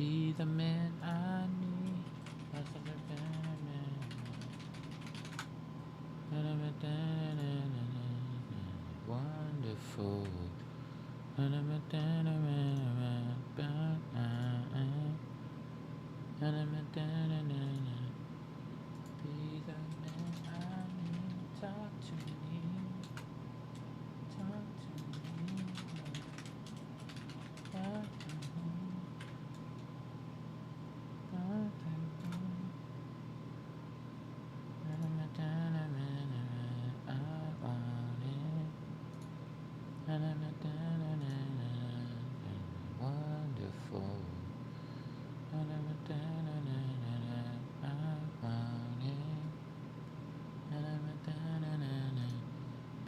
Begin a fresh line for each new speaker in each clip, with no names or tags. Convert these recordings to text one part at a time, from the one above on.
be the man I need. Wonderful. Be the man I need. Talk to me. Talk to me. Talk to me. Talk to me. I want it. Wonderful. I want it.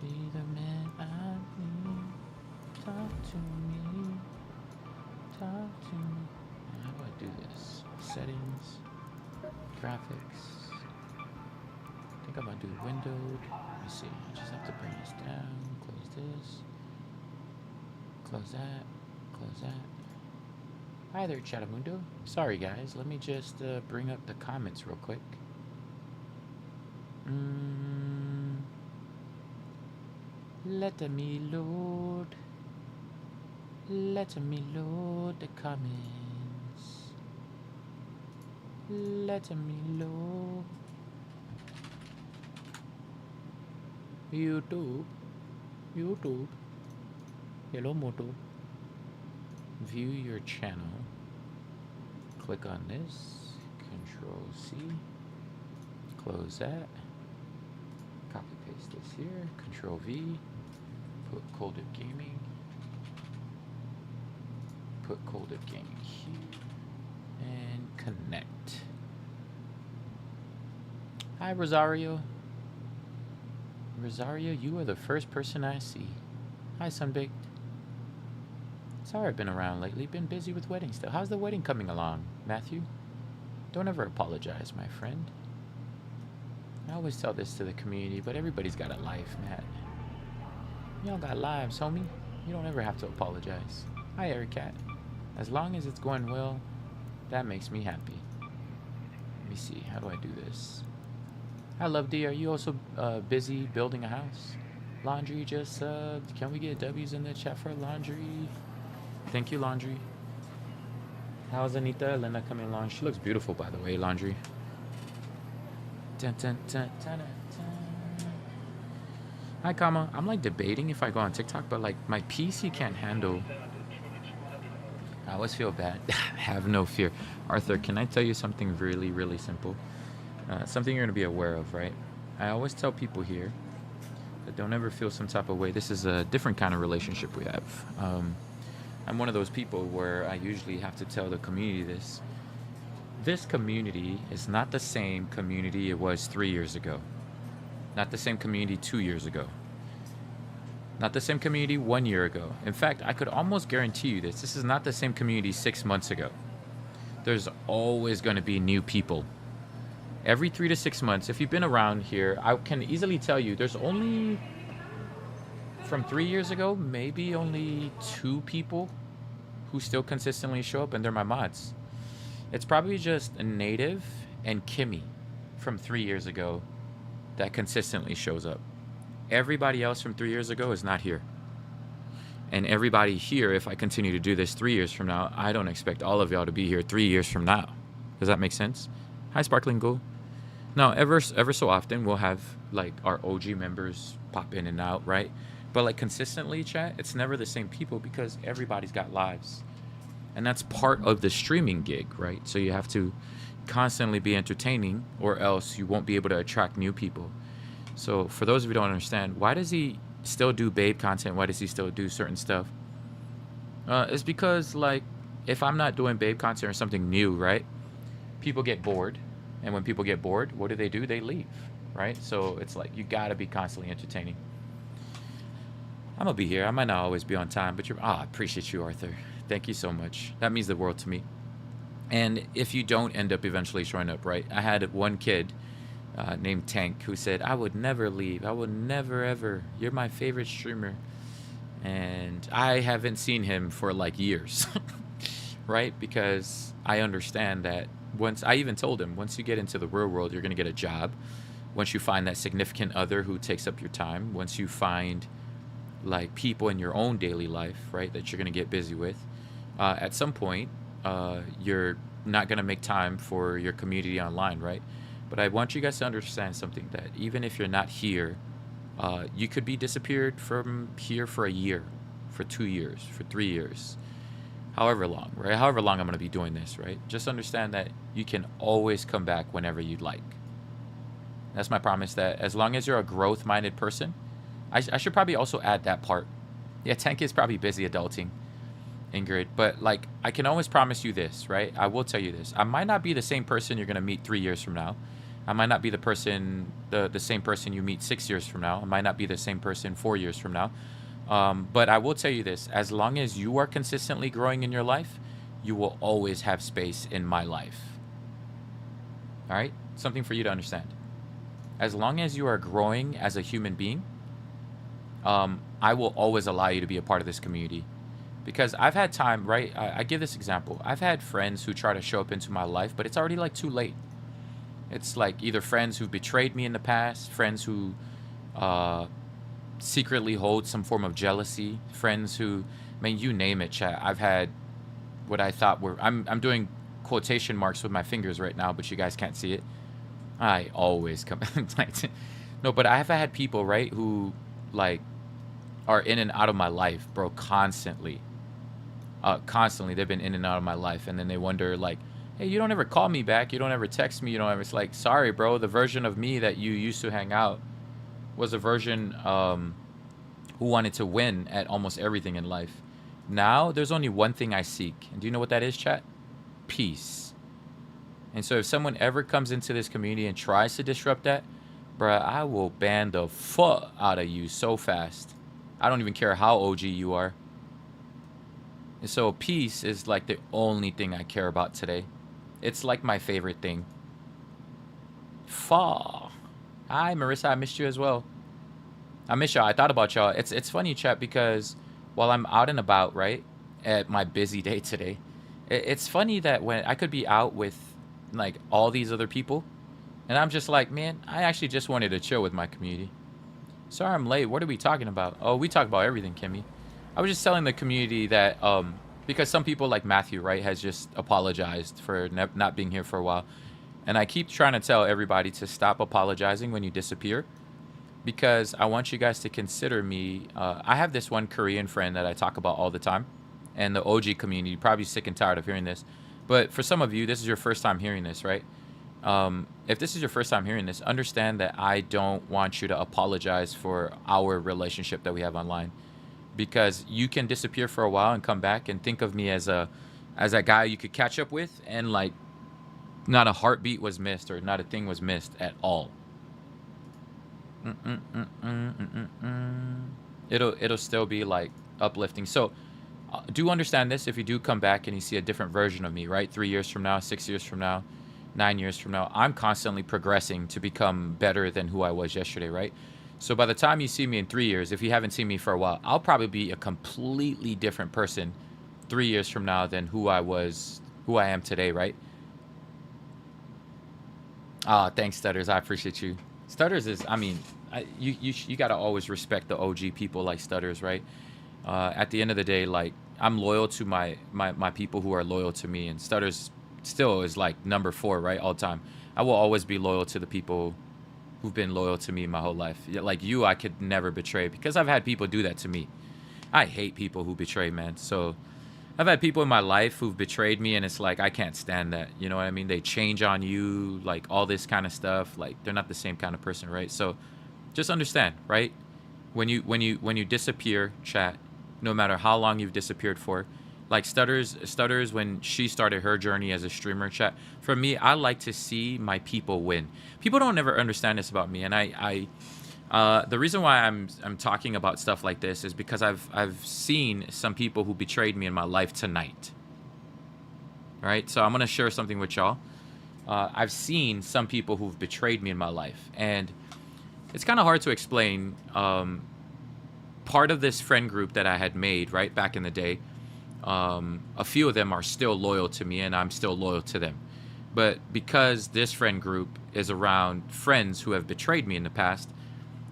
Be the man I need. Talk to me. Talk to me. How do I do this? Settings. Graphics. I think I'm gonna do windowed. Let me see. I just have to bring this down. Close this. Close that. Close that. Hi there, Chatamundo. Sorry, guys. Let me just bring up the comments real quick. Let me load. Let me load the comments. Let me load. YouTube. Hello, Moto. View your channel. Click on this. Control C. Close that. Copy paste this here. Control V. Put Cold Dip Gaming. Put Cold Dip Gaming here. And connect. Hi, Rosario. Rosario, you are the first person I see. Hi, Sunbaked. Sorry I've been around lately. Been busy with wedding stuff. How's the wedding coming along, Matthew? Don't ever apologize, my friend. I always tell this to the community, but everybody's got a life, Matt. Y'all got lives, homie. You don't ever have to apologize. Hi, Eric Cat. As long as it's going well, that makes me happy. Let me see. How do I do this? Hi, Love D. Are you also busy building a house? Laundry just subbed. Can we get W's in the chat for laundry? Thank you, Laundry. How's Anita Elena coming along? She looks beautiful, by the way, Laundry. Dun, dun, dun, dun, dun, dun. Hi, Kama. I'm like debating if I go on TikTok, but like my PC can't handle. I always feel bad. Have no fear. Arthur, can I tell you something really, really simple? Something you're going to be aware of, right? I always tell people here that don't ever feel some type of way. This is a different kind of relationship we have. I'm one of those people where I usually have to tell the community this. This community is not the same community it was 3 years ago. Not the same community 2 years ago. Not the same community 1 year ago. In fact, I could almost guarantee you this. This is not the same community 6 months ago. There's always going to be new people. Every 3 to 6 months, if you've been around here, I can easily tell you there's only, from 3 years ago, maybe only 2 people who still consistently show up, and they're my mods. It's probably just a Native and Kimmy from 3 years ago that consistently shows up. Everybody else from 3 years ago is not here. And everybody here, if I continue to do this 3 years from now, I don't expect all of y'all to be here 3 years from now. Does that make sense? Hi, Sparkling Go. Now, ever so often, we'll have like our OG members pop in and out, right? But like consistently, chat, it's never the same people because everybody's got lives. And that's part of the streaming gig, right? So you have to constantly be entertaining or else you won't be able to attract new people. So for those of you who don't understand, why does he still do babe content? Why does he still do certain stuff? It's because like if I'm not doing babe content or something new, right? People get bored. And when people get bored, what do? They leave, right? So it's like you gotta be constantly entertaining. I'm gonna be here. I might not always be on time, but I appreciate you, Arthur. Thank you so much. That means the world to me. And if you don't end up eventually showing up, right? I had one kid named Tank who said, I would never leave. I would never, ever. You're my favorite streamer. And I haven't seen him for like years. right? Because I understand that once I even told him, once you get into the real world, you're going to get a job. Once you find that significant other who takes up your time, once you find like people in your own daily life, right, that you're going to get busy with, at some point, you're not going to make time for your community online, right? But I want you guys to understand something that even if you're not here, you could be disappeared from here for a year, for 2 years, for 3 years, however long, right? However long I'm going to be doing this, right? Just understand that you can always come back whenever you'd like. That's my promise, that as long as you're a growth-minded person, I should probably also add that part. Yeah, Tank is probably busy adulting, Ingrid, but like I can always promise you this, right? I will tell you this. I might not be the same person you're going to meet 3 years from now. I might not be the same person you meet 6 years from now. I might not be the same person 4 years from now. But I will tell you this, as long as you are consistently growing in your life, you will always have space in my life. All right? Something for you to understand. As long as you are growing as a human being, I will always allow you to be a part of this community. Because I've had time, right? I give this example. I've had friends who try to show up into my life, but it's already like too late. It's like either friends who've betrayed me in the past, friends who secretly hold some form of jealousy, friends who, I mean, you name it, chat. I've had what I thought were, I'm doing quotation marks with my fingers right now, but you guys can't see it. I always come, like, no, but I have had people, right, who like are in and out of my life, bro, constantly. Constantly, they've been in and out of my life, and then they wonder, like, hey, you don't ever call me back, you don't ever text me, you don't ever. It's like, sorry, bro, the version of me that you used to hang out was a version who wanted to win at almost everything in life. Now, there's only one thing I seek, and do you know what that is, chat? Peace. And so if someone ever comes into this community and tries to disrupt that, bruh, I will ban the fuck out of you so fast. I don't even care how OG you are. And so peace is like the only thing I care about today. It's like my favorite thing. Fa. Hi, Marissa. I missed you as well. I miss y'all. I thought about y'all. It's funny, chat, because while I'm out and about, right, at my busy day today, it's funny that when I could be out with like all these other people, and I'm just like, man, I actually just wanted to chill with my community. Sorry I'm late. What are we talking about? Oh, we talk about everything, Kimmy. I was just telling the community that because some people like Matthew, right, has just apologized for not being here for a while. And I keep trying to tell everybody to stop apologizing when you disappear, because I want you guys to consider me. I have this one Korean friend that I talk about all the time, and the OG community, probably sick and tired of hearing this. But for some of you, this is your first time hearing this, right? If this is your first time hearing this, understand that I don't want you to apologize for our relationship that we have online, because you can disappear for a while and come back and think of me as a guy you could catch up with, and like not a heartbeat was missed or not a thing was missed at all. It'll still be like uplifting. So do understand this. If you do come back and you see a different version of me, right, 3 years from now, 6 years from now, 9 years from now, I'm constantly progressing to become better than who I was yesterday, right? So by the time you see me in 3 years, if you haven't seen me for a while, I'll probably be a completely different person 3 years from now than who I am today, right? Thanks, Stutters. I appreciate you. Stutters is, I mean, you gotta always respect the OG people like Stutters, right? At the end of the day, like, I'm loyal to my people who are loyal to me, and Stutters still is like number 4, right, all time. I will always be loyal to the people who've been loyal to me my whole life. Like you, I could never betray, because I've had people do that to me. I hate people who betray, man. So I've had people in my life who've betrayed me, and it's like, I can't stand that. You know what I mean? They change on you, like all this kind of stuff. Like, they're not the same kind of person, right? So just understand, right? When you disappear, chat, no matter how long you've disappeared for, like Stutters, when she started her journey as a streamer, chat, for me, I like to see my people win. People don't ever understand this about me, and the reason why I'm talking about stuff like this is because I've seen some people who betrayed me in my life tonight. Right? So I'm gonna share something with y'all. I've seen some people who've betrayed me in my life, and it's kind of hard to explain. Part of this friend group that I had made, right, back in the day, A few of them are still loyal to me, and I'm still loyal to them. But because this friend group is around friends who have betrayed me in the past,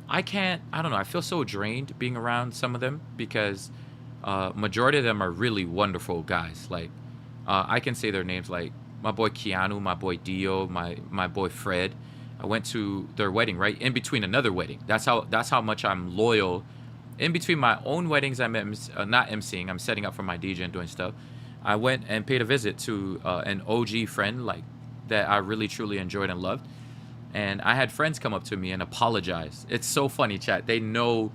I don't know, I feel so drained being around some of them because majority of them are really wonderful guys. Like, I can say their names, like my boy Keanu, my boy Dio, my boy Fred. I went to their wedding, right? In between another wedding. That's how much I'm loyal. In between my own weddings, I'm not emceeing. I'm setting up for my DJ and doing stuff. I went and paid a visit to an OG friend, like that I really truly enjoyed and loved. And I had friends come up to me and apologize. It's so funny, chat. They know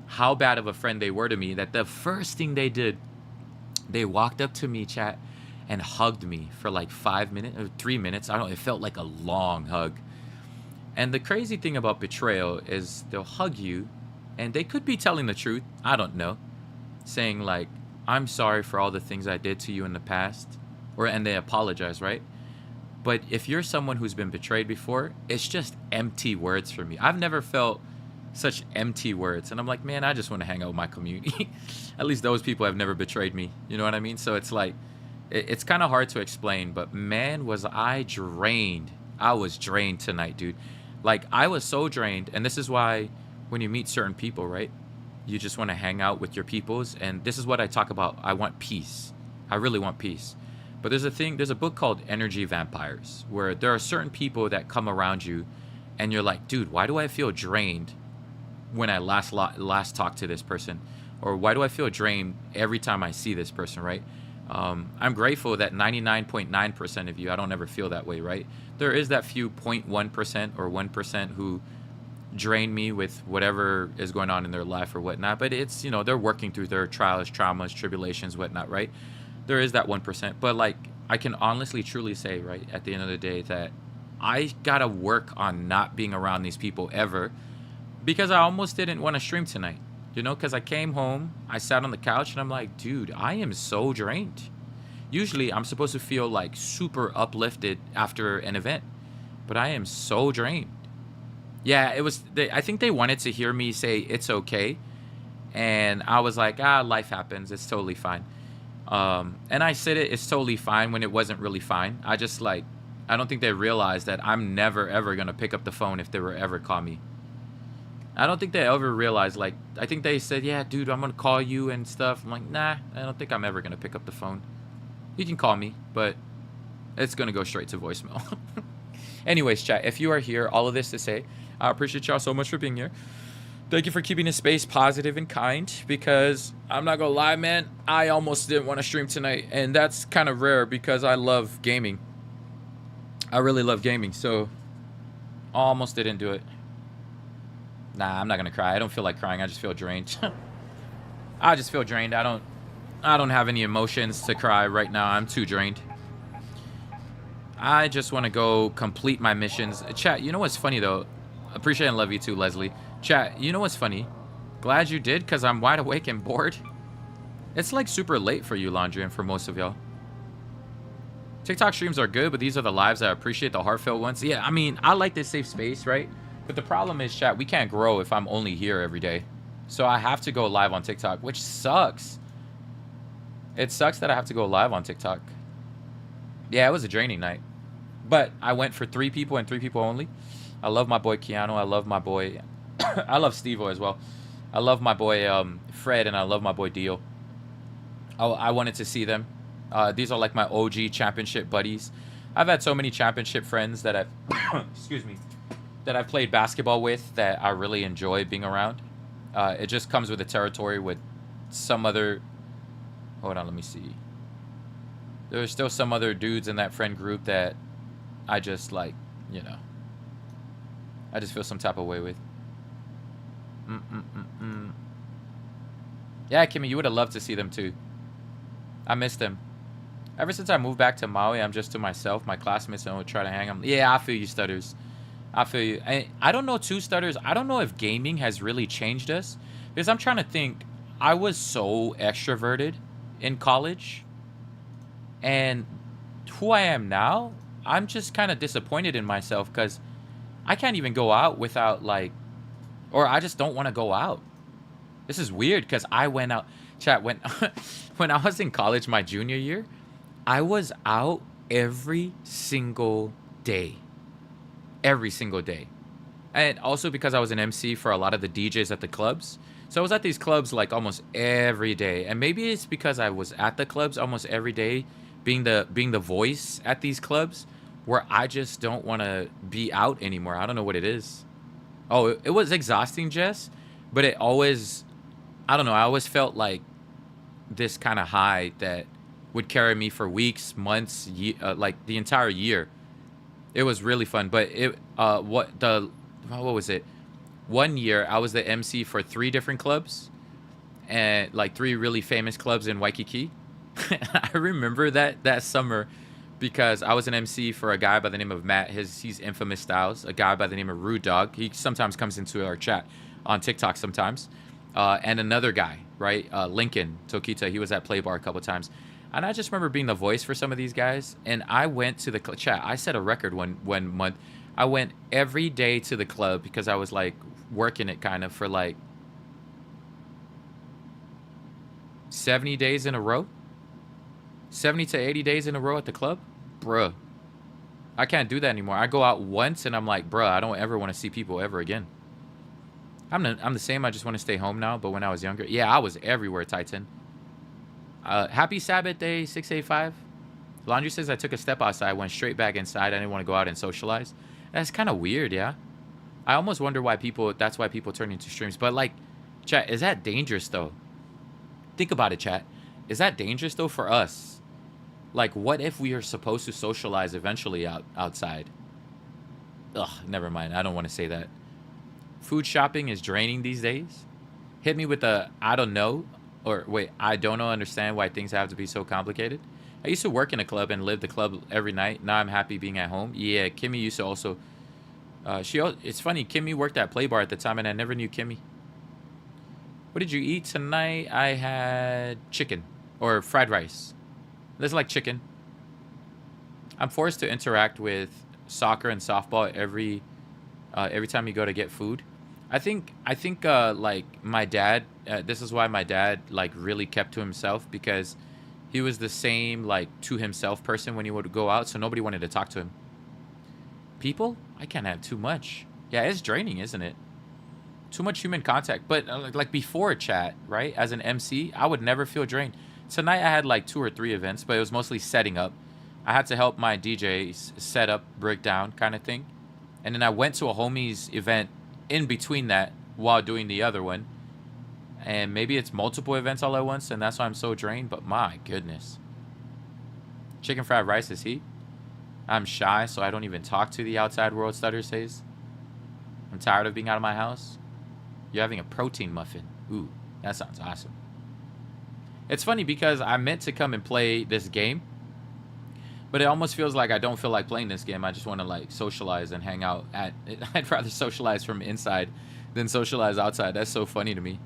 how bad of a friend they were to me that the first thing they did, they walked up to me, chat, and hugged me for like 5 minutes or 3 minutes. I don't know. It felt like a long hug. And the crazy thing about betrayal is they'll hug you and they could be telling the truth. I don't know. Saying like, I'm sorry for all the things I did to you in the past. And they apologize, right? But if you're someone who's been betrayed before, it's just empty words for me. I've never felt such empty words. And I'm like, man, I just want to hang out with my community. At least those people have never betrayed me. You know what I mean? So it's like, it's kind of hard to explain. But man, was I drained. I was drained tonight, dude. Like, I was so drained. And this is why when you meet certain people, right? You just want to hang out with your peoples. And this is what I talk about. I want peace. I really want peace. But there's a book called Energy Vampires, where there are certain people that come around you and you're like, dude, why do I feel drained when I last talked to this person? Or why do I feel drained every time I see this person, right? I'm grateful that 99.9% of you, I don't ever feel that way, right? There is that few 0.1% or 1% who drain me with whatever is going on in their life or whatnot. But it's, they're working through their trials, traumas, tribulations, whatnot, right? There is that 1%. But like, I can honestly, truly say, right, at the end of the day, that I got to work on not being around these people ever, because I almost didn't want to stream tonight, because I came home, I sat on the couch and I'm like, dude, I am so drained. Usually I'm supposed to feel like super uplifted after an event, but I am so drained. Yeah, I think they wanted to hear me say it's okay. And I was like, life happens. It's totally fine. And I said it's totally fine when it wasn't really fine. I don't think they realized that I'm never, ever going to pick up the phone if they were ever call me. I don't think they ever realized, like, I think they said, yeah, dude, I'm going to call you and stuff. I'm like, nah, I don't think I'm ever going to pick up the phone. You can call me, but it's going to go straight to voicemail. Anyways, chat, if you are here, all of this to say, I appreciate y'all so much for being here. Thank you for keeping this space positive and kind, because I'm not going to lie, man, I almost didn't want to stream tonight, and that's kind of rare because I love gaming. I really love gaming, so almost didn't do it. Nah, I'm not going to cry. I don't feel like crying. I just feel drained. I just feel drained. I don't have any emotions to cry right now. I'm too drained. I just want to go complete my missions. Chat, you know what's funny, though? Appreciate and love you too, Leslie. Chat, you know what's funny? Glad you did, because I'm wide awake and bored. It's like super late for you, Laundry, and for most of y'all. TikTok streams are good, but these are the lives I appreciate, the heartfelt ones. Yeah, I mean, I like this safe space, right? But the problem is, chat, we can't grow if I'm only here every day. So I have to go live on TikTok, which sucks. It sucks that I have to go live on TikTok. Yeah, it was a draining night. But I went for 3 people and 3 people only. I love my boy Keanu. I love my boy... I love Steve-O as well. I love my boy Fred, and I love my boy Dio. I wanted to see them. These are like my OG championship buddies. I've had so many championship friends that I've... excuse me. That I've played basketball with that I really enjoy being around. It just comes with the territory with some other... Hold on, let me see. There's still some other dudes in that friend group that I just like, I just feel some type of way with. Yeah, Kimmy, you would have loved to see them too. I missed them. Ever since I moved back to Maui, I'm just to myself. My classmates don't try to hang them. Yeah, I feel you, Stutters. I feel you. I don't know too, Stutters. I don't know if gaming has really changed us, because I'm trying to think. I was so extroverted in college, and who I am now, I'm just kind of disappointed in myself, because I can't even go out without, like, or I just don't want to go out. This is weird because I went out, chat, when, when I was in college my junior year, I was out every single day. Every single day. And also because I was an MC for a lot of the DJs at the clubs. So I was at these clubs like almost every day. And maybe it's because I was at the clubs almost every day, being the voice at these clubs, where I just don't want to be out anymore. I don't know what it is. Oh, it was exhausting, Jess, but it always, I don't know, I always felt like this kind of high that would carry me for weeks, months, like the entire year. It was really fun. But what was it? One year I was the MC for 3 different clubs, and like 3 really famous clubs in Waikiki. I remember that summer because I was an MC for a guy by the name of Matt. He's Infamous Styles. A guy by the name of Rude Dog. He sometimes comes into our chat on TikTok sometimes. And another guy, right? Lincoln Tokita. He was at Play Bar a couple times. And I just remember being the voice for some of these guys. And I went to the chat. I set a record one month. I went every day to the club because I was like working it kind of for like 70 days in a row. 70 to 80 days in a row at the club. Bruh. I can't do that anymore. I go out once and I'm like, bruh, I don't ever want to see people ever again. I'm the same. I just want to stay home now. But when I was younger, yeah, I was everywhere, Titan. Happy Sabbath Day, 685. Laundry says I took a step outside, went straight back inside. I didn't want to go out and socialize. That's kind of weird, yeah. I almost wonder why that's why people turn into streams. But like, chat, is that dangerous though? Think about it, chat. Is that dangerous though for us? Like, what if we are supposed to socialize eventually outside? Ugh, never mind. I don't want to say that. Food shopping is draining these days. Hit me with a I don't know, or wait, I don't know, understand why things have to be so complicated. I used to work in a club and live the club every night. Now I'm happy being at home. Yeah, Kimmy used to also. It's funny. Kimmy worked at Play Bar at the time, and I never knew Kimmy. What did you eat tonight? I had chicken or fried rice. This is like chicken. I'm forced to interact with soccer and softball every time you go to get food. I think like my dad. This is why my dad like really kept to himself, because he was the same like to himself person when he would go out, so nobody wanted to talk to him. People, I can't have too much. Yeah, it's draining, isn't it? Too much human contact. But like before chat, right? As an MC, I would never feel drained. Tonight I had like 2 or 3 events, but it was mostly setting up. I had to help my DJs set up, break down kind of thing. And then I went to a homie's event in between that while doing the other one. And maybe it's multiple events all at once, and that's why I'm so drained. But my goodness. Chicken fried rice is heat. I'm shy, so I don't even talk to the outside world, Stutter says. I'm tired of being out of my house. You're having a protein muffin. Ooh, that sounds awesome. It's funny because I meant to come and play this game, but it almost feels like I don't feel like playing this game. I just want to like socialize and hang out. I'd rather socialize from inside than socialize outside. That's so funny to me.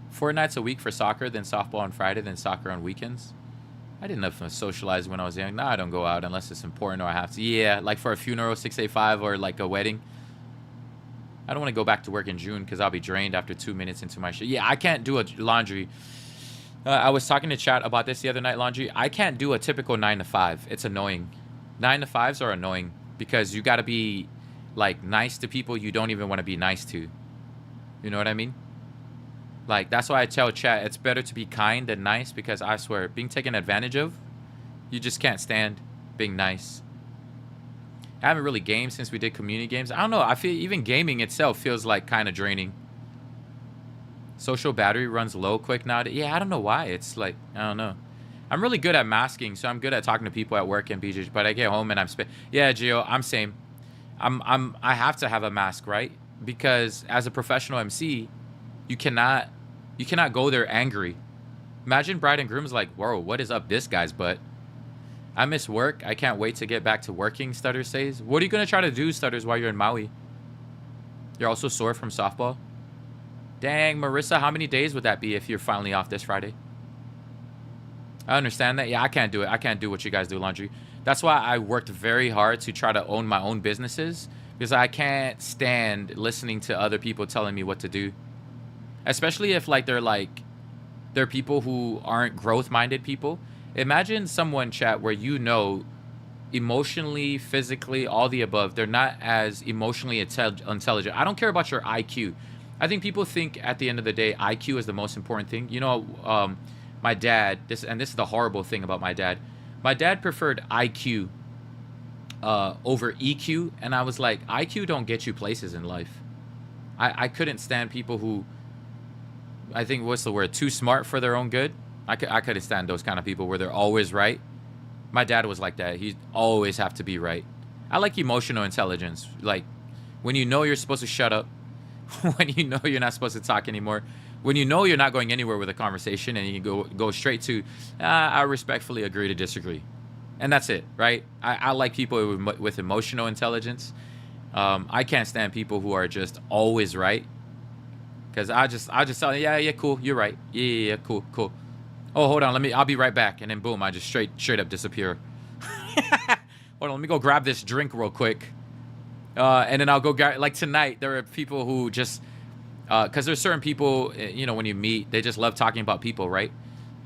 4 nights a week for soccer, then softball on Friday, then soccer on weekends. I didn't have to socialize when I was young. Now I don't go out unless it's important or I have to. Yeah, like for a funeral, 685, or like a wedding. I don't want to go back to work in June because I'll be drained after 2 minutes into my shift. Yeah, I can't do a laundry. I was talking to chat about this the other night, laundry. I can't do a typical 9 to 5. It's annoying. 9 to 5s are annoying because you got to be like nice to people you don't even want to be nice to. You know what I mean? Like, that's why I tell chat it's better to be kind than nice, because I swear, being taken advantage of, you just can't stand being nice. I haven't really gamed since we did community games. I don't know. I feel even gaming itself feels like kind of draining. Social battery runs low quick nowadays. Yeah, I don't know why. It's like, I don't know. I'm really good at masking, so I'm good at talking to people at work and BJ's, but I get home and yeah, Gio, I'm same. I have to have a mask, right? Because as a professional MC, you cannot go there angry. Imagine bride and groom's like, whoa, what is up this guy's butt? I miss work. I can't wait to get back to working, Stutter says. What are you going to try to do, Stutters, while you're in Maui? You're also sore from softball? Dang, Marissa, how many days would that be if you're finally off this Friday? I understand that. Yeah, I can't do it. I can't do what you guys do, laundry. That's why I worked very hard to try to own my own businesses, because I can't stand listening to other people telling me what to do. especially if like they're people who aren't growth-minded people. Imagine someone, chat, where emotionally, physically, all the above, they're not as emotionally intelligent. I don't care about your IQ. I think people think at the end of the day IQ is the most important thing. My dad, this is the horrible thing about my dad. My dad preferred IQ over EQ, and I was like, IQ don't get you places in life. I couldn't stand people who, I think, what's the word, too smart for their own good. I couldn't stand those kind of people where they're always right. My dad was like that. He always have to be right. I like emotional intelligence. Like when you know you're supposed to shut up, when you know you're not supposed to talk anymore, when you know you're not going anywhere with a conversation, and you go straight to, I respectfully agree to disagree, and that's it, right? I like people with emotional intelligence. I can't stand people who are just always right, because I just tell them, yeah, cool, you're right, yeah, cool. Oh, hold on, I'll be right back, and then boom, I just straight up disappear. Hold on, let me go grab this drink real quick, and then I'll go like tonight. There are people who just, because there's certain people, when you meet, they just love talking about people, right?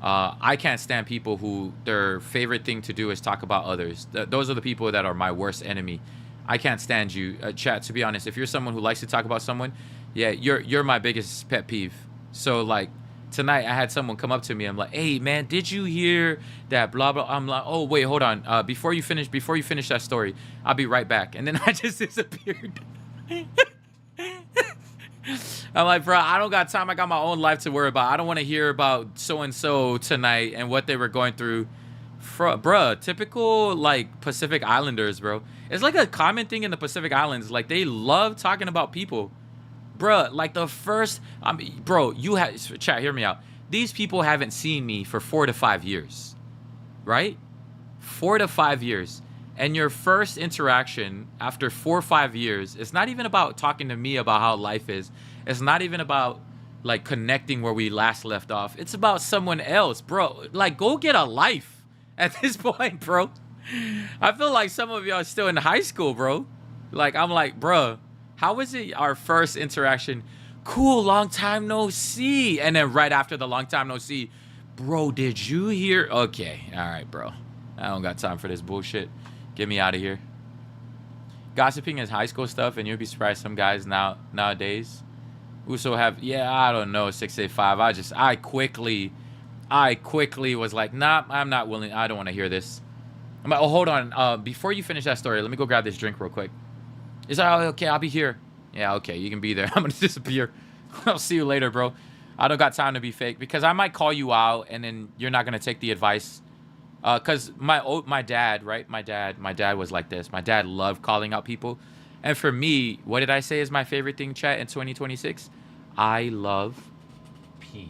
I can't stand people who their favorite thing to do is talk about others. Those are the people that are my worst enemy. I can't stand you, chat. To be honest, if you're someone who likes to talk about someone, yeah, you're my biggest pet peeve. So like tonight, I had someone come up to me. I'm like, hey man, did you hear that? Blah blah. I'm like, oh wait, hold on. Before you finish that story, I'll be right back. And then I just disappeared. I'm like, bro, I don't got time. I got my own life to worry about. I don't want to hear about so and so tonight and what they were going through. Bruh, typical like Pacific Islanders, bro. It's like a common thing in the Pacific Islands. Like they love talking about people. Bruh, like bro, chat, hear me out. These people haven't seen me for 4 to 5 years, right? 4 to 5 years. And your first interaction after 4 or 5 years, it's not even about talking to me about how life is. It's not even about like connecting where we last left off. It's about someone else, bro. Like go get a life at this point, bro. I feel like some of y'all are still in high school, bro. Like I'm like, bro, how was it our first interaction? Cool, long time no see. And then right after the long time no see, bro, did you hear? Okay, all right, bro. I don't got time for this bullshit. Get me out of here. Gossiping is high school stuff, and you'll be surprised some guys nowadays also have, I don't know, 685. I quickly was like, nah, I'm not willing. I don't want to hear this. I'm like, oh, hold on. Before you finish that story, let me go grab this drink real quick. Is that okay? I'll be here. Yeah, okay, you can be there. I'm gonna disappear. I'll see you later, bro. I don't got time to be fake, because I might call you out, and then you're not gonna take the advice. Cause my dad, right? My dad was like this. My dad loved calling out people, and for me, what did I say is my favorite thing, chat, in 2026? I love peace.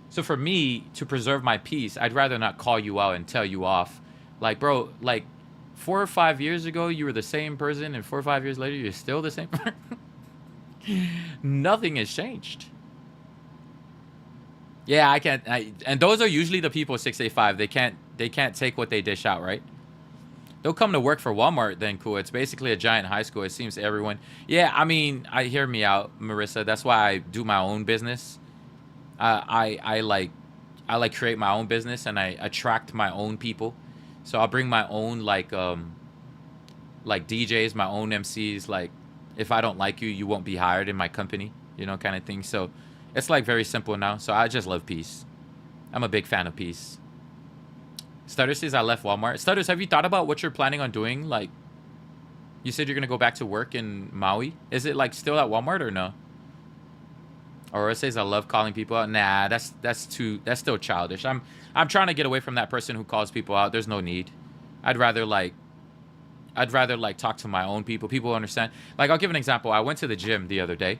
So for me to preserve my peace, I'd rather not call you out and tell you off. Like, bro, like 4 or 5 years ago, you were the same person, and 4 or 5 years later, you're still the same. Nothing has changed. Yeah, I can't. And those are usually the people 685. They can't take what they dish out, right? They'll come to work for Walmart, then cool. It's basically a giant high school. It seems everyone. Yeah, I mean, hear me out, Marissa. That's why I do my own business. I like create my own business, and I attract my own people. So I'll bring my own like DJs, my own MCs. Like, if I don't like you, you won't be hired in my company, kind of thing. So it's like very simple now. So I just love peace. I'm a big fan of peace. Stutter says I left Walmart. Stutters, have you thought about what you're planning on doing? Like, you said you're gonna go back to work in Maui. Is it like still at Walmart or no? Aurora says I love calling people out. Nah, that's still childish. I'm trying to get away from that person who calls people out. There's no need. I'd rather talk to my own people. People understand. Like, I'll give an example. I went to the gym the other day,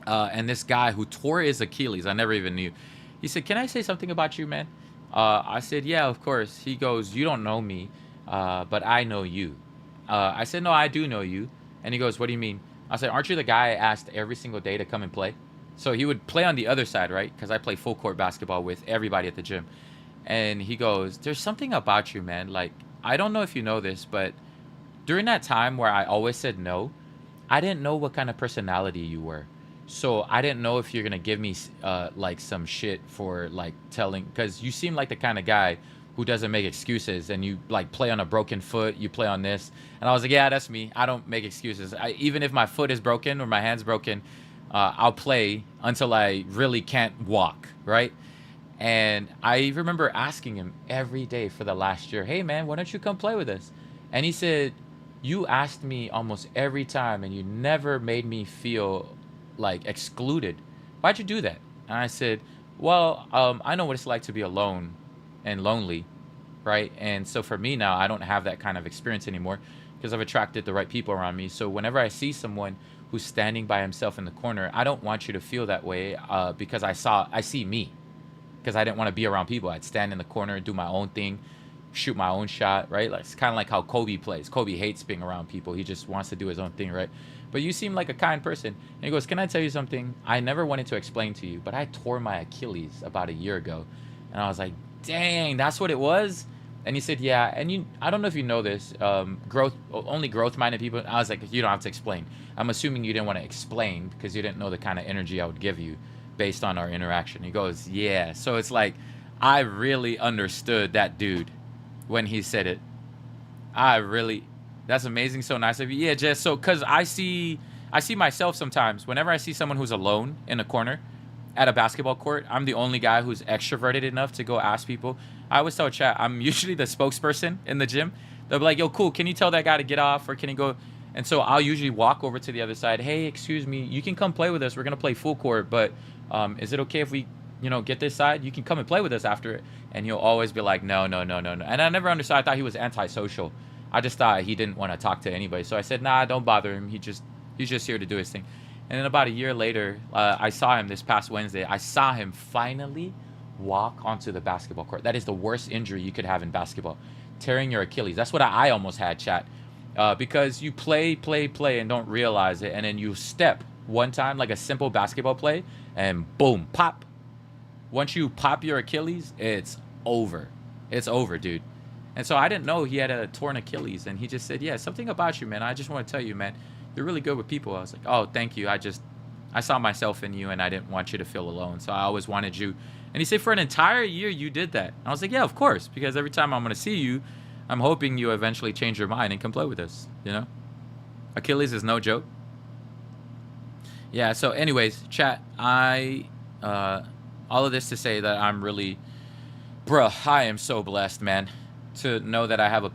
and this guy who tore his Achilles, I never even knew. He said, "Can I say something about you, man?" I said, "Yeah, of course." He goes, "You don't know me, but I know you." I said, "No, I do know you." And he goes, "What do you mean?" I said, "Aren't you the guy I asked every single day to come and play?" So he would play on the other side, right? Because I play full court basketball with everybody at the gym. And he goes, "There's something about you, man. Like, I don't know if you know this, but during that time where I always said no, I didn't know what kind of personality you were. So I didn't know if you're gonna give me like some shit for like telling, because you seem like the kind of guy who doesn't make excuses, and you like play on a broken foot, you play on this, and I was like, yeah, that's me. I don't make excuses. Even if my foot is broken or my hand's broken, I'll play until I really can't walk, right? And I remember asking him every day for the last year, hey man, why don't you come play with us? And he said, you asked me almost every time and you never made me feel like excluded. Why'd you do that? And I said, well, I know what it's like to be alone and lonely, right? And so for me now, I don't have that kind of experience anymore because I've attracted the right people around me. So whenever I see someone who's standing by himself in the corner, I don't want you to feel that way because I see me, because I didn't want to be around people. I'd stand in the corner, do my own thing, shoot my own shot, right? Like, it's kind of like how Kobe plays. Kobe hates being around people. He just wants to do his own thing, right? But you seem like a kind person. And he goes, can I tell you something? I never wanted to explain to you, but I tore my Achilles about a year ago. And I was like, dang, that's what it was? And he said, yeah. And I don't know if you know this, only growth-minded people. I was like, you don't have to explain. I'm assuming you didn't want to explain because you didn't know the kind of energy I would give you based on our interaction. He goes, yeah. So it's like, I really understood that dude when he said it. That's amazing. So nice of you. Yeah, just so, because I see myself sometimes whenever I see someone who's alone in a corner at a basketball court. I'm the only guy who's extroverted enough to go ask people. I always tell chat, I'm usually the spokesperson in the gym. They'll be like, yo, cool, can you tell that guy to get off, or can he go? And so I'll usually walk over to the other side. Hey, excuse me, you can come play with us. We're going to play full court, but is it okay if we, get this side? You can come and play with us after it. And he'll always be like, no. And I never understood. I thought he was antisocial. I just thought he didn't want to talk to anybody. So I said, nah, don't bother him. He's just here to do his thing. And then about a year later, I saw him this past Wednesday. I saw him finally walk onto the basketball court. That is the worst injury you could have in basketball. Tearing your Achilles. That's what I almost had, chat. Because you play, and don't realize it. And then you step one time, like a simple basketball play, and boom, pop. Once you pop your Achilles, it's over. It's over, dude. And so I didn't know he had a torn Achilles. And he just said, yeah, something about you, man. I just want to tell you, man, you're really good with people. I was like, oh, thank you. I saw myself in you, and I didn't want you to feel alone. So I always wanted you. And he said, for an entire year, you did that. And I was like, yeah, of course. Because every time I'm going to see you, I'm hoping you eventually change your mind and come play with us, Achilles is no joke. Yeah, so anyways, chat, all of this to say that I'm really, I am so blessed, man, to know that I have a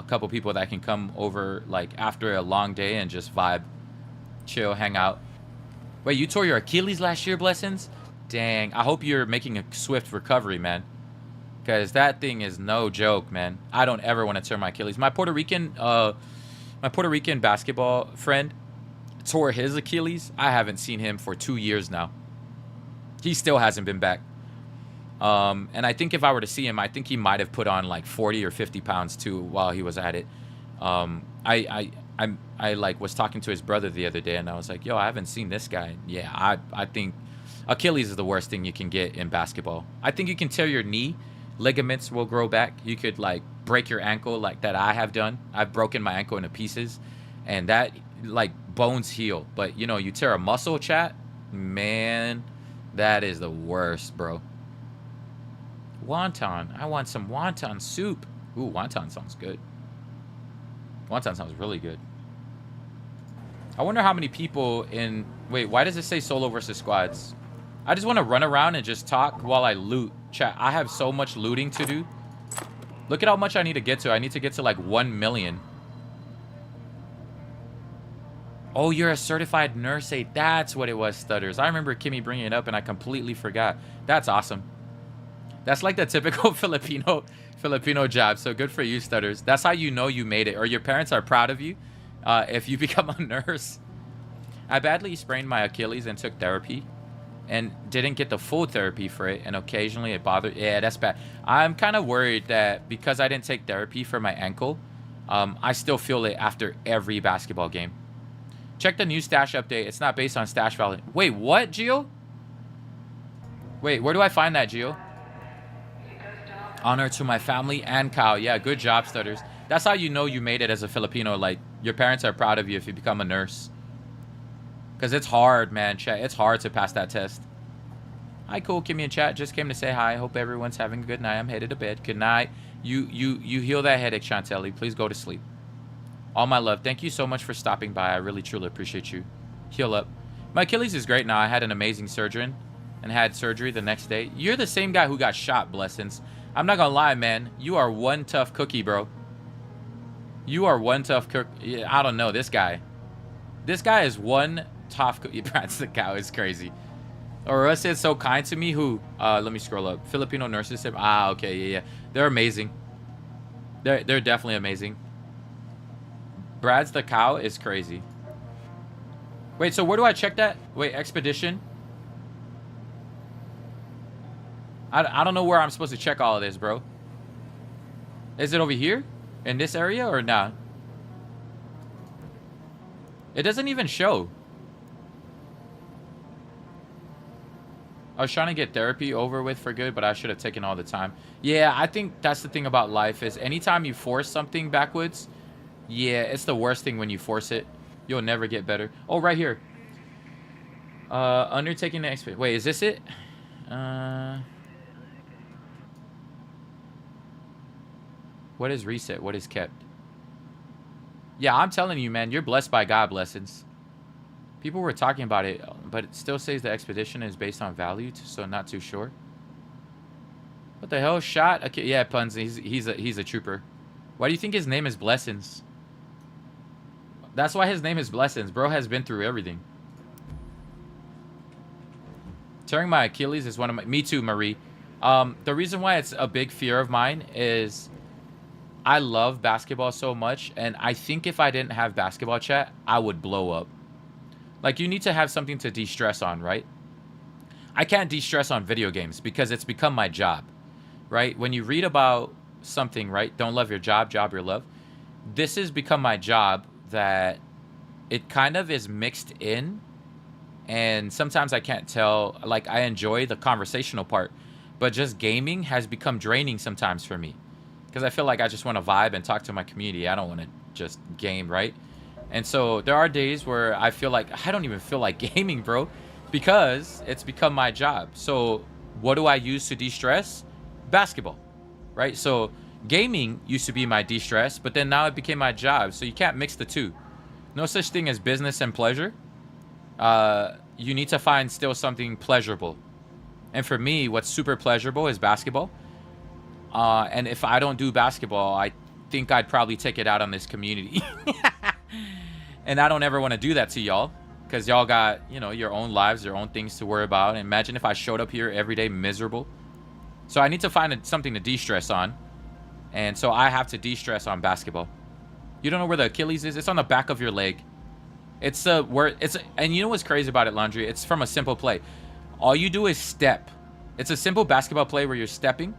couple people that can come over, like, after a long day and just vibe, chill, hang out. Wait, you tore your Achilles last year, Blessings? Dang, I hope you're making a swift recovery, man. Because that thing is no joke, man. I don't ever want to tear my Achilles. My Puerto Rican basketball friend tore his Achilles. I haven't seen him for 2 years now. He still hasn't been back. And I think if I were to see him, I think he might have put on like 40 or 50 pounds too while he was at it. I like was talking to his brother the other day, and I was like, yo, I haven't seen this guy. Yeah, I think Achilles is the worst thing you can get in basketball. I think you can tear your knee. Ligaments will grow back. You could like break your ankle, like that I have done. I've broken my ankle into pieces, and that, like, bones heal. But you tear a muscle, chat, man, that is the worst, bro. Wonton. I want some wonton soup. Ooh, wonton sounds good. Wonton sounds really good. I wonder how many people in... Wait, why does it say solo versus squads? I just want to run around and just talk while I loot. Chat, I have so much looting to do. Look at how much I need to get to. I need to get to like 1 million. Oh, you're a certified nurse aide. That's what it was, Stutters. I remember Kimmy bringing it up and I completely forgot. That's awesome. That's like the typical Filipino job. So good for you, Stutters. That's how you know you made it, or your parents are proud of you if you become a nurse. I badly sprained my Achilles and took therapy and didn't get the full therapy for it, and occasionally it bothered. Yeah, that's bad. I'm kind of worried that because I didn't take therapy for my ankle, I still feel it after every basketball game. Check the new stash update. It's not based on stash value. Wait, what, Gio? Wait, where do I find that, Gio? Honor to my family and Kyle. Yeah, good job, Stutters. That's how you know you made it as a Filipino. Like, your parents are proud of you if you become a nurse. Because it's hard, man, chat. It's hard to pass that test. Hi, cool Kimmy in chat. Just came to say hi. Hope everyone's having a good night. I'm headed to bed. Good night. You heal that headache, Chantelli. Please go to sleep. All my love. Thank you so much for stopping by. I really, truly appreciate you. Heal up. My Achilles is great now. I had an amazing surgeon and had surgery the next day. You're the same guy who got shot, Blessings. I'm not gonna lie, man. You are one tough cookie, bro. You are one tough cook. I don't know. This guy is one tough cookie. Brats the cow is crazy. Or Russ is so kind to me. Who? Let me scroll up. Filipino nurses said, okay, yeah. They're amazing. They're definitely amazing. Brad's the cow is crazy. Wait, so where do I check that? Wait, expedition. I don't know where I'm supposed to check all of this, bro. Is it over here? In this area or not? It doesn't even show. I was trying to get therapy over with for good, but I should have taken all the time. Yeah, I think that's the thing about life is anytime you force something backwards, yeah, it's the worst thing when you force it. You'll never get better. Oh, right here. Undertaking the expedition. Wait, is this it? What is reset? What is kept? Yeah, I'm telling you, man, you're blessed by God blessings. People were talking about it, but it still says the expedition is based on value, so not too sure. What the hell? Shot? Okay, yeah, Puns. He's a trooper. Why do you think his name is Blessings? That's why his name is Blessings. Bro has been through everything. Tearing my Achilles is one of my... Me too, Marie. The reason why it's a big fear of mine is... I love basketball so much, and I think if I didn't have basketball chat, I would blow up. Like, you need to have something to de-stress on, right? I can't de-stress on video games because it's become my job, right? When you read about something, right? Don't love your job, job your love. This has become my job that it kind of is mixed in, and sometimes I can't tell. Like, I enjoy the conversational part, but just gaming has become draining sometimes for me. Because I feel like I just want to vibe and talk to my community. I don't want to just game, right? And so there are days where I feel like I don't even feel like gaming, bro, because it's become my job. So what do I use to de-stress? Basketball, right? So gaming used to be my de-stress, but then now it became my job. So you can't mix the two. No such thing as business and pleasure. You need to find still something pleasurable. And for me, what's super pleasurable is basketball. And if I don't do basketball, I think I'd probably take it out on this community. And I don't ever want to do that to y'all, because y'all got, you know, your own lives, your own things to worry about. And imagine if I showed up here every day miserable. So I need to find something to de-stress on. And so I have to de-stress on basketball. You don't know where the Achilles is? It's on the back of your leg. And you know what's crazy about it, Laundry? It's from a simple play. All you do is step. It's a simple basketball play where you're stepping.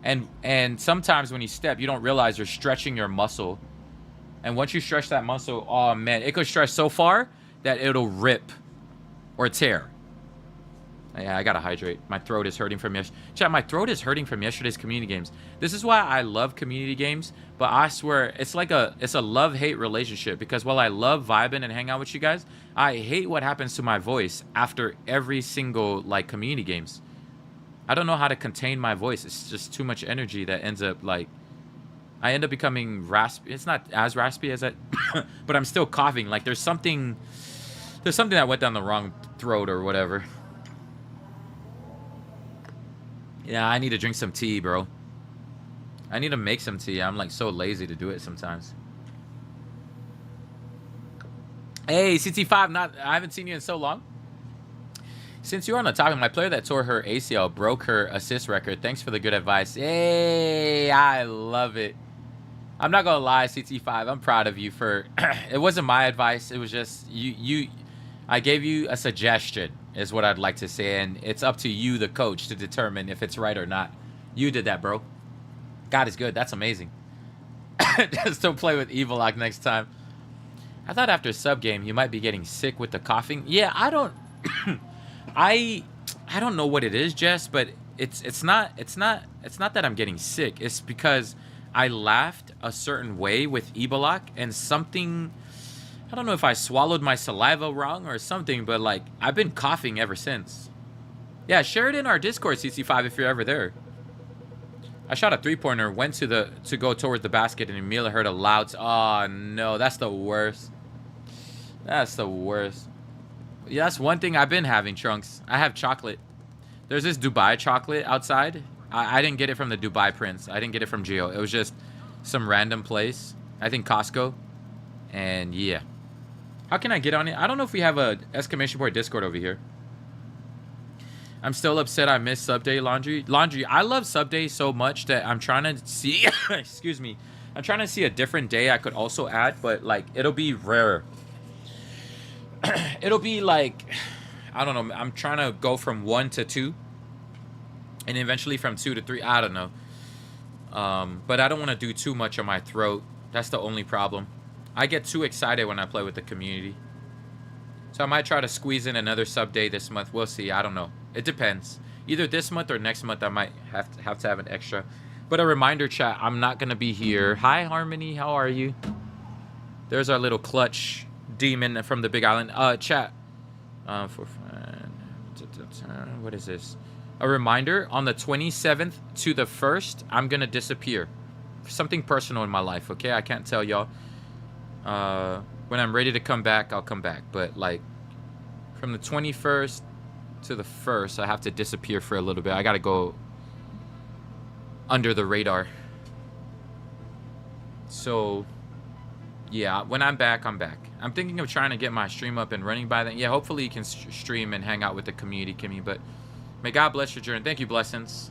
And sometimes when you step, you don't realize you're stretching your muscle. And once you stretch that muscle, oh man, it could stretch so far that it'll rip or tear. Yeah, I gotta hydrate. My throat is hurting from yesterday. Chat, my throat is hurting from yesterday's community games. This is why I love community games, but I swear it's a love-hate relationship, because while I love vibing and hang out with you guys, I hate what happens to my voice after every single like community games. I don't know how to contain my voice. It's just too much energy that ends up like I end up becoming raspy. It's not as raspy as that, but I'm still coughing. Like there's something that went down the wrong throat or whatever. Yeah, I need to drink some tea, bro. I need to make some tea. I'm like so lazy to do it sometimes. Hey, CT5, I haven't seen you in so long. Since you're on the topic, my player that tore her ACL broke her assist record. Thanks for the good advice. Hey, I love it. I'm not gonna lie, CT5. I'm proud of you for. It wasn't my advice. It was just you. I gave you a suggestion, is what I'd like to say, and it's up to you, the coach, to determine if it's right or not. You did that, bro. God is good. That's amazing. Just don't play with Evil Lock next time. I thought after sub game you might be getting sick with the coughing. Yeah, I don't. I don't know what it is, Jess, but it's not that I'm getting sick. It's because I laughed a certain way with Ebolak, and something I don't know if I swallowed my saliva wrong or something, but like I've been coughing ever since. Yeah, share it in our Discord, CC5, if you're ever there. I shot a 3-pointer, went to go toward the basket, and immediately heard a loud. Oh no, that's the worst. That's the worst. Yeah, that's one thing I've been having, Trunks. I have chocolate. There's this Dubai chocolate outside. I didn't get it from the Dubai Prince. I didn't get it from Geo. It was just some random place. I think Costco. And yeah. How can I get on it? I don't know if we have a exclamation point Discord over here. I'm still upset I missed Sub Day, Laundry. Laundry, I love Sub Day so much that I'm trying to see... excuse me. I'm trying to see a different day I could also add, but like it'll be rare. It'll be like... I don't know. I'm trying to go from 1 to 2. And eventually from 2 to 3. I don't know. But I don't want to do too much on my throat. That's the only problem. I get too excited when I play with the community. So I might try to squeeze in another sub day this month. We'll see. I don't know. It depends. Either this month or next month I might have to have an extra. But a reminder, chat, I'm not going to be here. Hi, Harmony. How are you? There's our little clutch demon from the Big Island. Chat. What is this? A reminder, on the 27th to the 1st, I'm going to disappear. Something personal in my life, okay? I can't tell y'all. When I'm ready to come back, I'll come back. But, like, from the 21st to the 1st, I have to disappear for a little bit. I got to go under the radar. So, yeah, when I'm back, I'm back. I'm thinking of trying to get my stream up and running by then. Yeah, hopefully you can stream and hang out with the community, Kimmy. But may God bless your journey. Thank you, blessings.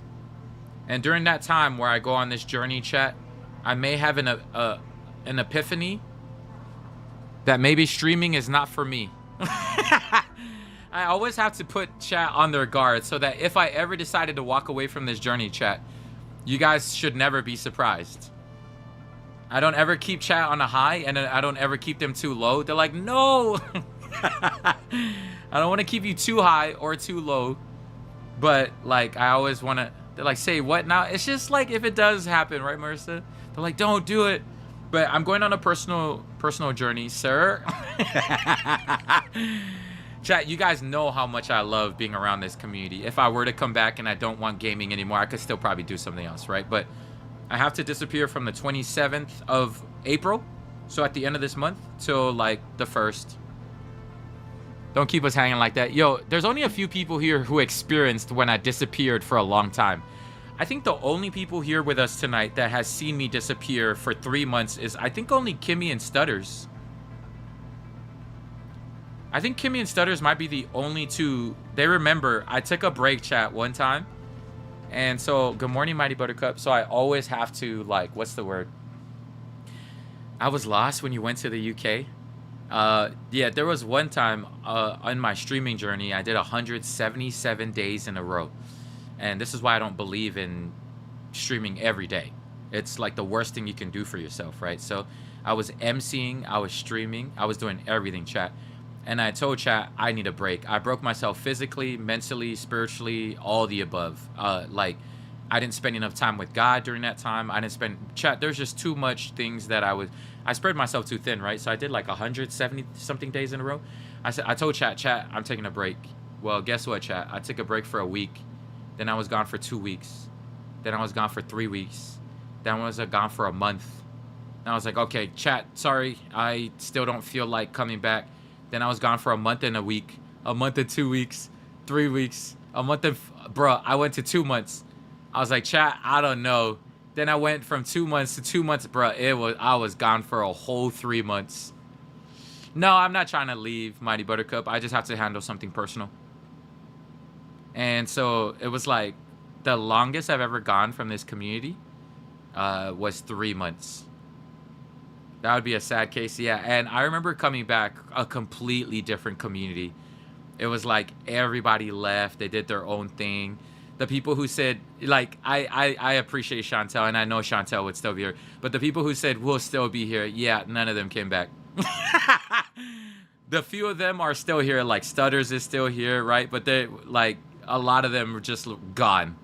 And during that time where I go on this journey, chat, I may have an epiphany that maybe streaming is not for me. I always have to put chat on their guard so that if I ever decided to walk away from this journey, chat, you guys should never be surprised. I don't ever keep chat on a high, and I don't ever keep them too low. They're like, no. I don't want to keep you too high or too low. But, like, I always want to... They're like, say what now? It's just like if it does happen, right, Marissa? They're like, don't do it. But I'm going on a personal journey, sir. Chat, you guys know how much I love being around this community. If I were to come back and I don't want gaming anymore, I could still probably do something else, right? But I have to disappear from the 27th of April, so at the end of this month, till like the 1st. Don't keep us hanging like that. Yo, there's only a few people here who experienced when I disappeared for a long time. I think the only people here with us tonight that has seen me disappear for 3 months is, I think, only Kimmy and Stutters. I think Kimmy and Stutters might be the only two. They remember I took a break, chat, one time. And so, good morning, Mighty Buttercup. So I always have to, like, what's the word? I was lost when you went to the UK. Yeah, there was one time on my streaming journey, I did 177 days in a row. And this is why I don't believe in streaming every day. It's like the worst thing you can do for yourself, right? So I was emceeing, I was streaming, I was doing everything, chat. And I told chat, I need a break. I broke myself physically, mentally, spiritually, all the above. Like, I didn't spend enough time with God during that time. I didn't spend... Chat, there's just too much things that I spread myself too thin, right? So I did like 170-something days in a row. I told chat, I'm taking a break. Well, guess what, chat? I took a break for a week. Then I was gone for 2 weeks. Then I was gone for 3 weeks. Then I was gone for a month. And I was like, okay, chat, sorry. I still don't feel like coming back. Then I was gone for a month and a week, a month and 2 weeks, 3 weeks, a month and... Bruh, I went to 2 months. I was like, chat, I don't know. Then I went from 2 months to 2 months. Bruh, I was gone for a whole 3 months. No, I'm not trying to leave Mighty Buttercup. I just have to handle something personal. And so it was like the longest I've ever gone from this community was 3 months. That would be a sad case, yeah. And I remember coming back, a completely different community. It was like everybody left. They did their own thing. The people who said, like, I appreciate Chantel, and I know Chantel would still be here. But the people who said, we'll still be here, yeah, none of them came back. The few of them are still here, like Stutters is still here, right? But they, like, a lot of them were just gone.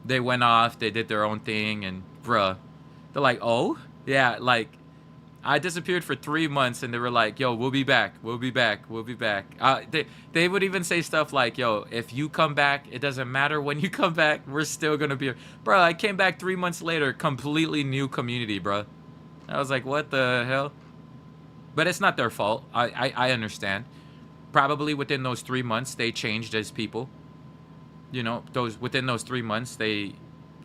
They went off, they did their own thing, and bruh. They're like, oh? Yeah, like... I disappeared for 3 months, and they were like, "Yo, we'll be back. We'll be back. We'll be back." They would even say stuff like, "Yo, if you come back, it doesn't matter when you come back. We're still gonna be here." Bro, I came back 3 months later, completely new community, bro. I was like, "What the hell?" But it's not their fault. I understand. Probably within those 3 months, they changed as people. You know, within those 3 months, they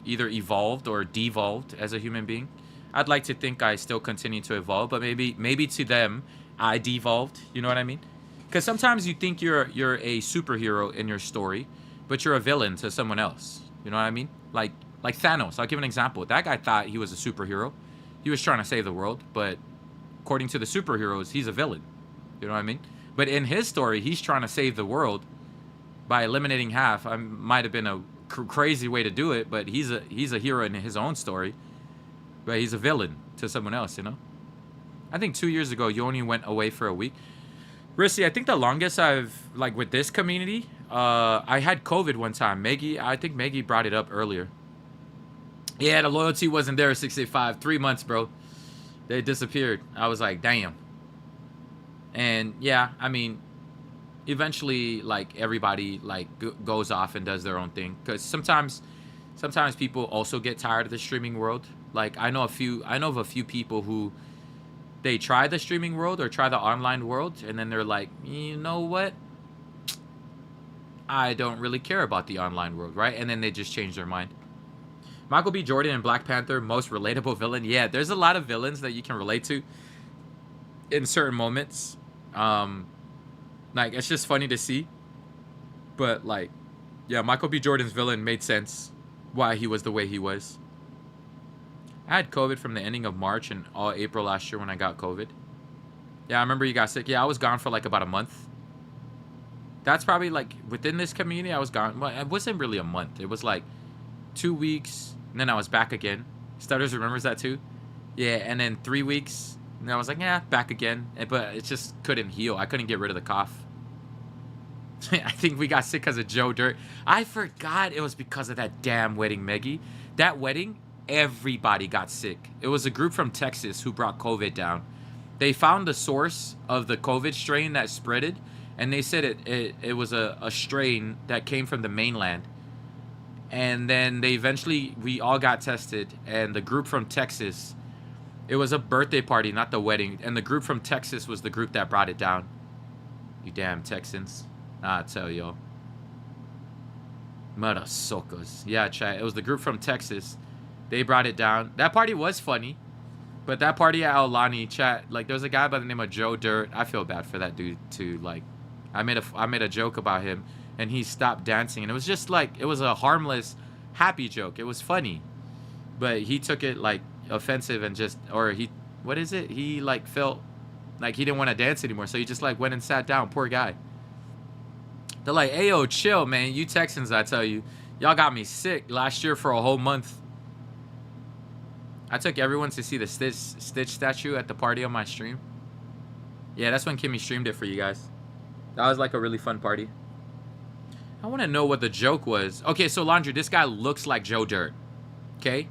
either evolved or devolved as a human being. I'd like to think I still continue to evolve, but maybe to them, I devolved. You know what I mean? Because sometimes you think you're a superhero in your story, but you're a villain to someone else. You know what I mean? Like Thanos. I'll give an example. That guy thought he was a superhero. He was trying to save the world, but according to the superheroes, he's a villain. You know what I mean? But in his story, he's trying to save the world by eliminating half. I might have been a crazy way to do it, but he's a hero in his own story. But he's a villain to someone else, you know? I think 2 years ago, you only went away for a week. Rissi, I think the longest I've, like, with this community, I had COVID one time. I think Maggie brought it up earlier. Yeah, the loyalty wasn't there at 685. 3 months, bro. They disappeared. I was like, damn. And, yeah, I mean, eventually, like, everybody, like, goes off and does their own thing. Because sometimes people also get tired of the streaming world. Like, I know of a few people who they try the streaming world or try the online world, and then they're like, you know what? I don't really care about the online world, right? And then they just change their mind. Michael B. Jordan in Black Panther, most relatable villain. Yeah, there's a lot of villains that you can relate to in certain moments. Like, it's just funny to see. But, like, yeah, Michael B. Jordan's villain made sense why he was the way he was. I had COVID from the ending of March and all April last year when I got COVID. Yeah, I remember you got sick. Yeah, I was gone for like about a month. That's probably like within this community, I was gone. Well, it wasn't really a month. It was like 2 weeks, and then I was back again. Stutters remembers that too. Yeah, and then 3 weeks, and I was like, yeah, back again. But it just couldn't heal. I couldn't get rid of the cough. I think we got sick because of Joe Dirt. I forgot it was because of that damn wedding, Meggie. That wedding, everybody got sick. It was a group from Texas who brought COVID down. They found the source of the COVID strain that spreaded, and they said it was a strain that came from the mainland. And then we all got tested, and the group from Texas, it was a birthday party, not the wedding, and the group from Texas was the group that brought it down. You damn Texans. I tell y'all. Mother suckers. Yeah, chat. It was the group from Texas. They brought it down. That party was funny. But that party at Aulani, chat, like, there was a guy by the name of Joe Dirt. I feel bad for that dude, too. Like, I made a joke about him, and he stopped dancing. And it was just, like, it was a harmless, happy joke. It was funny. But he took it, like, offensive and just, or what is it? He, like, felt like he didn't want to dance anymore. So he just, like, went and sat down. Poor guy. They're like, hey, yo, chill, man. You Texans, I tell you. Y'all got me sick last year for a whole month. I took everyone to see the Stitch statue at the party on my stream. Yeah, that's when Kimmy streamed it for you guys. That was like a really fun party. I want to know what the joke was. Okay, so Laundry, this guy looks like Joe Dirt. Okay?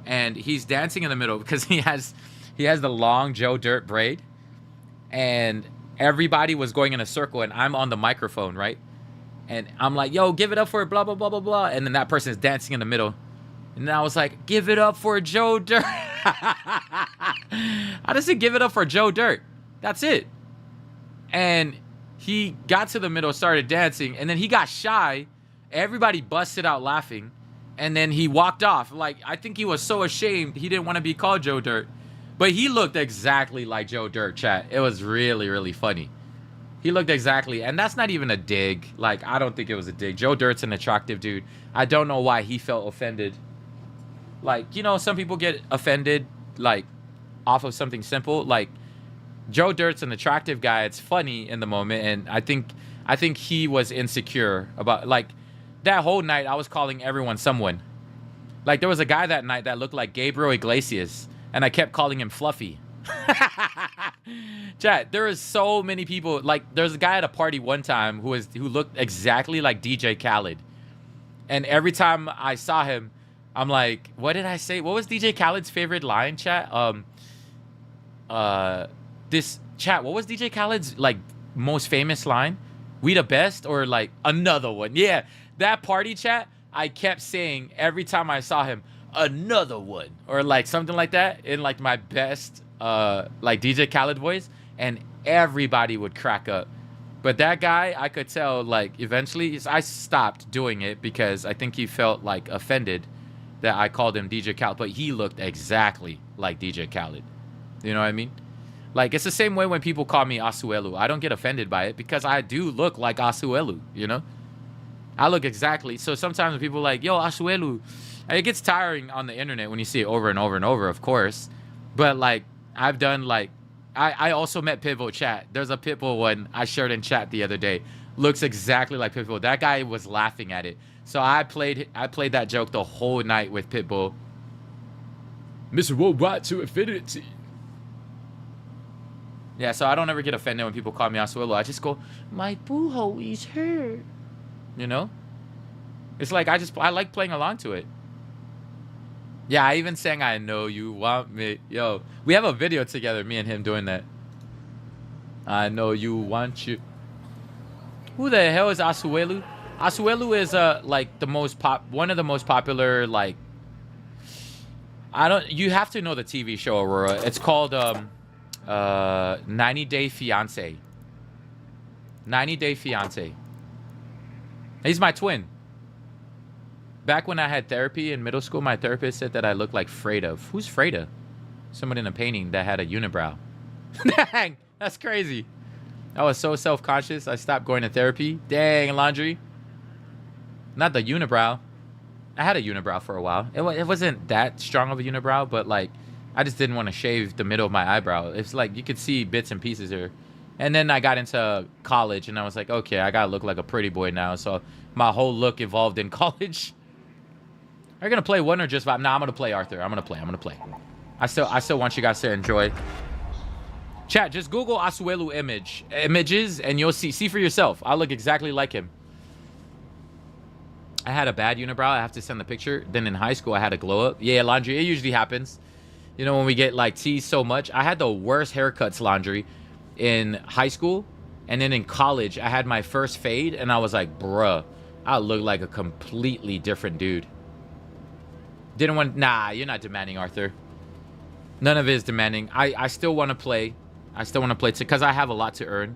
And he's dancing in the middle because he has the long Joe Dirt braid. And everybody was going in a circle, and I'm on the microphone, right? And I'm like, yo, give it up for blah, blah, blah, blah, blah. And then that person is dancing in the middle. And then I was like, give it up for Joe Dirt. I just said, give it up for Joe Dirt. That's it. And he got to the middle, started dancing, and then he got shy. Everybody busted out laughing. And then he walked off. Like, I think he was so ashamed he didn't want to be called Joe Dirt. But he looked exactly like Joe Dirt, chat. It was really, really funny. He looked exactly, and that's not even a dig. Like, I don't think it was a dig. Joe Dirt's an attractive dude. I don't know why he felt offended. Like, you know, some people get offended, like, off of something simple. Like, Joe Dirt's an attractive guy. It's funny in the moment, and I think he was insecure about, like, that whole night I was calling everyone someone. Like, there was a guy that night that looked like Gabriel Iglesias, and I kept calling him Fluffy. Chat, there is so many people. Like, there's a guy at a party one time who looked exactly like DJ Khaled. And every time I saw him, I'm like, what did I say? What was DJ Khaled's favorite line, chat? this chat. What was DJ Khaled's like most famous line? We the best, or like another one? Yeah, that party chat. I kept saying every time I saw him, another one, or like something like that in like my best like DJ Khaled voice, and everybody would crack up. But that guy, I could tell, like, eventually I stopped doing it because I think he felt like offended that I called him DJ Khaled, but he looked exactly like DJ Khaled. You know what I mean? Like, it's the same way when people call me Asuelu. I don't get offended by it because I do look like Asuelu, you know? I look exactly. So sometimes when people are like, yo, Asuelu, it gets tiring on the internet when you see it over and over and over, of course. But, like, I've done, like, I also met Pitbull chat. There's a Pitbull one I shared in chat the other day. Looks exactly like Pitbull. That guy was laughing at it. So I played that joke the whole night with Pitbull. Mr. Worldwide to infinity. Yeah, so I don't ever get offended when people call me Asuelo. I just go, my boo-ho is her. You know? It's like I like playing along to it. Yeah, I even sang I Know You Want Me. Yo, we have a video together, me and him doing that. I know you want you. Who the hell is Asuelu? Asuelu is like one of the most popular, like, you have to know the TV show Aurora. It's called 90 Day Fiancé. 90 Day Fiancé. He's my twin. Back when I had therapy in middle school, my therapist said that I looked like Freda. Who's Freda? Someone in a painting that had a unibrow. Dang, that's crazy. I was so self-conscious, I stopped going to therapy. Dang, Laundry. Not the unibrow. I had a unibrow for a while. It wasn't that strong of a unibrow, but, like, I just didn't want to shave the middle of my eyebrow. It's like you could see bits and pieces here. And then I got into college, and I was like, okay, I got to look like a pretty boy now. So my whole look evolved in college. Are you going to play one or just vibe? Nah, I'm going to play, Arthur. I'm going to play. I still want you guys to enjoy. Chat, just Google Asuelu images, and you'll see for yourself. I look exactly like him. I had a bad unibrow. I have to send the picture. Then in high school, I had a glow up. Yeah, Laundry, it usually happens. You know, when we get, like, teased so much. I had the worst haircuts, Laundry, in high school. And then in college, I had my first fade, and I was like, bruh, I look like a completely different dude. Nah, you're not demanding, Arthur. None of it is demanding. I still want to play. I still want to play because I have a lot to earn.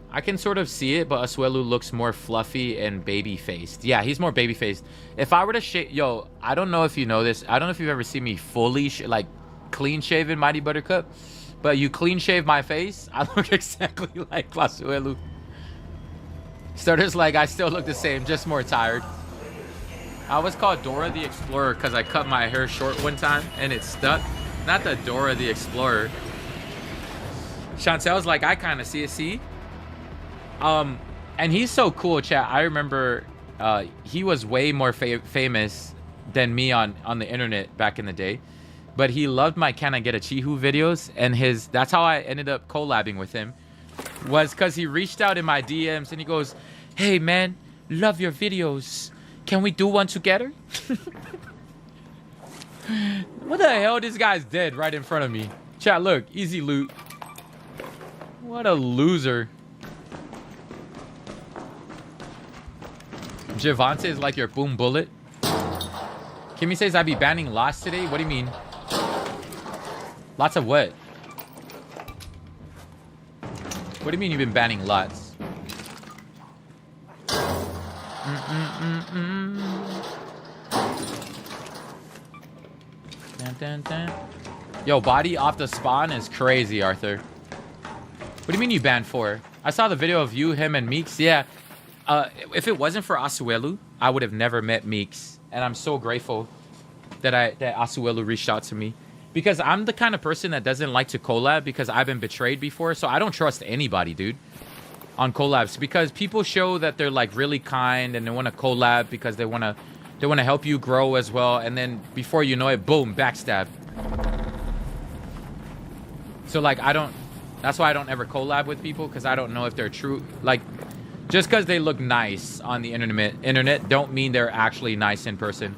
I can sort of see it, but Asuelu looks more fluffy and baby-faced. Yeah, he's more baby-faced. If I were to shave... Yo, I don't know if you know this. I don't know if you've ever seen me fully, like, clean-shaven Mighty Buttercup. But you clean-shave my face, I look exactly like Asuelu. Starters like, I still look the same, just more tired. I was called Dora the Explorer because I cut my hair short one time and it stuck. Not the Dora the Explorer. Chantel's like, I kind of see it. See? And he's so cool, chat. I remember he was way more famous than me on the internet back in the day. But he loved my Can I Get a Chihu videos. And that's how I ended up collabing with him. Was because he reached out in my DMs and he goes, hey, man, love your videos. Can we do one together? What the hell? This guy's dead right in front of me. Chat, look. Easy loot. What a loser. Javante is like your boom bullet. Kimmy says I be banning lots today. What do you mean? Lots of what? What do you mean you've been banning lots? Dun, dun. Yo, body off the spawn is crazy, Arthur. What do you mean you banned 4? I saw the video of you, him, and Meeks. Yeah. If it wasn't for Asuelu, I would have never met Meeks. And I'm so grateful that Asuelu reached out to me. Because I'm the kind of person that doesn't like to collab because I've been betrayed before. So I don't trust anybody, dude, on collabs. Because people show that they're, like, really kind and they want to collab because they want to help you grow as well. And then before you know it, boom, backstab. So, like, that's why I don't ever collab with people, because I don't know if they're true. Like, just because they look nice on the internet don't mean they're actually nice in person.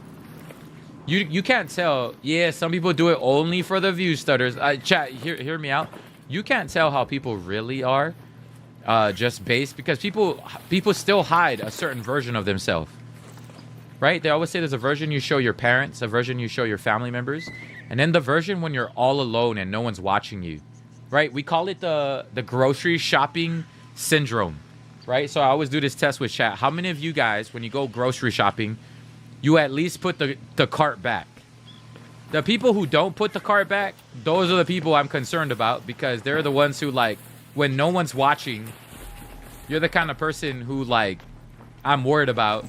You can't tell. Yeah, some people do it only for the view stutters. Chat, hear me out. You can't tell how people really are, just based because people still hide a certain version of themselves, right? They always say there's a version you show your parents, a version you show your family members, and then the version when you're all alone and no one's watching you, right? We call it the grocery shopping syndrome, right? So I always do this test with chat. How many of you guys, when you go grocery shopping, you at least put the cart back? The people who don't put the cart back, those are the people I'm concerned about because they're the ones who, like, when no one's watching, you're the kind of person who, like, I'm worried about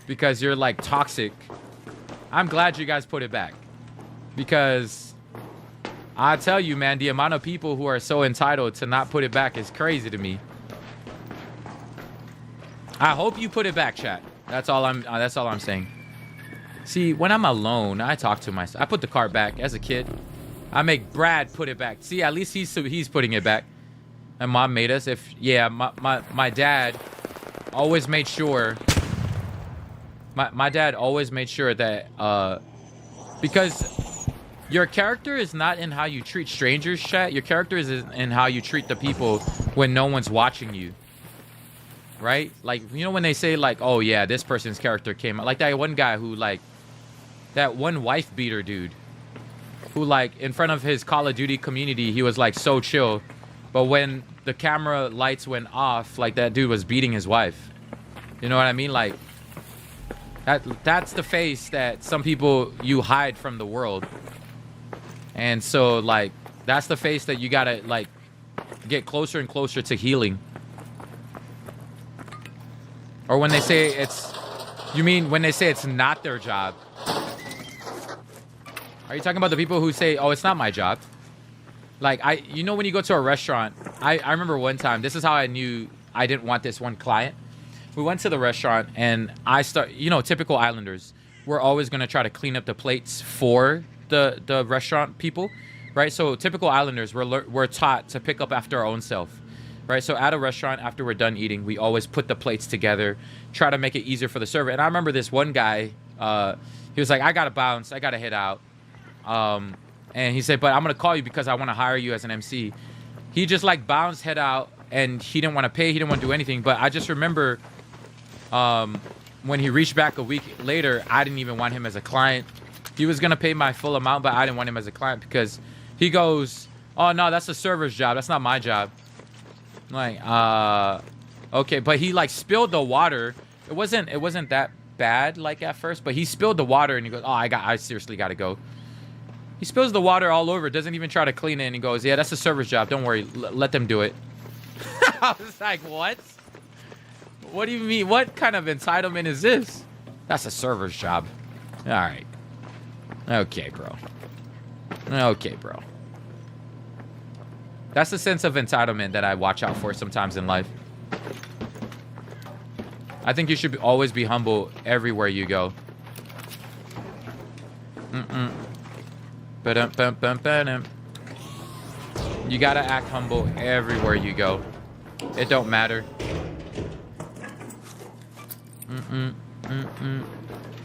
because you're, like, toxic. I'm glad you guys put it back because I tell you, man, the amount of people who are so entitled to not put it back is crazy to me. I hope you put it back, chat. That's all I'm saying. See, when I'm alone, I talk to myself. I put the cart back as a kid. I make Brad put it back. See, at least he's putting it back. And mom made us. My dad always made sure. My dad always made sure that because your character is not in how you treat strangers, chat. Your character is in how you treat the people when no one's watching you. Right? Like, you know when they say, like, oh, yeah, this person's character came out. Like that one guy who, like, that one wife beater dude who, like, in front of his Call of Duty community, he was, like, so chill. But when the camera lights went off, like, that dude was beating his wife. You know what I mean? Like, that's the face that some people, you hide from the world. And so, like, that's the face that you gotta, like, get closer and closer to healing. Or when they say it's... You mean when they say it's not their job? Are you talking about the people who say, oh, it's not my job? Like, you know when you go to a restaurant, I remember one time, this is how I knew I didn't want this one client. We went to the restaurant and you know, typical islanders, we're always going to try to clean up the plates for the restaurant people, right? So typical islanders, we're taught to pick up after our own self. Right, so at a restaurant, after we're done eating, we always put the plates together, try to make it easier for the server. And I remember this one guy, he was like, I got to bounce, I got to head out. And he said, but I'm going to call you because I want to hire you as an MC. He just like bounced, head out, and he didn't want to pay, he didn't want to do anything. But I just remember when he reached back a week later, I didn't even want him as a client. He was going to pay my full amount, but I didn't want him as a client because he goes, oh, no, that's the server's job. That's not my job. Like, okay, but he like spilled the water. It wasn't that bad like at first, but he spilled the water and he goes, oh, I seriously got to go. He spills the water all over, doesn't even try to clean it, and he goes, yeah, that's the server's job. Don't worry, let them do it. I was like, what? What do you mean? What kind of entitlement is this? That's a server's job. All right. Okay, bro. Okay, bro. That's the sense of entitlement that I watch out for sometimes in life. I think you should always be humble everywhere you go. You gotta act humble everywhere you go. It don't matter.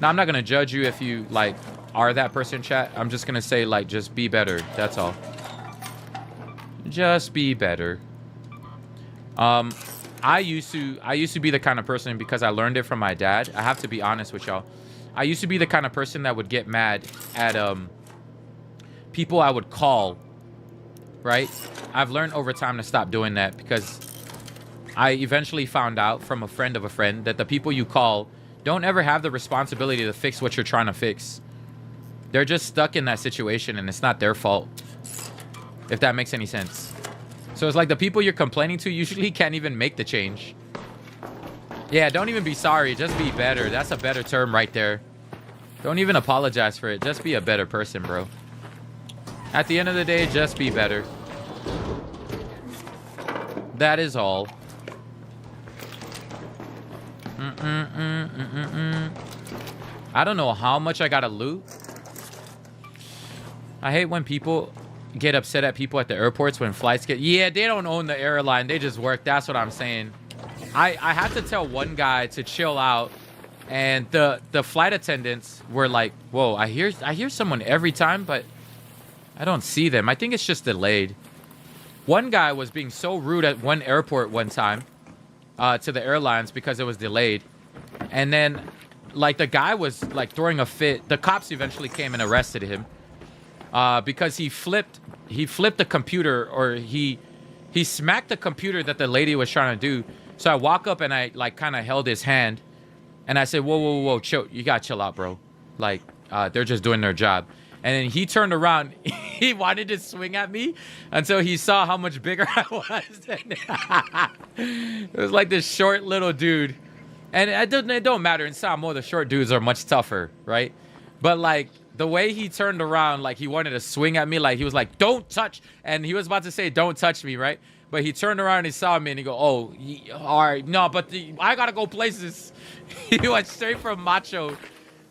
Now, I'm not gonna judge you if you, like, are that person, chat. I'm just gonna say, like, just be better. That's all. Just be better. I used to be the kind of person, because I learned it from my dad. I have to be honest with y'all. I used to be the kind of person that would get mad at people I would call, right? I've learned over time to stop doing that, because I eventually found out from a friend of a friend that the people you call don't ever have the responsibility to fix what you're trying to fix. They're just stuck in that situation, and it's not their fault. If that makes any sense. So it's like the people you're complaining to usually can't even make the change. Yeah, don't even be sorry. Just be better. That's a better term right there. Don't even apologize for it. Just be a better person, bro. At the end of the day, just be better. That is all. I don't know how much I gotta loot. I hate when people get upset at people at the airports when flights get... Yeah, they don't own the airline. They just work. That's what I'm saying. I had to tell one guy to chill out And the flight attendants were like, "Whoa, I hear someone every time, but I don't see them. I think it's just delayed." One guy was being so rude at one airport one time to the airlines because it was delayed. And then, like, the guy was, like, throwing a fit. The cops eventually came and arrested him because he flipped the computer, or he smacked the computer that the lady was trying to do. So I walk up and I, like, kind of held his hand. And I said, whoa, chill. You got to chill out, bro. Like, they're just doing their job. And then he turned around. He wanted to swing at me until he saw how much bigger I was. It was like this short little dude. And it don't matter. In Samoa, the short dudes are much tougher, right? But, like, the way he turned around, like, he wanted to swing at me. Like, he was like, don't touch. And he was about to say, don't touch me, right? But he turned around and he saw me and he go, oh, all right. No, but I got to go places. He went straight from macho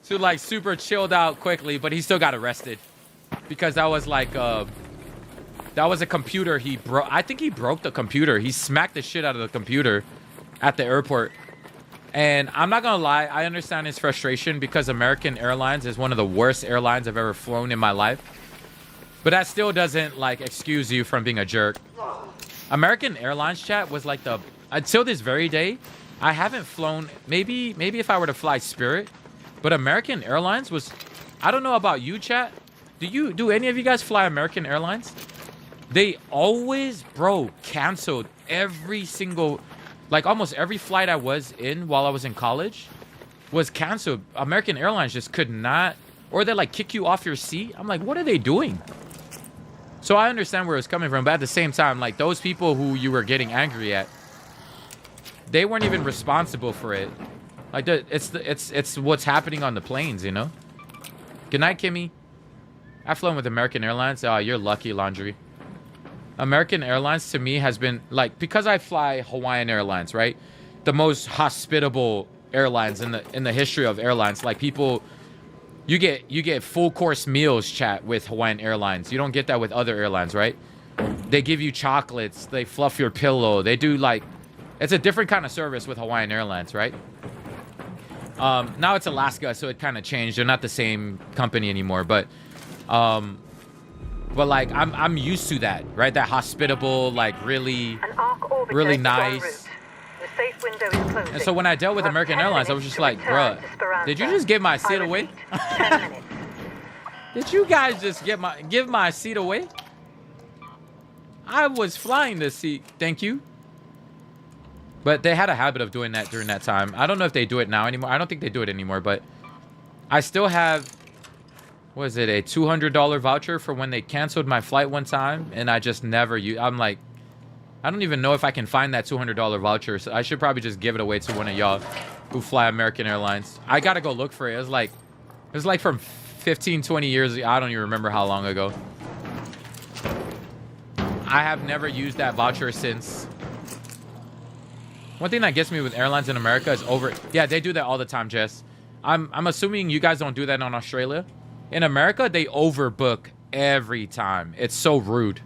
to, like, super chilled out quickly, but he still got arrested because that was like that was a computer he broke. I think he broke the computer. He smacked the shit out of the computer at the airport. And I'm not gonna lie, I understand his frustration because American Airlines is one of the worst airlines I've ever flown in my life. But that still doesn't, like, excuse you from being a jerk. American Airlines, chat, was like until this very day, I haven't flown. Maybe if I were to fly Spirit. But American Airlines was, I don't know about you, chat. Do any of you guys fly American Airlines? They always, bro, canceled every single, like, almost every flight I was in while I was in college was canceled. American Airlines just could not, or they, like, kick you off your seat. I'm like, what are they doing? So I understand where it's coming from, but at the same time, like, those people who you were getting angry at, they weren't even responsible for it. Like, it's what's happening on the planes, you know? Good night, Kimmy. I've flown with American Airlines. Oh, you're lucky, Laundry. American Airlines, to me, has been, like, because I fly Hawaiian Airlines, right? The most hospitable airlines in the history of airlines. Like, people, you get full course meals, chat, with Hawaiian Airlines. You don't get that with other airlines, right? They give you chocolates. They fluff your pillow. They do, like, it's a different kind of service with Hawaiian Airlines, right? Now it's Alaska, so it kind of changed. They're not the same company anymore, but like, I'm used to that, right? That hospitable, like, really nice.
The safe window is closing.
And so when I dealt with American Airlines, I was just like, bruh, did you just give my seat away? Did you guys just give my seat away? I was flying this seat, thank you. But they had a habit of doing that during that time. I don't know if they do it now anymore. I don't think they do it anymore, but I still have, what is it, a $200 voucher for when they canceled my flight one time, and I just never used. I'm like, I don't even know if I can find that $200 voucher, so I should probably just give it away to one of y'all who fly American Airlines. I gotta go look for it. It was like from 15, 20 years, I don't even remember how long ago. I have never used that voucher since. One thing that gets me with airlines in America is yeah, they do that all the time, Jess. I'm assuming you guys don't do that in Australia. In America, they overbook every time. It's so rude.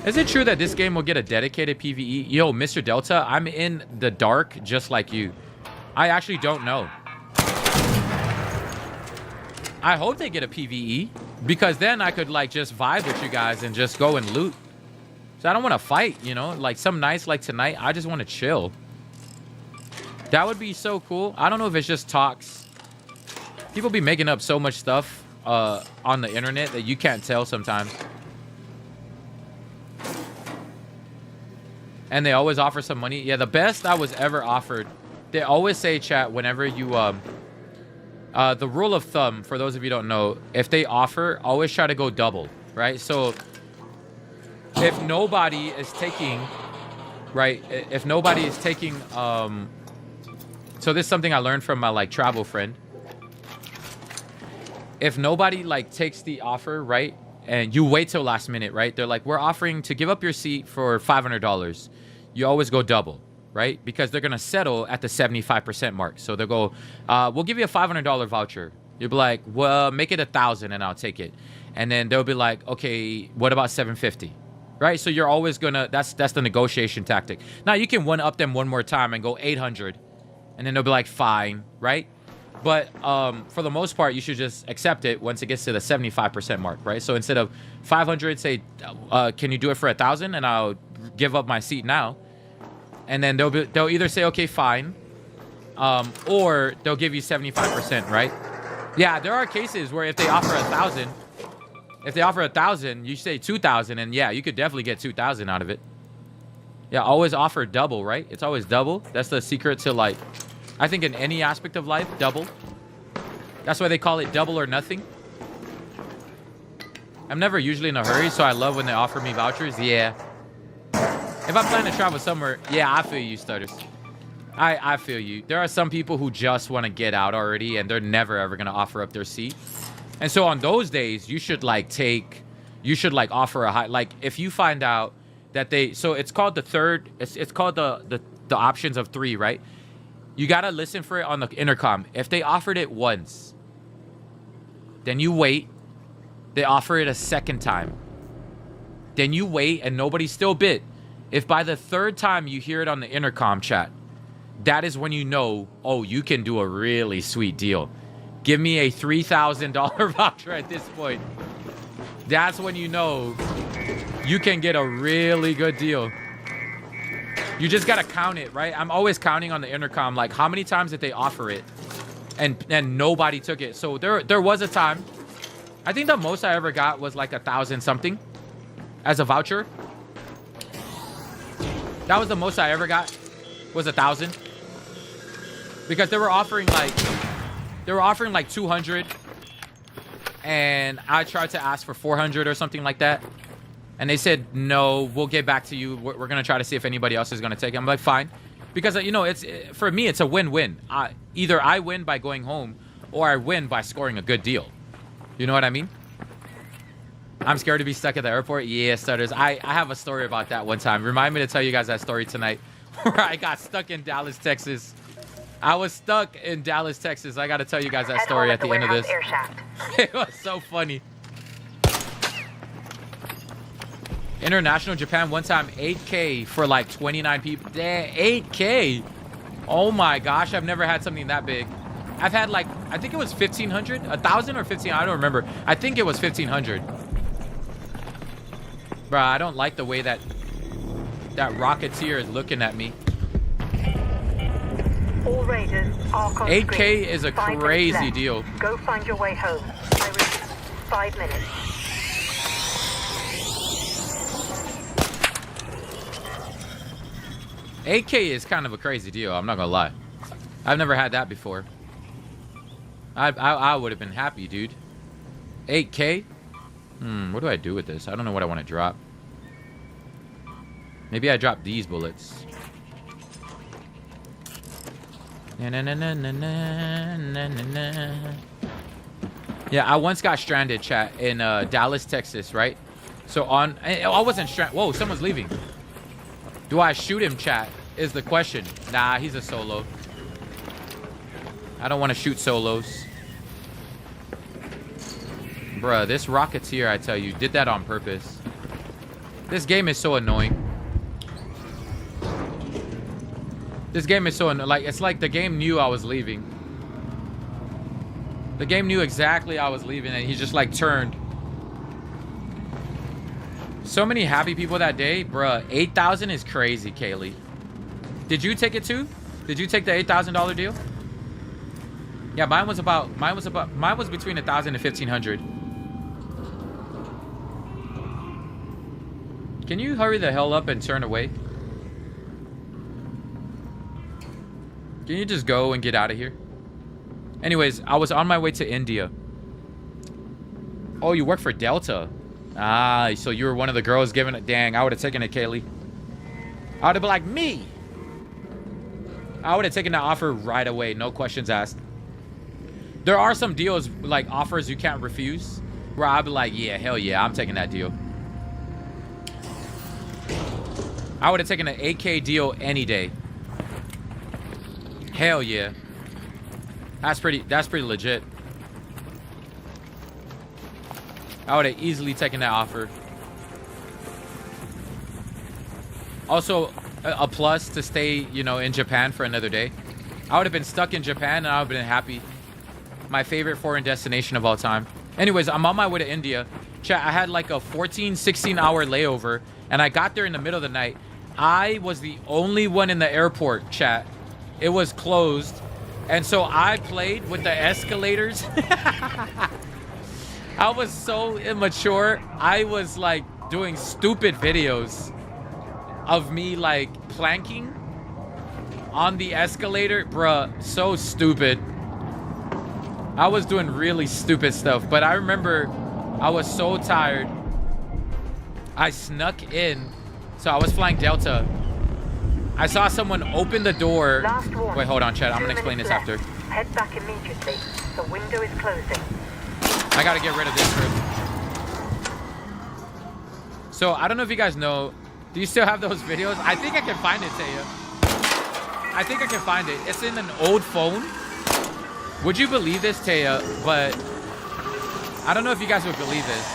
Is it true that this game will get a dedicated PvE? Yo, Mr. Delta, I'm in the dark just like you. I actually don't know. I hope they get a PvE, because then I could, like, just vibe with you guys and just go and loot. So I don't want to fight, you know? Like, some nights like tonight, I just want to chill. That would be so cool. I don't know if it's just talks. People be making up so much stuff on the internet that you can't tell sometimes. And they always offer some money. Yeah, the best I was ever offered. They always say, chat, whenever you... the rule of thumb, for those of you who don't know, if they offer, always try to go double, right? So... if nobody is taking, right? If nobody is taking, so this is something I learned from my, like, travel friend. If nobody, like, takes the offer, right? And you wait till last minute, right? They're like, we're offering to give up your seat for $500. You always go double, right? Because they're going to settle at the 75% mark. So they'll go, we'll give you a $500 voucher. You'll be like, well, make it 1,000 and I'll take it. And then they'll be like, okay, what about 750? Right? So you're always gonna, that's the negotiation tactic. Now you can one up them one more time and go 800, And then they'll be like, fine, right? But for the most part, you should just accept it once it gets to the 75% mark, right? So instead of 500, say, can you do it for 1,000? And I'll give up my seat now. And then they'll either say, okay, fine, or they'll give you 75%, right? Yeah, there are cases where if they offer 1,000, you say 2,000, and yeah, you could definitely get 2,000 out of it. Yeah, always offer double, right? It's always double. That's the secret to, like, I think in any aspect of life, double. That's why they call it double or nothing. I'm never usually in a hurry, so I love when they offer me vouchers. Yeah. If I plan to travel somewhere, yeah, I feel you, Stutters. I feel you. There are some people who just want to get out already, and they're never, ever going to offer up their seat. And so on those days, you should, like, offer a high, like, if you find out that so it's called the third, it's called the options of 3, right? You got to listen for it on the intercom. If they offered it once, then you wait. They offer it a second time. Then you wait, and nobody still bid. If by the third time you hear it on the intercom chat, that is when you know, oh, you can do a really sweet deal. Give me a $3,000 voucher at this point. That's when you know you can get a really good deal. You just got to count it, right? I'm always counting on the intercom, like, how many times did they offer it? And nobody took it. So there was a time, I think the most I ever got was like 1,000 something as a voucher. That was the most I ever got, was 1,000. Because they were offering like 200, and I tried to ask for 400 or something like that, and they said no, we'll get back to you. We're gonna try to see if anybody else is gonna take it. I'm like, fine, because you know, for me it's a win-win. Either I win by going home, or I win by scoring a good deal. You know what I mean? I'm scared to be stuck at the airport. Yeah, Stutters. I have a story about that one time. Remind me to tell you guys that story tonight, where I got stuck in Dallas, Texas. I was stuck in Dallas, Texas. I got to tell you guys that story at the end of this. It was so funny. International Japan one time, 8K for like 29 people. Damn, 8K. Oh my gosh, I've never had something that big. I've had like, I think it was 1,500, 1,000 or 15. I don't remember. I think it was 1,500. Bruh, I don't like the way that Rocketeer is looking at me.
All raiders are on
8K
screen.
is a
5 minutes
crazy
left.
deal.
Go find your way home. I repeat, 5 minutes.
8K is kind of a crazy deal. I'm not gonna lie. I've never had that before. I would have been happy, dude. 8K? What do I do with this? I don't know what I want to drop. Maybe I drop these bullets. Yeah, I once got stranded, chat, in Dallas, Texas, right? So I wasn't stranded. Whoa, someone's leaving. Do I shoot him, chat, is the question. Nah, he's a solo. I don't want to shoot solos. Bruh, this Rocketeer, I tell you, did that on purpose. This game is so annoying. This game is so annoying. Like, it's like the game knew I was leaving. The game knew exactly I was leaving, and he just, like, turned. So many happy people that day. Bruh, 8,000 is crazy, Kaylee. Did you take it too? Did you take the $8,000 deal? Yeah, mine was between 1,000 and 1,500. Can you hurry the hell up and turn away? Can you just go and get out of here? Anyways, I was on my way to India. Oh, you work for Delta. Ah, so you were one of the girls giving it. Dang, I would have taken it, Kaylee. I would have been like, me. I would have taken that offer right away. No questions asked. There are some deals, like offers you can't refuse, where I'd be like, yeah, hell yeah, I'm taking that deal. I would have taken an 8K deal any day. Hell yeah. That's pretty legit. I would have easily taken that offer. Also, a plus to stay, you know, in Japan for another day. I would have been stuck in Japan and I would have been happy. My favorite foreign destination of all time. Anyways, I'm on my way to India. Chat, I had like a 14, 16 hour layover and I got there in the middle of the night. I was the only one in the airport, chat. It was closed. And so I played with the escalators. I was so immature. I was like doing stupid videos of me like planking on the escalator. Bruh, so stupid. I was doing really stupid stuff, but I remember I was so tired. I snuck in. So I was flying Delta. I saw someone open the door. Wait, hold on, Chad. I'm gonna explain this after.
Head back immediately. The window is closing.
I gotta get rid of this first. So I don't know if you guys know. Do you still have those videos? I think I can find it, Taya. I think I can find it. It's in an old phone. Would you believe this, Taya? But I don't know if you guys would believe this.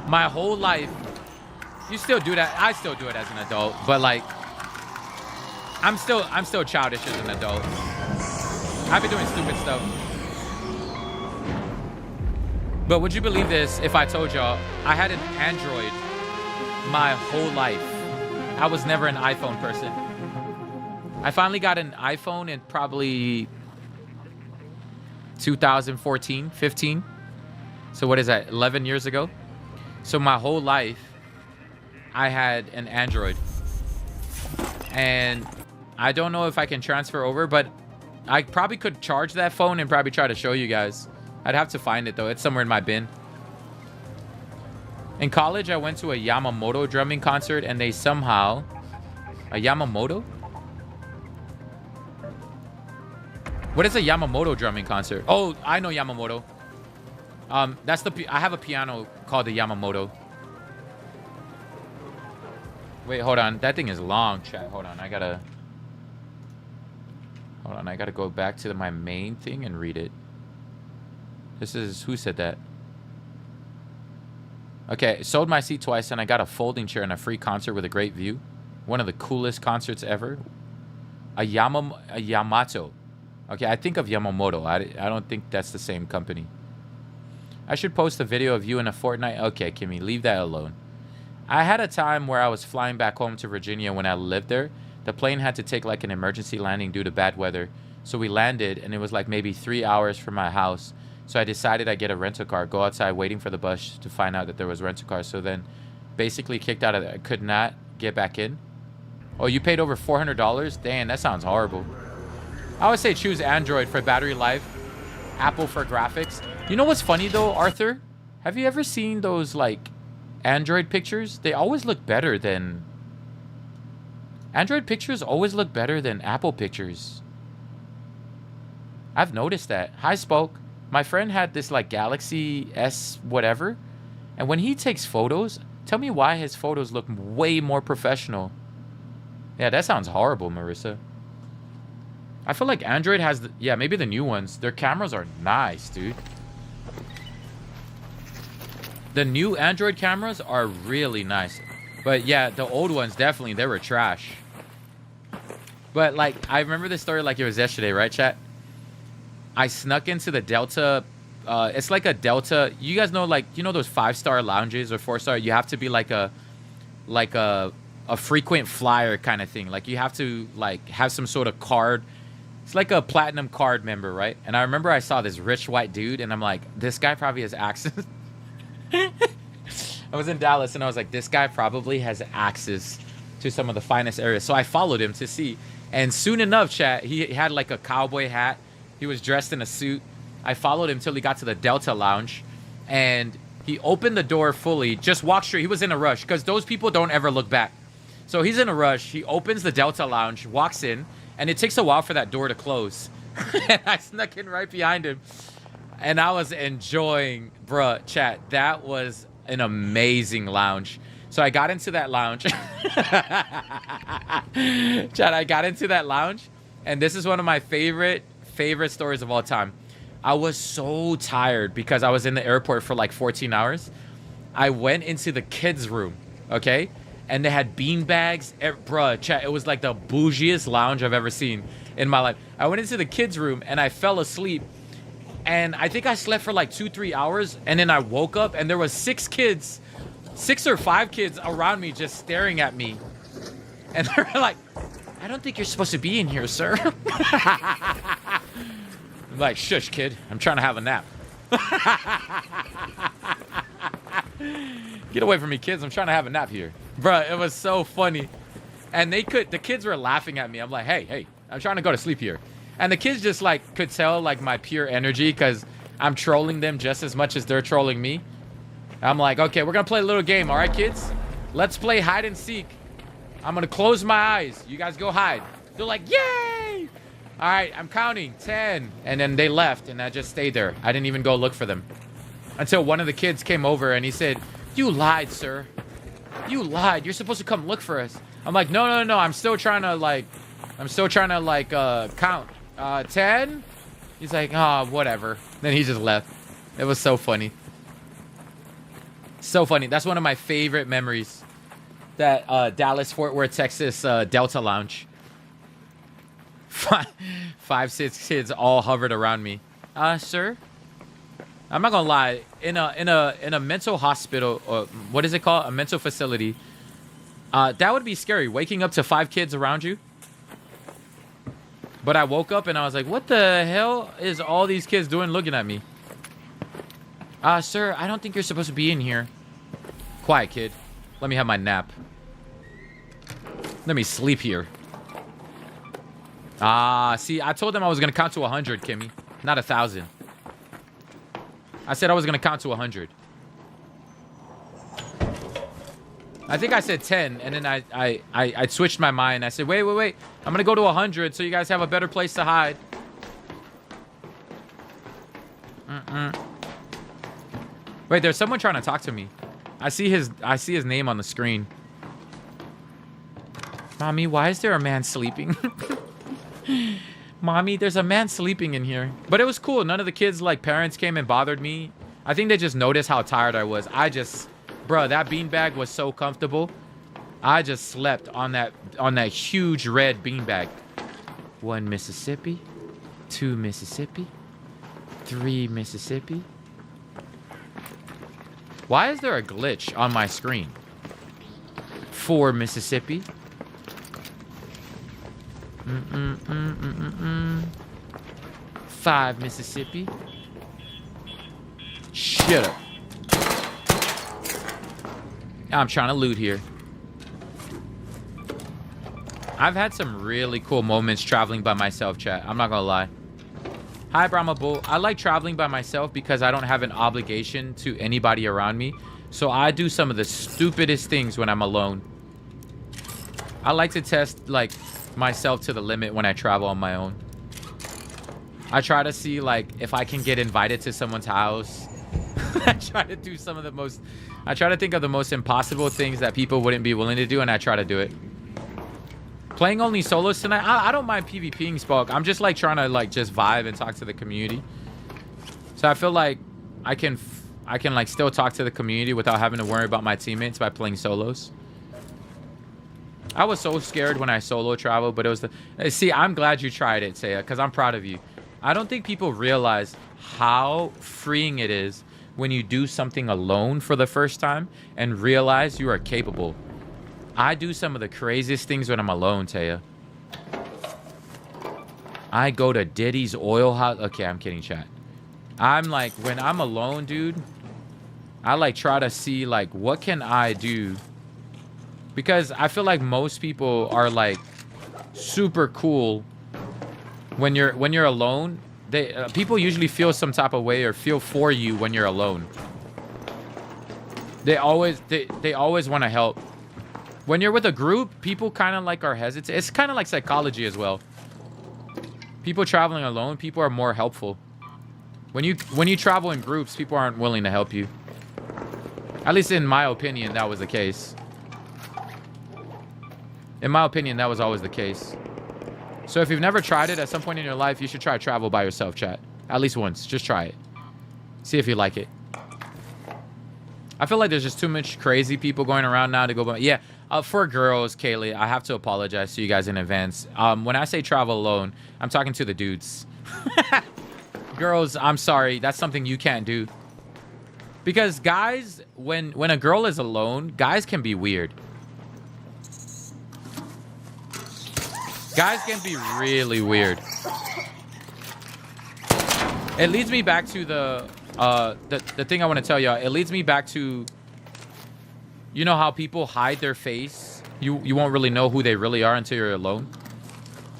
My whole life, you still do that. I still do it as an adult, but like, I'm still childish as an adult. I've been doing stupid stuff. But would you believe this if I told y'all I had an Android my whole life? I was never an iPhone person. I finally got an iPhone in probably 2014, 15. So what is that, 11 years ago? So my whole life, I had an Android. And I don't know if I can transfer over, but I probably could charge that phone and probably try to show you guys. I'd have to find it though. It's somewhere in my bin. In college, I went to a Yamamoto drumming concert and they somehow... A Yamamoto? What is a Yamamoto drumming concert? Oh, I know Yamamoto. That's the... I have a piano called the Yamamoto. Wait, hold on. That thing is long, chat. Hold on. I gotta go back to my main thing and read it. This is... Who said that? Okay, sold my seat twice and I got a folding chair and a free concert with a great view. One of the coolest concerts ever. A Yamato. Okay, I think of Yamamoto. I don't think that's the same company. I should post a video of you in a fortnight. Okay, Kimmy, leave that alone. I had a time where I was flying back home to Virginia when I lived there. The plane had to take like an emergency landing due to bad weather. So we landed and it was like maybe 3 hours from my house. So I decided I'd get a rental car, go outside waiting for the bus to find out that there was rental cars. So then basically kicked out of it. I could not get back in. Oh, you paid over $400? Damn, that sounds horrible. I would say choose Android for battery life, Apple for graphics. You know what's funny though, Arthur? Have you ever seen those like Android pictures? They always look better than... Android pictures always look better than Apple pictures. I've noticed that. Hi, Spoke. My friend had this like Galaxy S whatever. And when he takes photos, tell me why his photos look way more professional. Yeah, that sounds horrible, Marissa. I feel like Android has... yeah, maybe the new ones. Their cameras are nice, dude. The new Android cameras are really nice. But yeah, the old ones, definitely, they were trash. But like, I remember this story like it was yesterday, right, chat? I snuck into the Delta... it's like a Delta... You guys know, like, you know those 5-star lounges or 4-star? You have to be like a frequent flyer kind of thing. Like, you have to, like, have some sort of card. It's like a platinum card member, right? And I remember I saw this rich white dude, and I'm like, this guy probably has access. I was in Dallas, and I was like, this guy probably has access to some of the finest areas. So I followed him to see. And soon enough, chat, he had, like, a cowboy hat. He was dressed in a suit. I followed him till he got to the Delta Lounge. And he opened the door fully, just walked straight. He was in a rush, because those people don't ever look back. So he's in a rush. He opens the Delta Lounge, walks in, and it takes a while for that door to close. And I snuck in right behind him. And I was enjoying, bruh, chat. That was an amazing lounge. So I got into that lounge. Chat, I got into that lounge. And this is one of my favorite stories of all time. I was so tired because I was in the airport for like 14 hours. I went into the kids' room, okay? and they had bean bags. Bruh, chat, it was like the bougiest lounge I've ever seen in my life. I went into the kids' room and I fell asleep. And I think I slept for like 2-3 hours. And then I woke up and there was 6 or 5 kids around me just staring at me. And they're like, I don't think you're supposed to be in here, sir. I'm like, shush, kid. I'm trying to have a nap. Get away from me, kids. I'm trying to have a nap here. Bruh, it was so funny. And the kids were laughing at me. I'm like, hey, I'm trying to go to sleep here. And the kids just like could tell like my pure energy because I'm trolling them just as much as they're trolling me. I'm like, okay, we're going to play a little game. All right, kids? Let's play hide and seek. I'm going to close my eyes. You guys go hide. They're like, yay! All right, I'm counting 10. And then they left and I just stayed there. I didn't even go look for them. Until one of the kids came over and he said, you lied, sir. You lied. You're supposed to come look for us. I'm like, no. I'm still trying to count. 10? He's like, oh, whatever. Then he just left. It was so funny. So funny. That's one of my favorite memories. That Dallas, Fort Worth, Texas Delta Lounge. 5, 6 kids all hovered around me. Sir? I'm not gonna lie. In a mental hospital, or what is it called? A mental facility. That would be scary. Waking up to 5 kids around you. But I woke up and I was like, what the hell is all these kids doing looking at me? Sir, I don't think you're supposed to be in here. Quiet, kid. Let me have my nap. Let me sleep here. See, I told them I was going to count to 100, Kimmy. Not 1,000. I said I was going to count to 100. I think I said 10, and then I switched my mind. I said, wait. I'm going to go to 100 so you guys have a better place to hide. Wait, there's someone trying to talk to me. I see his name on the screen. Mommy, why is there a man sleeping? Mommy, there's a man sleeping in here. But it was cool. None of the kids' like parents came and bothered me. I think they just noticed how tired I was. Bro, that beanbag was so comfortable. I just slept on that huge red beanbag. 1 Mississippi, 2 Mississippi, 3 Mississippi. Why is there a glitch on my screen? 4 Mississippi. 5 Mississippi. Shut up. I'm trying to loot here. I've had some really cool moments traveling by myself, chat. I'm not gonna lie. Hi, Brahma Bull. I like traveling by myself because I don't have an obligation to anybody around me. So I do some of the stupidest things when I'm alone. I like to test, like, myself to the limit when I travel on my own. I try to see, like, if I can get invited to someone's house. I try to do some of the most... I try to think of the most impossible things that people wouldn't be willing to do, and I try to do it. Playing only solos tonight, I don't mind PvPing, Spock. I'm just, like, trying to, like, just vibe and talk to the community. So I feel like I can, like, still talk to the community without having to worry about my teammates by playing solos. I was so scared when I solo traveled, but it was the... See, I'm glad you tried it, Saya, because I'm proud of you. I don't think people realize how freeing it is when you do something alone for the first time and realize you are capable. I do some of the craziest things when I'm alone, Taya. I go to Diddy's oil house. Okay, I'm kidding, chat. I'm like, when I'm alone, dude, I like try to see like, what can I do? Because I feel like most people are like super cool when you're alone. People usually feel some type of way or feel for you when you're alone. They always want to help. When you're with a group, people kind of like are hesitant. It's kind of like psychology as well. People traveling alone, people are more helpful. When you travel in groups, people aren't willing to help you. At least in my opinion, that was the case. In my opinion, that was always the case. So if you've never tried it at some point in your life, you should try travel by yourself, chat. At least once. Just try it. See if you like it. I feel like there's just too much crazy people going around now to go by. Yeah, For girls, Kaylee, I have to apologize to you guys in advance. When I say travel alone, I'm talking to the dudes. Girls, I'm sorry. That's something you can't do. Because guys, when a girl is alone, guys can be weird. Guys can be really weird. It leads me back to the thing I want to tell y'all. It leads me back to, you know how people hide their face? You won't really know who they really are until you're alone.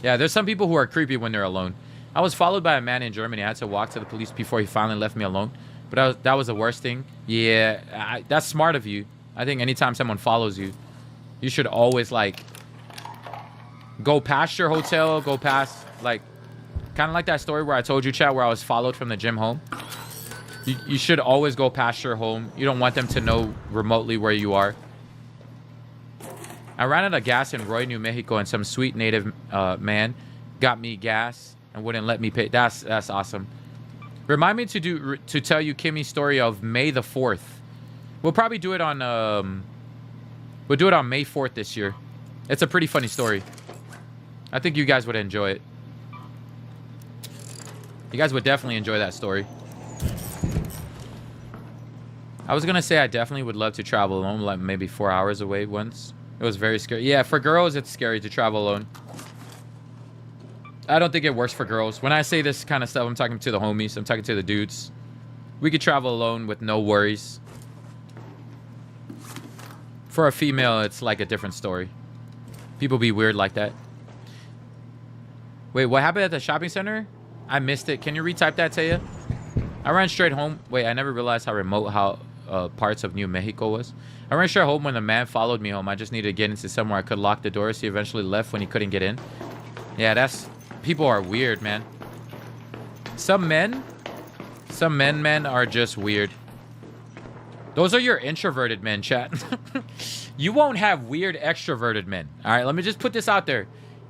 Yeah, there's some people who are creepy when they're alone. I was followed by a man in Germany. I had to walk to the police before he finally left me alone. But that was the worst thing. Yeah, that's smart of you. I think anytime someone follows you, you should always, like, go past your hotel, go past, like, kind of like that story where I told you, chat, where I was followed from the gym home. You should always go past your home. You don't want them to know remotely where you are. I ran out of gas in Roy, New Mexico, and some sweet native man got me gas and wouldn't let me pay. That's awesome. Remind me to tell you Kimmy's story of May the 4th. We'll probably do it on we'll do it on May 4th this year. It's a pretty funny story. I think you guys would enjoy it. You guys would definitely enjoy that story. I was gonna say I definitely would love to travel alone, like maybe 4 hours away once. It was very scary. Yeah, for girls, it's scary to travel alone. I don't think it works for girls. When I say this kind of stuff, I'm talking to the homies. I'm talking to the dudes. We could travel alone with no worries. For a female, it's like a different story. People be weird like that. Wait, what happened at the shopping center? I missed it. Can you retype that, Taya? I ran straight home. Wait, I never realized how remote parts of New Mexico was. I ran straight home when the man followed me home. I just needed to get into somewhere I could lock the doors. He eventually left when he couldn't get in. Yeah, that's... People are weird, man. Some men are just weird. Those are your introverted men, chat. You won't have weird extroverted men. All right, let me just put this out there.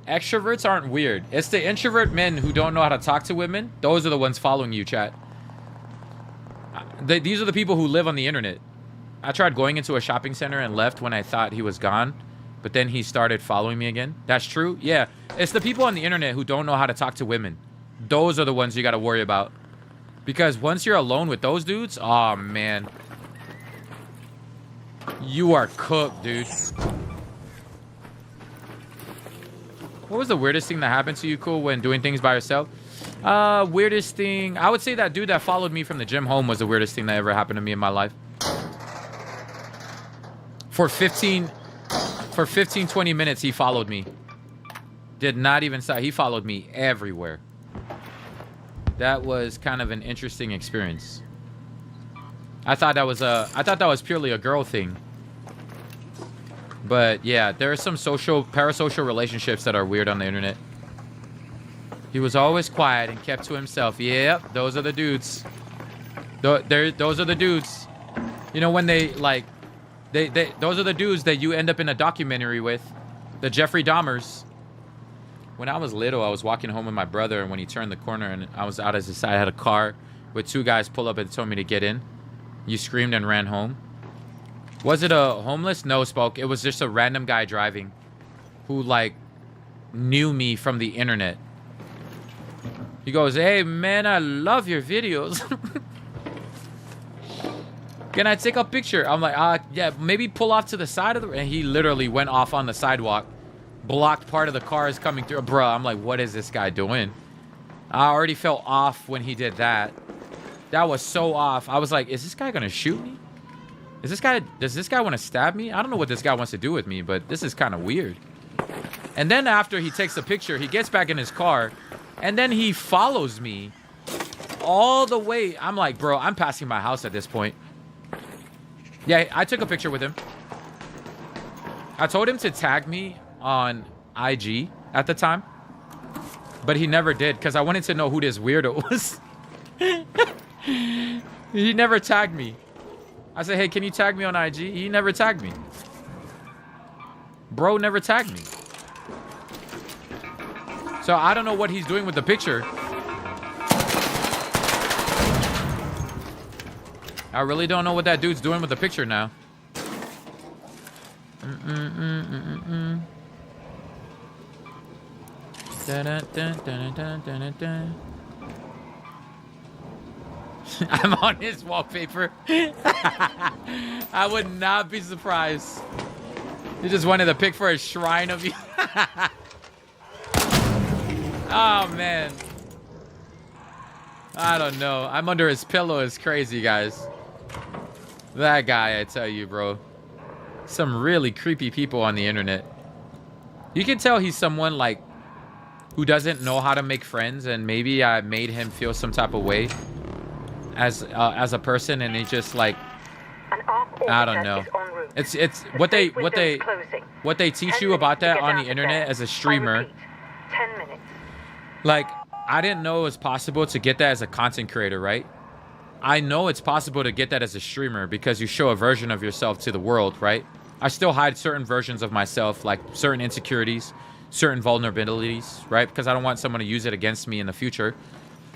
Extroverts aren't weird. It's the introvert men who don't know how to talk to women. Those are the ones following you, chat. These are the people who live on the internet. I tried going into a shopping center and left when I thought he was gone. But then he started following me again. That's true. Yeah. It's the people on the internet who don't know how to talk to women. Those are the ones you got to worry about. Because once you're alone with those dudes, oh, man. You are cooked, dude. What was the weirdest thing that happened to you, Cool, when doing things by yourself? Weirdest thing... I would say that dude that followed me from the gym home was the weirdest thing that ever happened to me in my life. For 15, 20 minutes, he followed me. Did not even stop. He followed me everywhere. That was kind of an interesting experience. I thought that was purely a girl thing. But yeah, there are some parasocial relationships that are weird on the internet. He was always quiet and kept to himself. Yep, those are the dudes. Those are the dudes. You know, when they like, those are the dudes that you end up in a documentary with, the Jeffrey Dahmers. When I was little, I was walking home with my brother, and when he turned the corner and I was out as his side, I had a car with two guys pull up and told me to get in. You screamed and ran home. Was it a homeless? No, Spoke. It was just a random guy driving who, like, knew me from the internet. He goes, "Hey, man, I love your videos. Can I take a picture?" I'm like, yeah, maybe pull off to the side of the... And he literally went off on the sidewalk, blocked part of the cars coming through. Bruh, I'm like, what is this guy doing? I already felt off when he did that. That was so off. I was like, is this guy gonna shoot me? Does this guy want to stab me? I don't know what this guy wants to do with me, but this is kind of weird. And then after he takes the picture, he gets back in his car, and then he follows me all the way. I'm like, bro, I'm passing my house at this point. Yeah, I took a picture with him. I told him to tag me on IG at the time, but he never did because I wanted to know who this weirdo was. He never tagged me. I said, hey, can you tag me on IG? He never tagged me. Bro never tagged me. So I don't know what he's doing with the picture. I really don't know what that dude's doing with the picture now. I'm on his wallpaper. I would not be surprised. He just wanted to pick for a shrine of you. Oh, man. I don't know. I'm under his pillow. It's crazy, guys. That guy, I tell you, bro. Some really creepy people on the internet. You can tell he's someone, like, who doesn't know how to make friends, and maybe I made him feel some type of way as a person, and he just, like, I don't know. It's what they teach you about that on the internet as a streamer.
10 minutes.
Like, I didn't know it was possible to get that as a content creator, right? I know it's possible to get that as a streamer because you show a version of yourself to the world, right? I still hide certain versions of myself, like certain insecurities, certain vulnerabilities, right? Because I don't want someone to use it against me in the future.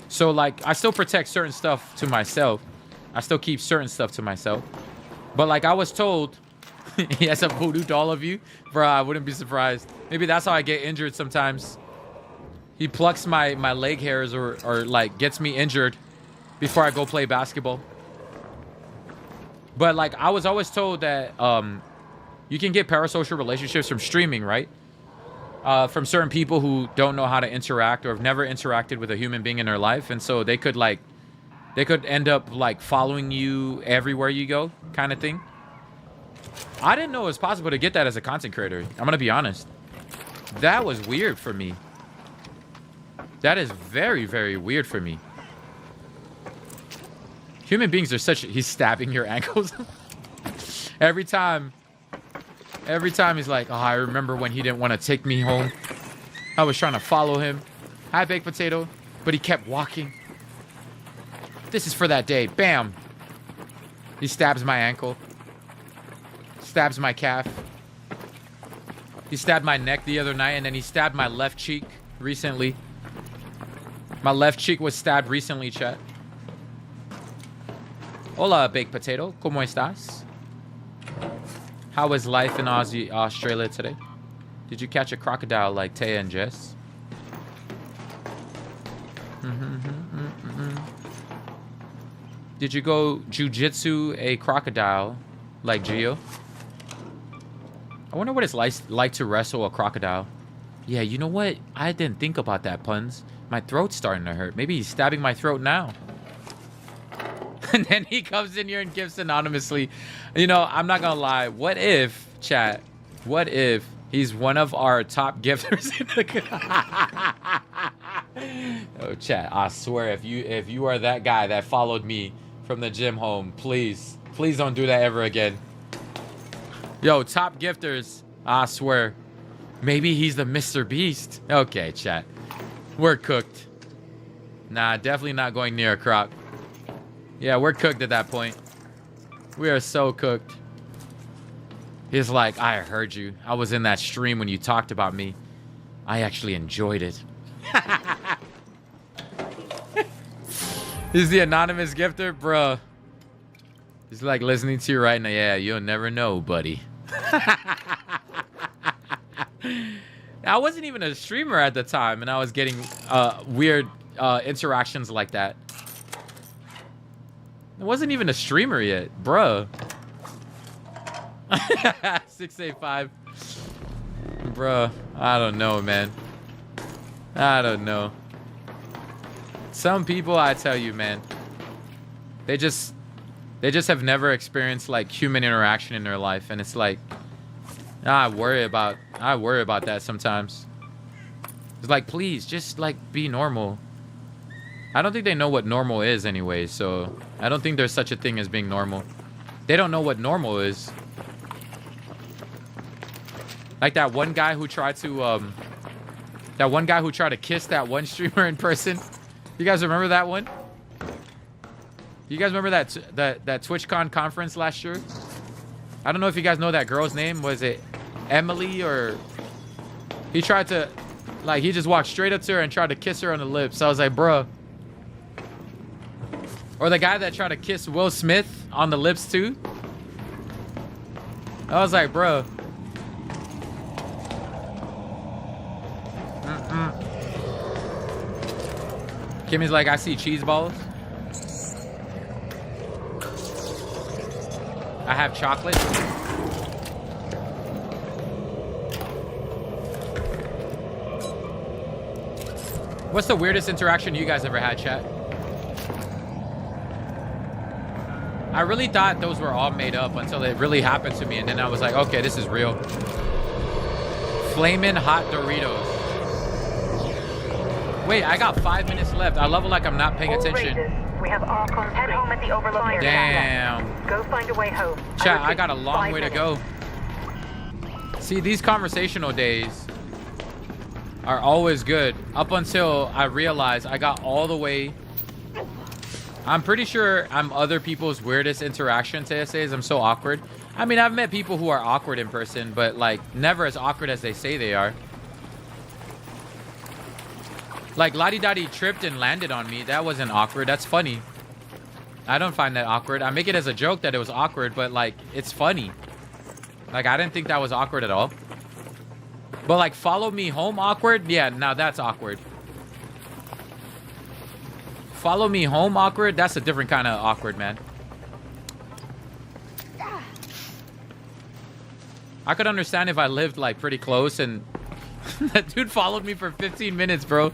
So, like, I still protect certain stuff to myself. I still keep certain stuff to myself. But, like, I was told, he has a voodoo doll of you? Bro, I wouldn't be surprised. Maybe that's how I get injured sometimes. He plucks my leg hairs or like, gets me injured before I go play basketball. But, like, I was always told that you can get parasocial relationships from streaming, right? From certain people who don't know how to interact or have never interacted with a human being in their life. And so they could end up, like, following you everywhere you go, kind of thing. I didn't know it was possible to get that as a content creator. I'm going to be honest. That was weird for me. That is very, very weird for me. Human beings are such... He's stabbing your ankles. Every time he's like, oh, I remember when he didn't want to take me home. I was trying to follow him. Hi, baked potato. But he kept walking. This is for that day. Bam. He stabs my ankle. Stabs my calf. He stabbed my neck the other night, and then he stabbed my left cheek recently. My left cheek was stabbed recently, chat. Hola, baked potato. ¿Cómo estás? How was life in Australia today? Did you catch a crocodile like Taya and Jess? Did you go jujitsu a crocodile like Gio? I wonder what it's like to wrestle a crocodile. Yeah, you know what? I didn't think about that, Puns. My throat's starting to hurt. Maybe he's stabbing my throat now. And then he comes in here and gifts anonymously. You know, I'm not gonna lie. What if, chat? What if he's one of our top gifters in the... Oh, chat, I swear, if you are that guy that followed me from the gym home, please don't do that ever again. Yo, top gifters, I swear. Maybe he's the Mr. Beast. Okay, chat. We're cooked. Nah, definitely not going near a croc. Yeah, we're cooked at that point. We are so cooked. He's like, I heard you. I was in that stream when you talked about me. I actually enjoyed it. He's the anonymous gifter, bro. He's like listening to you right now. Yeah, you'll never know, buddy. I wasn't even a streamer at the time, and I was getting weird interactions like that. I wasn't even a streamer yet, bruh. 685. Bruh, I don't know, man. I don't know. Some people, I tell you, man, they just have never experienced like human interaction in their life, and it's like I worry about that sometimes. It's like, please just like be normal. I don't think they know what normal is anyway, so I don't think there's such a thing as being normal. They don't know what normal is. Like that one guy who tried to kiss that one streamer in person. You guys remember that one? You guys remember that TwitchCon conference last year? I don't know if you guys know that girl's name. Was it Emily or... He tried to... Like, he just walked straight up to her and tried to kiss her on the lips. I was like, bruh. Or the guy that tried to kiss Will Smith on the lips, too. I was like, bruh. Kimmy's like, I see cheese balls. I have chocolate. What's the weirdest interaction you guys ever had, chat? I really thought those were all made up until it really happened to me, and then I was like, okay, this is real. Flamin' hot Doritos. Wait, I got 5 minutes left. I love it like I'm not paying attention.
We have Ark on head home at the Overlook area.
Damn.
Go find a way home.
Chat, I got a long way to go. See, these conversational days are always good up until I realize I got all the way. I'm pretty sure I'm other people's weirdest interaction to essays. I'm so awkward. I mean, I've met people who are awkward in person, but like never as awkward as they say they are. Like Lottie Dottie tripped and landed on me. That wasn't awkward. That's funny. I don't find that awkward. I make it as a joke that it was awkward, but like it's funny. Like I didn't think that was awkward at all. But like follow me home awkward? Yeah, now that's awkward. Follow me home awkward? That's a different kind of awkward, man. I could understand if I lived like pretty close and that dude followed me for 15 minutes, bro.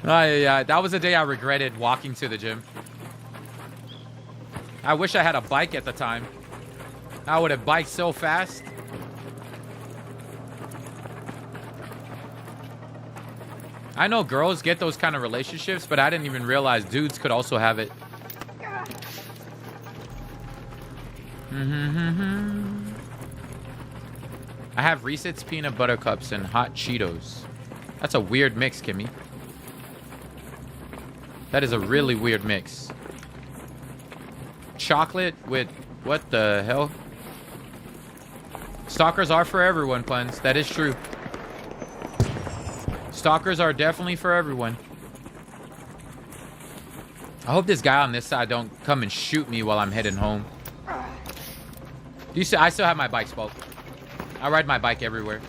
Yeah, that was the day I regretted walking to the gym. I wish I had a bike at the time. I would have biked so fast. I know girls get those kind of relationships, but I didn't even realize dudes could also have it. I have Reese's peanut butter cups and hot Cheetos. That's a weird mix, Kimmy. That is a really weird mix. Chocolate with what the hell? Stalkers are for everyone, puns. That is true. Stalkers are definitely for everyone. I hope this guy on this side don't come and shoot me while I'm heading home. I still have my bike, Spoke. I ride my bike everywhere.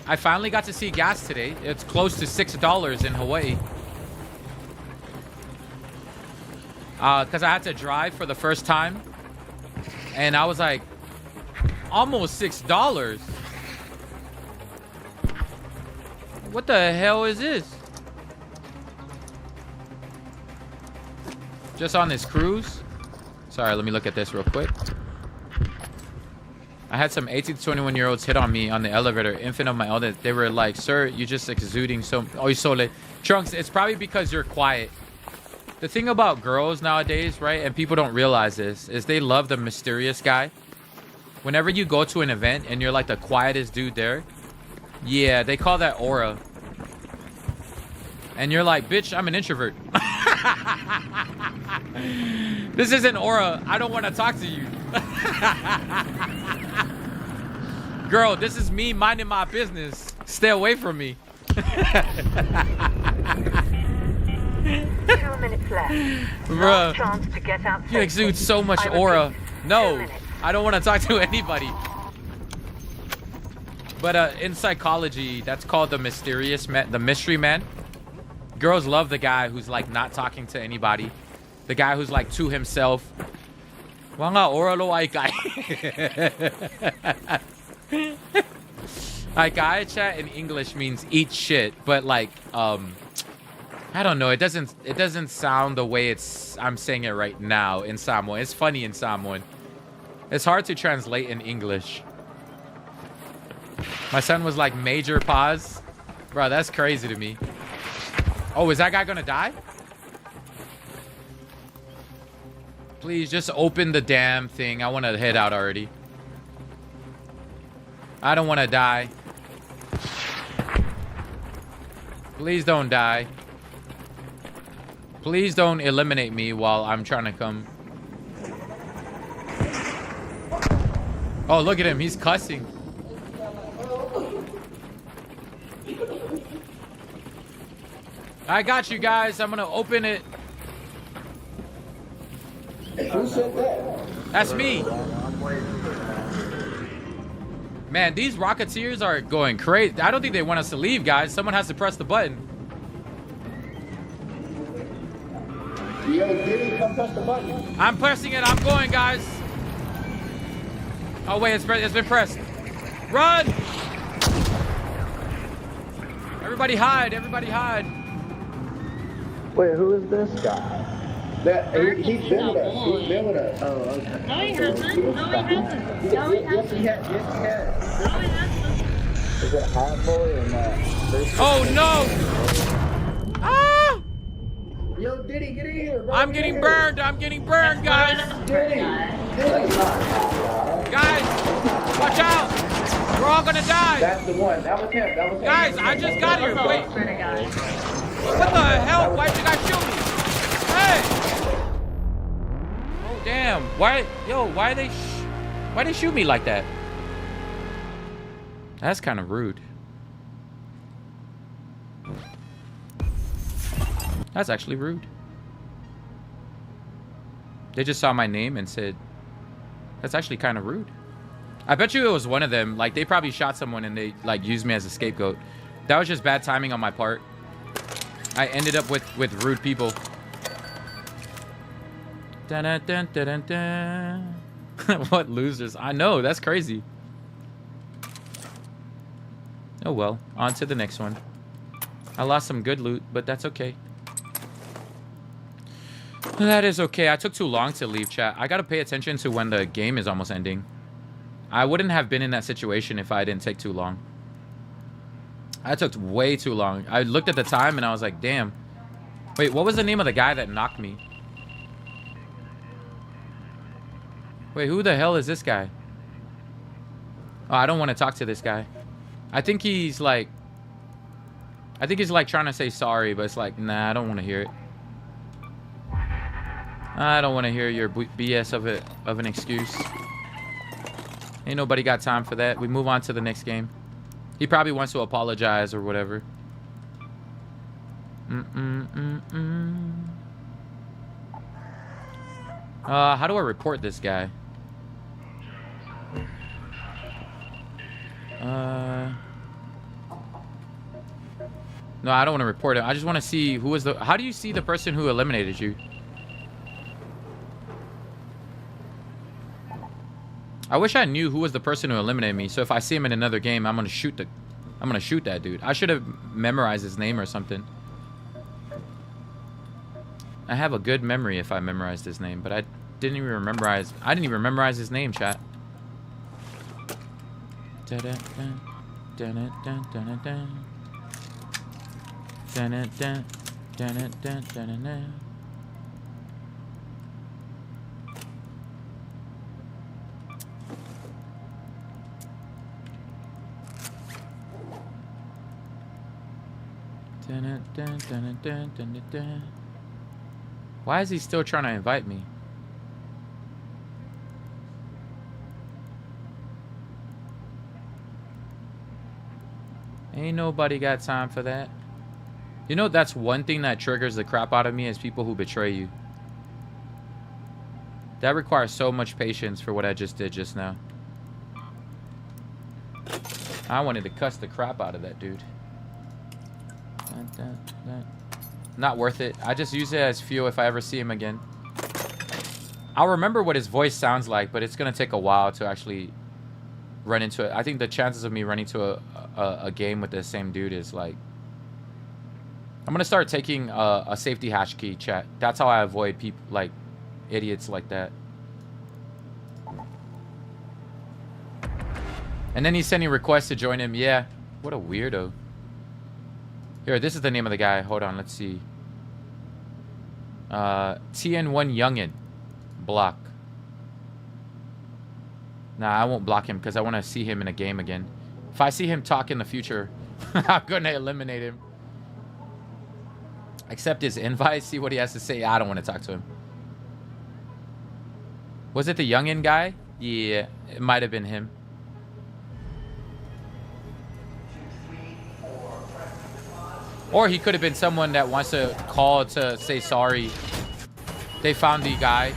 I finally got to see gas today. It's close to $6 in Hawaii. Because I had to drive for the first time. And I was like, almost $6. What the hell is this? Just on this cruise? Sorry, let me look at this real quick. I had some 18 to 21-year-olds hit on me on the elevator. Infant of my eldest. They were like, sir, you're just exuding so... Oh, you're so late. Trunks, it's probably because you're quiet. The thing about girls nowadays, right, and people don't realize this, is they love the mysterious guy. Whenever you go to an event and you're like the quietest dude there, yeah, they call that aura. And you're like, bitch, I'm an introvert. This isn't aura. I don't want to talk to you. Girl, this is me minding my business. Stay away from me.
2 minutes left.
Bruh,
Chance to get out
you exude so much aura. No, I don't want to talk to anybody. But in psychology, that's called the mysterious man, the mystery man. Girls love the guy who's like not talking to anybody. The guy who's like to himself. Mga aura lo ay kai. Like guy chat in English means eat shit, but like I don't know, it doesn't sound the way I'm saying it right now in Samoan. It's funny in Samoan. It's hard to translate in English. My son was like, major pause. Bro, that's crazy to me. Oh, is that guy gonna die? Please just open the damn thing. I want to head out already. I don't want to die. Please don't die. Please don't eliminate me while I'm trying to come. Oh, look at him. He's cussing. I got you guys. I'm going to open it.
Who said that?
That's me. Man, these Rocketeers are going crazy. I don't think they want us to leave, guys. Someone has to press the button.
Yo, Diddy, come press the button.
I'm pressing it. I'm going, guys. Oh, wait. It's been pressed. Run! Everybody hide. Everybody hide.
Wait, who is this guy? He's been with us. He's been with us. Oh, okay.
No, he hasn't. No, he hasn't. No, he
Yes, he
hasn't.
has. Yes, he has.
No, he hasn't.
Is it Hot Boy or not?
Oh, no! Ah!
Yo, Diddy, get in here, bro.
I'm getting burned. I'm getting burned, guys.
Diddy.
Guys, watch out. We're all gonna die.
That's the one. That was him. That was him.
Guys, I just got here. Wait. What the hell? Why'd you guys shoot me? Hey! Oh, damn. Why they shoot me like that? That's kind of rude. That's actually rude. They just saw my name and said, that's actually kind of rude. I bet you it was one of them. Like, they probably shot someone and they, like, used me as a scapegoat. That was just bad timing on my part. I ended up with rude people. Dun, dun, dun, dun, dun. What losers. I know, that's crazy. Oh well, on to the next one. I lost some good loot, but that's okay. That is okay. I took too long to leave, chat. I gotta pay attention to when the game is almost ending. I wouldn't have been in that situation if I didn't take too long. I took way too long. I looked at the time and I was like, damn. Wait, what was the name of the guy that knocked me? Wait, who the hell is this guy? Oh, I don't want to talk to this guy. I think he's like trying to say sorry, but it's like, nah, I don't want to hear it. I don't want to hear your BS of an excuse. Ain't nobody got time for that. We move on to the next game. He probably wants to apologize or whatever. How do I report this guy? No, I don't want to report him. I just want to see who is the... How do you see the person who eliminated you? I wish I knew who was the person who eliminated me. So if I see him in another game, I'm gonna shoot that dude. I should have memorized his name or something. I have a good memory if I memorized his name, but I didn't even memorize his name, chat. Why is he still trying to invite me? Ain't nobody got time for that. You know, that's one thing that triggers the crap out of me is people who betray you. That requires so much patience for what I just did just now. I wanted to cuss the crap out of that dude. Not worth it. I just use it as fuel if I ever see him again. I'll remember what his voice sounds like, but it's gonna take a while to actually run into it. I think the chances of me running to a game with the same dude is like... I'm gonna start taking a safety hash key, chat. That's how I avoid people like idiots like that. And then he's sending requests to join him. Yeah, what a weirdo. Here, this is the name of the guy. Hold on, let's see. TN1 Youngin. Block. Nah, I won't block him because I want to see him in a game again. If I see him talk in the future, I'm going to eliminate him. Accept his invite, see what he has to say. I don't want to talk to him. Was it the Youngin guy? Yeah, it might have been him. Or he could have been someone that wants to call to say sorry. They found the guy.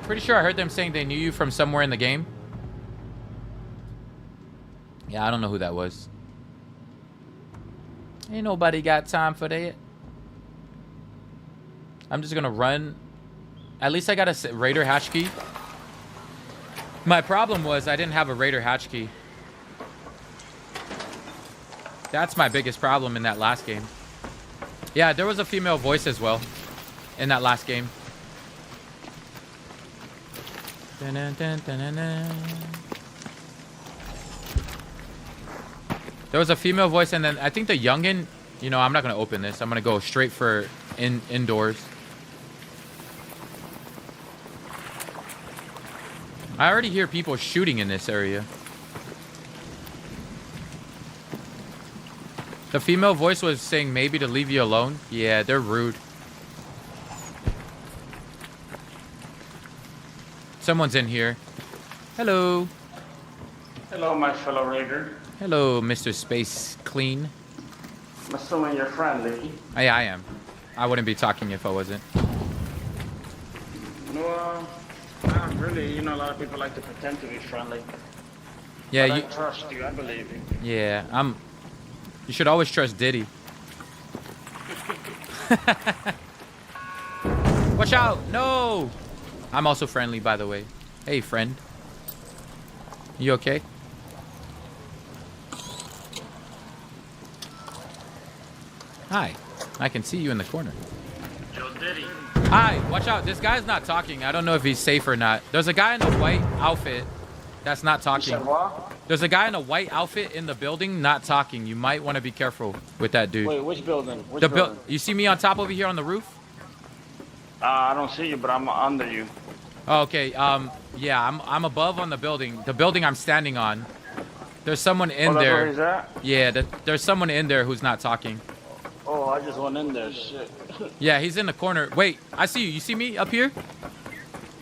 Pretty sure I heard them saying they knew you from somewhere in the game. Yeah, I don't know who that was. Ain't nobody got time for that. I'm just gonna run. At least I got a Raider hatch key. My problem was I didn't have a Raider hatch key. That's my biggest problem in that last game. Yeah, there was a female voice as well in that last game. There was a female voice, and then I think the youngin', you know, I'm not gonna open this. I'm gonna go straight for indoors. I already hear people shooting in this area. The female voice was saying maybe to leave you alone. Yeah, they're rude. Someone's in here. Hello.
Hello, my fellow Raider.
Hello, Mr. Space Clean.
I'm assuming you're friendly.
Yeah, I am. I wouldn't be talking if I wasn't.
No, not really. You know, a lot of people like to pretend to be friendly.
Yeah,
but
you.
I trust you. I believe you.
Yeah, I'm. You should always trust Diddy. Watch out! No! I'm also friendly, by the way. Hey, friend. You okay? Hi. I can see you in the corner.
Yo, Diddy.
Hi. Watch out. This guy's not talking. I don't know if he's safe or not. There's a guy in a white outfit that's not
You
talking.
said what?
There's a guy in a white outfit in the building not talking. You might want to be careful with that dude.
Wait, which building? Which
The
building?
you see me on top over here on the roof?
I don't see you, but I'm under you.
Oh, okay. Yeah, I'm above on the building. The building I'm standing on. There's someone in
That's where
there.
he's at?
Yeah, there's someone in there who's not talking.
Oh, I just went in there. Shit.
Yeah, he's in the corner. Wait, I see you. You see me up here?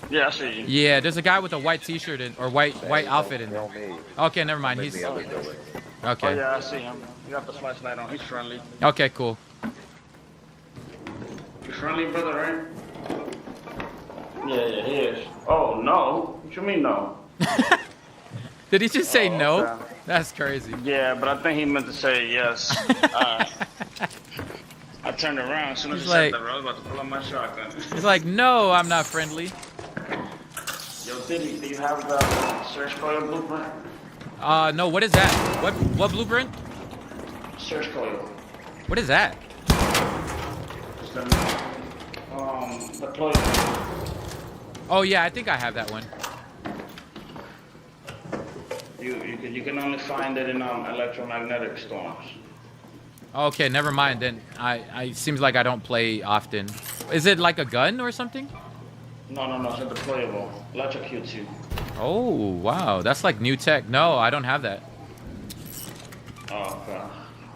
Yeah, I see you.
Yeah, there's a guy with a white t-shirt or white outfit in there. Okay, never mind. He's
Oh,
okay.
yeah, I see him. You got the flashlight on. He's friendly.
Okay, cool.
You friendly, brother, right? Yeah, he is. Oh, no. What you mean, no?
Did he just say no?
okay.
That's crazy.
Yeah, but I think he meant to say yes. I turned around as soon as
He's
he
like-
said that, I was about to pull out my shotgun.
He's like, no, I'm not friendly.
Yo, Diddy, do you have the search coil blueprint?
No, what is that? What blueprint?
Search coil.
What is that?
It's the coil.
Oh yeah, I think I have that one.
You can only find it in electromagnetic storms.
Okay, never mind then. I seems like I don't play often. Is it like a gun or something?
No, it's a deployable. Electrocutes you.
Oh, wow. That's like new tech. No, I don't have that.
Oh, okay.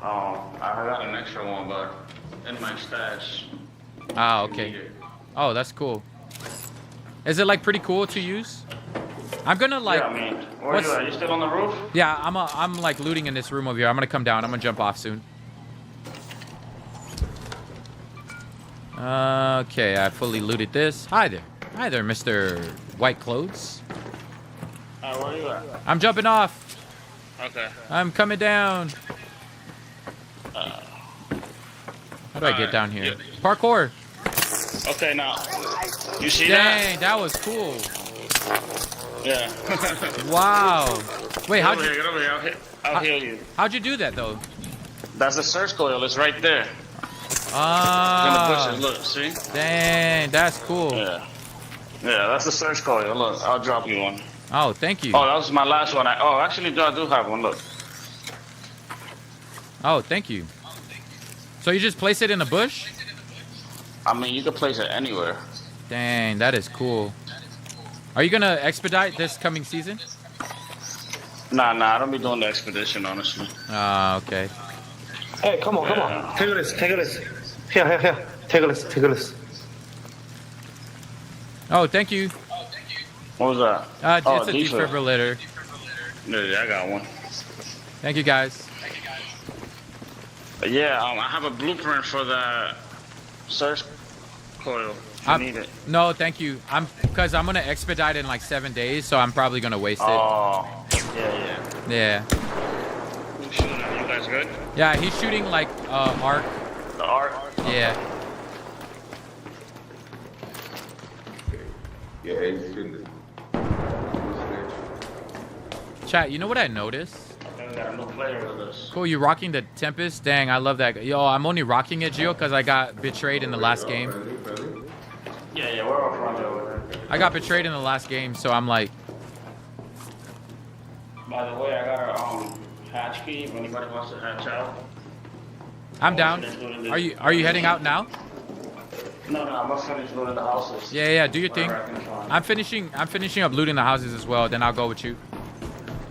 I got an extra one, but in my stash.
Ah,
if you
okay.
need it.
Oh, that's cool. Is it like pretty cool to use? I'm gonna like.
Yeah, I mean, where you at? You still on the roof?
Yeah, I'm like looting in this room over here. I'm gonna come down. I'm gonna jump off soon. Okay, I fully looted this. Hi there, Mr. White Clothes.
Where you at?
I'm jumping off.
Okay.
I'm coming down. How do I get
alright,
down here?
yeah.
Parkour.
Okay, now, you see that?
Dang, that was cool.
Yeah.
Wow. Wait,
Get over here. I'll heal you.
how'd you do that though?
That's the search coil. It's right there. In
Ah.
the bushes. Look, see?
Dang, that's cool.
Yeah. Yeah, that's the search coil. Look, I'll drop you one.
Oh, thank you.
Oh, that was my last one. Actually, I do have one. Look.
Oh, thank you. So you just place it in a bush?
I mean, you can place it anywhere.
Dang, that is cool. Are you gonna expedite this coming season?
Nah, I don't be doing the expedition, honestly.
Ah, okay.
Hey, come on.
Yeah.
Take this. Here. Take this.
Oh, thank you.
What was that?
It's a
defib.
defibrillator.
Yeah, I got one.
Thank you, guys.
But yeah, I have a blueprint for the search coil. If you need it.
No, thank you. Because I'm gonna expedite in like 7 days, so I'm probably gonna waste it.
Oh, yeah.
Yeah.
Who's shooting at you guys good?
Yeah, he's shooting like arc.
The arc?
Yeah.
Yeah, he's shooting.
Chat, you know what I noticed?
I got a new player with us.
Cool, you rocking the Tempest? Dang, I love that. Yo, I'm only rocking it, Gio, because I got betrayed in the last game.
Yeah, we're all friendly over there.
I got betrayed in the last game, so I'm like...
By the way, I got a hatch key if anybody wants to hatch out.
I'm down. Are you heading out now?
No, I'm gonna finish looting the houses.
Yeah, do your thing.
Whatever I can find.
I'm finishing up looting the houses as well, then I'll go with you.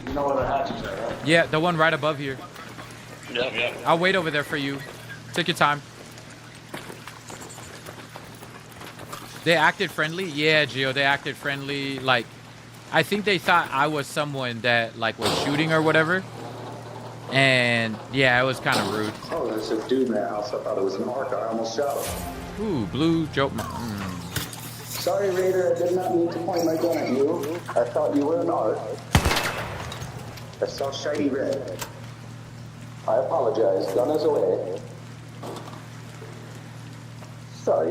You know where the hatch is at, right?
Yeah, the one right above here.
Yep.
I'll wait over there for you. Take your time. They acted friendly? Yeah, Gio, they acted friendly. Like, I think they thought I was someone that, like, was shooting or whatever. And, yeah, it was kind of rude.
Oh, there's a dude in that house. I thought it was an arc. I almost shot him.
Ooh, blue joke.
Sorry, Raider. I did not mean to point my gun at you. I thought you were an arc. I saw shiny red. I apologize. Gun is away. Sorry.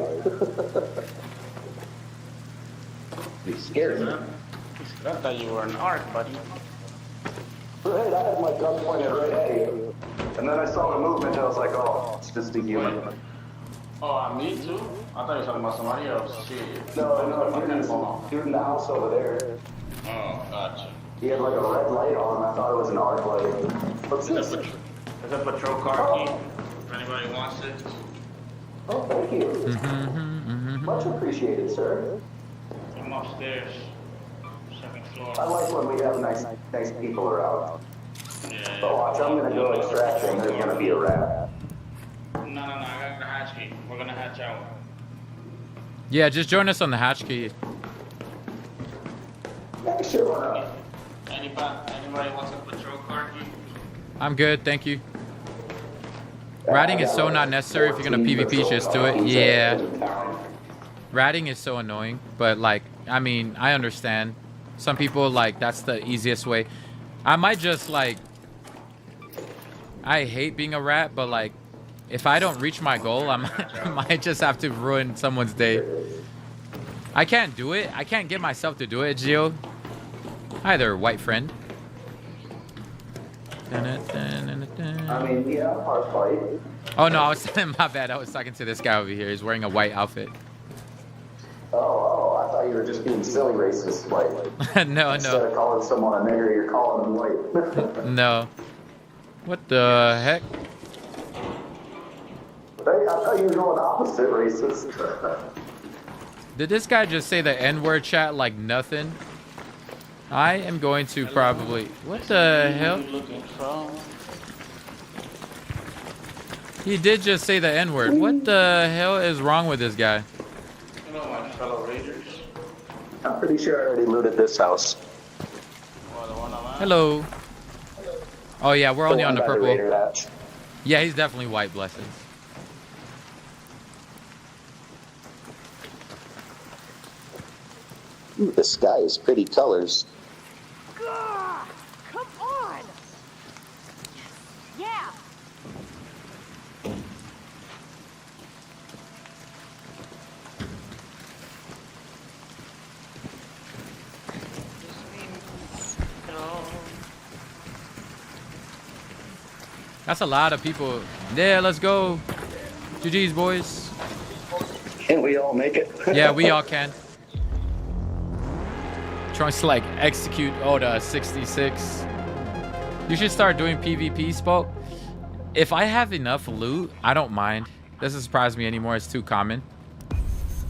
You scared me.
I thought you were an arc, buddy.
Right, I had my gun pointed right at you. And then I saw the movement and I was like, oh, it's just a human.
Oh, me too? I thought you were talking about somebody else. Shit.
No, dude in the house over there.
Oh, gotcha.
He had like a red light on. I thought it was an arc light. What's this?
There's a patrol car key. If anybody wants it.
Oh, thank you. Much appreciated, sir.
I'm upstairs. Second floor.
I like when we have nice people around.
Yeah.
But watch, I'm gonna go extraction. There's gonna be a rat.
No, I got the hatch key. We're gonna hatch out.
Yeah, just join us on the hatch key.
Yeah, sure, why not?
Anybody wants a patrol car key?
I'm good, thank you. Ratting is so not necessary. If you're gonna PvP, just do it. Yeah. Ratting is so annoying, but like, I mean, I understand. Some people, like, that's the easiest way. I might just, like, I hate being a rat, but like, if I don't reach my goal, I might just have to ruin someone's day. I can't do it. I can't get myself to do it, Gio. Hi there, white friend.
I mean, yeah, hard fight.
Oh no, I was my bad. I was talking to this guy over here. He's wearing a white outfit.
Oh, I thought you were just being silly racist, white.
No.
Instead of calling someone a nigger, you're calling them white.
No. What the heck?
I thought you were going opposite racist.
Did this guy just say the N-word, chat, like nothing? I am going to probably... What the hell? He did just say the N-word. What the hell is wrong with this guy?
Hello, my fellow raiders.
I'm pretty sure I already looted this house.
Hello. Oh yeah, we're only on the purple.
Raider hatch.
Yeah, he's definitely white, blessings.
Ooh, the sky is pretty colors.
Come on! Yeah!
That's a lot of people. Yeah, let's go. GG's, boys.
Can't we all make it?
Yeah, we all can. Trying to like execute the 66. You should start doing PvP, Spoke. If I have enough loot, I don't mind. Doesn't surprise me anymore. It's too common.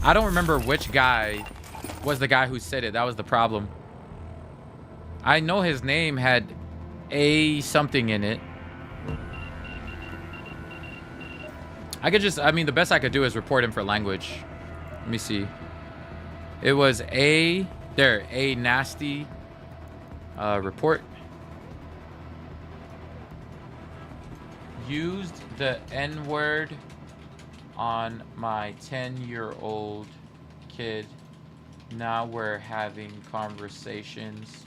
I don't remember which guy was the guy who said it. That was the problem. I know his name had a something in it. I mean, the best I could do is report him for language. Let me see. It was a nasty report. Used the N-word on my 10-year-old kid. Now we're having conversations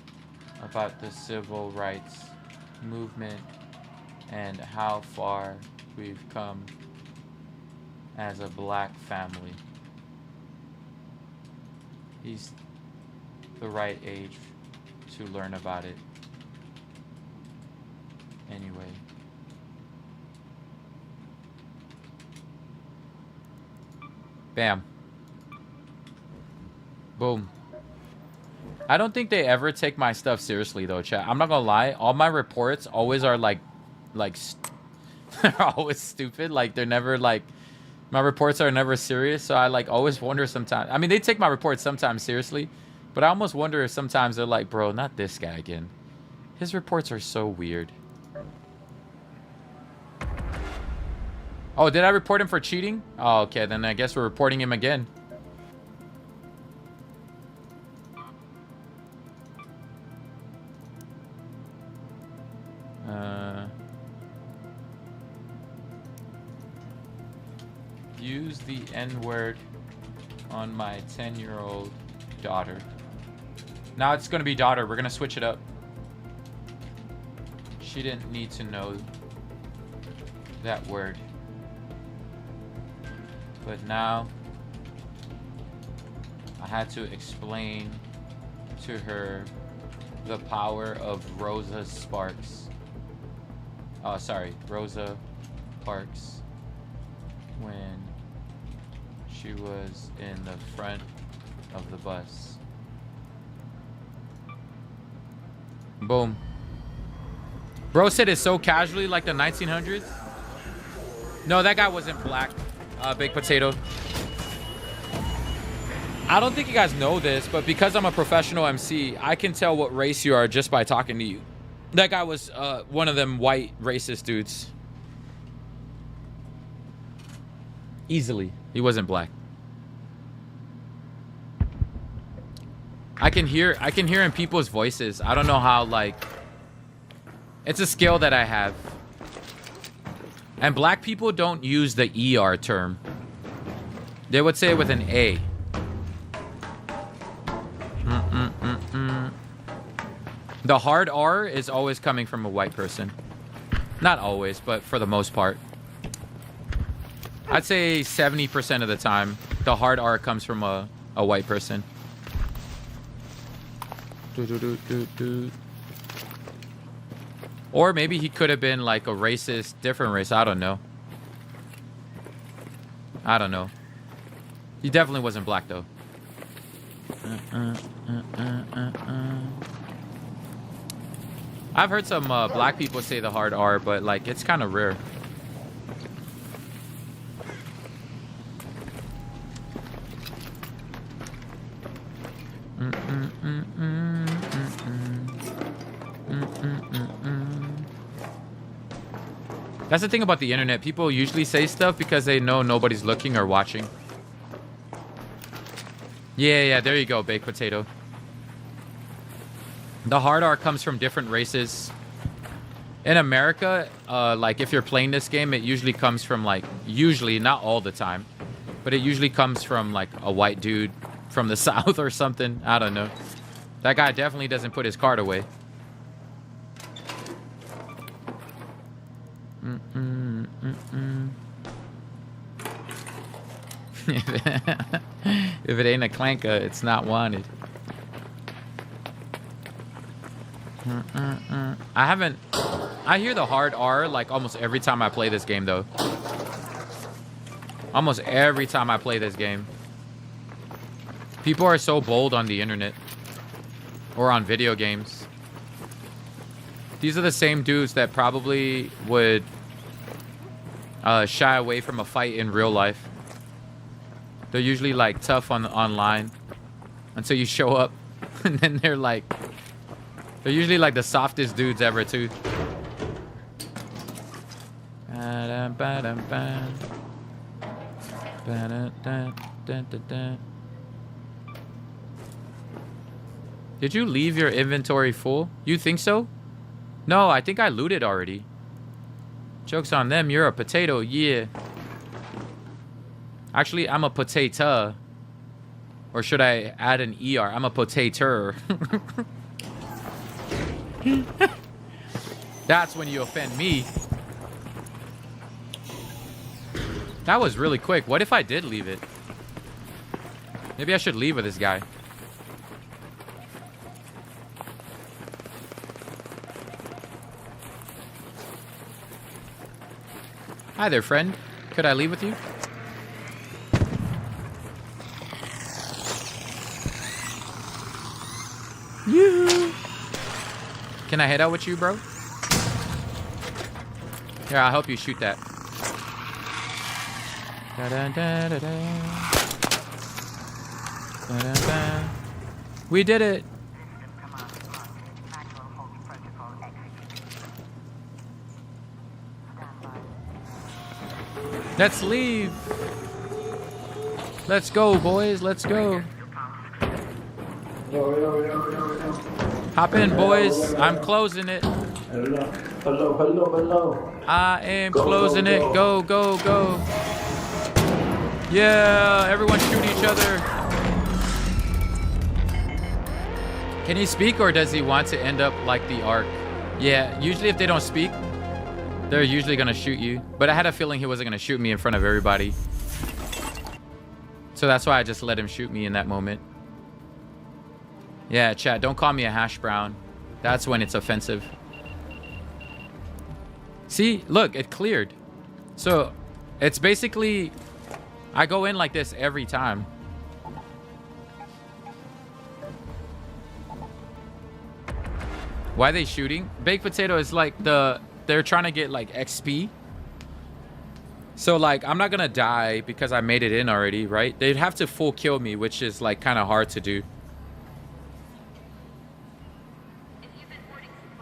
about the civil rights movement and how far we've come as a black family. the right age to learn about it. Anyway. Bam. Boom. I don't think they ever take my stuff seriously though, chat. I'm not gonna lie. All my reports always are like they're always stupid. Like they're never like, my reports are never serious. So I like always wonder sometimes. I mean, they take my reports sometimes seriously, but I almost wonder if sometimes they're like, bro, not this guy again. His reports are so weird. Oh, did I report him for cheating? Oh, okay. Then I guess we're reporting him again. Use the N-word on my 10-year-old daughter. Now it's going to be daughter. We're going to switch it up. She didn't need to know that word. But now I had to explain to her the power of Rosa Sparks. Oh, sorry, Rosa Parks. When she was in the front of the bus. Boom. Bro said it so casually like the 1900s. No, that guy wasn't black. Big potato. I don't think you guys know this, but because I'm a professional MC, I can tell what race you are just by talking to you. That guy was one of them white racist dudes. Easily. He wasn't black. I can hear in people's voices. I don't know how, like, it's a skill that I have. And black people don't use the ER term. They would say it with an A. The hard R is always coming from a white person. Not always, but for the most part. I'd say 70% of the time, the hard R comes from a white person. Or maybe he could have been like a racist, different race. I don't know. I don't know. He definitely wasn't black though. I've heard some black people say the hard R, but like it's kind of rare. That's the thing about the internet. People usually say stuff because they know nobody's looking or watching. Yeah, there you go, baked potato. The hard R comes from different races. In America, like if you're playing this game, it usually comes from like, usually, not all the time, but it usually comes from like a white dude from the South or something. I don't know. That guy definitely doesn't put his card away. If it ain't a clanker, it's not wanted. I hear the hard R like almost every time I play this game though. Almost every time I play this game. People are so bold on the internet. Or on video games. These are the same dudes that probably would shy away from a fight in real life. They're usually like tough online until you show up, and then they're usually like the softest dudes ever too. Did you leave your inventory full? You think so? No, I think I looted already. Joke's on them, you're a potato, yeah. Actually, I'm a potato. Or should I add an ER? I'm a potato. That's when you offend me. That was really quick. What if I did leave it? Maybe I should leave with this guy. Hi there, friend. Could I leave with you? Yoo-hoo. Can I head out with you, bro? Here, I'll help you shoot that. Da-da-da-da-da. Da-da-da. We did it. Let's leave. Let's go, boys. Let's go. Hop in, boys. I'm closing it.
Hello.
I am closing it. Go, go, go. Yeah, everyone shoot each other. Can he speak, or does he want to end up like the Ark? Yeah, usually if they don't speak, they're usually gonna shoot you. But I had a feeling he wasn't gonna shoot me in front of everybody. So that's why I just let him shoot me in that moment. Yeah, chat, don't call me a hash brown. That's when it's offensive. See, look, it cleared. So it's basically, I go in like this every time. Why are they shooting? Baked potato is like they're trying to get like XP. So like, I'm not gonna die because I made it in already, right? They'd have to full kill me, which is like kind of hard to do.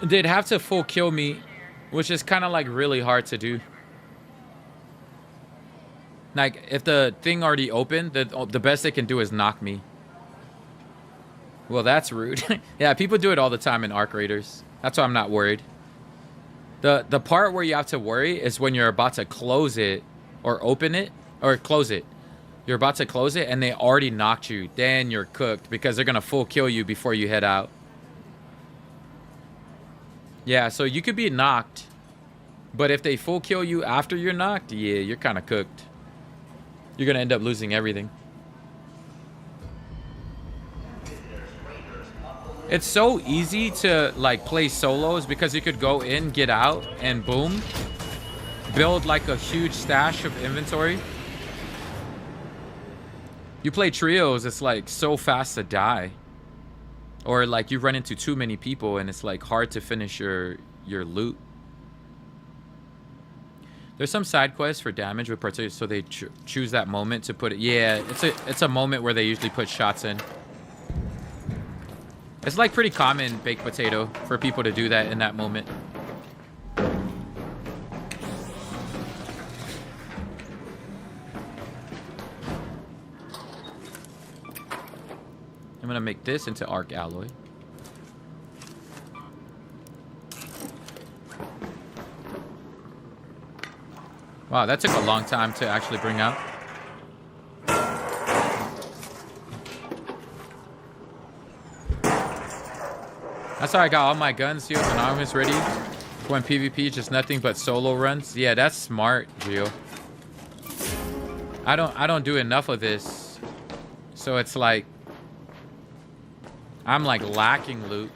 They'd have to full kill me, which is kind of like really hard to do. Like, if the thing already opened, the best they can do is knock me. Well, that's rude. Yeah, people do it all the time in Arc Raiders. That's why I'm not worried. The part where you have to worry is when you're about to close it or open it or close it. You're about to close it and they already knocked you. Then you're cooked because they're going to full kill you before you head out. Yeah, so you could be knocked. But if they full kill you after you're knocked, yeah, you're kind of cooked. You're going to end up losing everything. It's so easy to like play solos because you could go in, get out, and boom, build like a huge stash of inventory. You play trios, it's like so fast to die. Or like you run into too many people and it's like hard to finish your loot. There's some side quests for damage with particular, so they choose that moment to put it. Yeah, it's a moment where they usually put shots in. It's like pretty common, baked potato, for people to do that in that moment. I'm gonna make this into arc alloy. Wow, that took a long time to actually bring out. That's how I got all my guns, heals, and armors ready. When PvP, just nothing but solo runs. Yeah, that's smart, Gio. I don't do enough of this. So it's like I'm like lacking loot.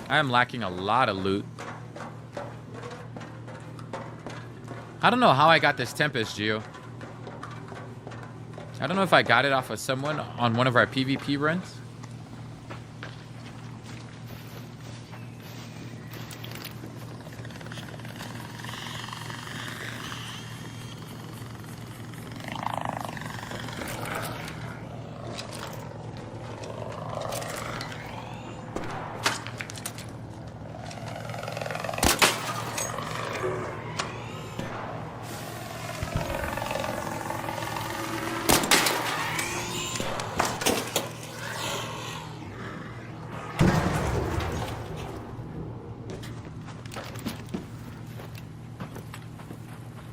I am lacking a lot of loot. I don't know how I got this Tempest, Gio. I don't know if I got it off of someone on one of our PvP runs.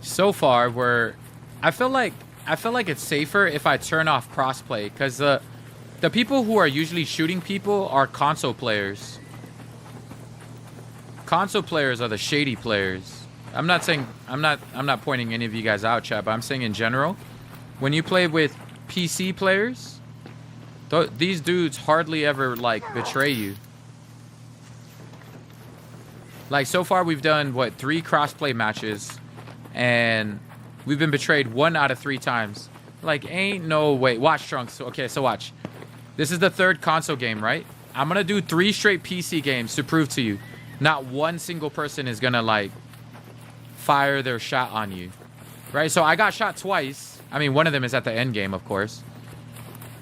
So far, I feel like it's safer if I turn off crossplay, because the people who are usually shooting people are console players. Console players are the shady players. I'm not pointing any of you guys out, chat, but I'm saying in general, when you play with PC players, these dudes hardly ever like betray you. Like, so far we've done, what, 3 crossplay matches, and we've been betrayed 1 out of 3 times. Like, ain't no way. Watch, Trunks. Okay, so watch. This is the 3rd console game, right? I'm gonna do 3 straight PC games to prove to you not one single person is gonna, like, fire their shot on you. Right? So I got shot twice. I mean, one of them is at the end game, of course.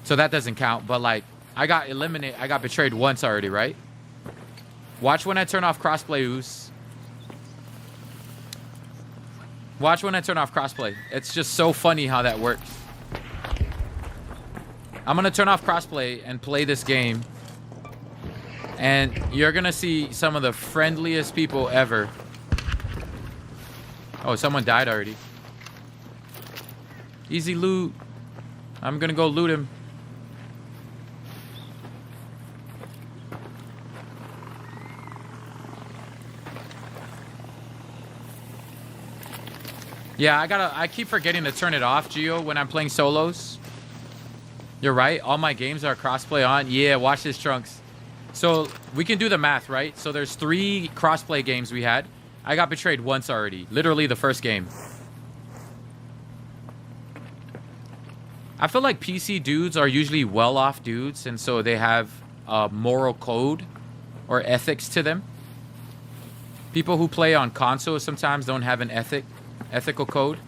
So that doesn't count. But, like, I got betrayed once already, right? Watch when I turn off crossplay, Oos. Watch when I turn off crossplay. It's just so funny how that works. I'm gonna turn off crossplay and play this game. And you're gonna see some of the friendliest people ever. Oh, someone died already. Easy loot. I'm gonna go loot him. Yeah, I keep forgetting to turn it off, Gio, when I'm playing solos. You're right. All my games are crossplay on. Yeah, watch this, Trunks. So we can do the math, right? So there's 3 crossplay games we had. I got betrayed once already. Literally the first game. I feel like PC dudes are usually well-off dudes, and so they have a moral code or ethics to them. People who play on consoles sometimes don't have an ethical code.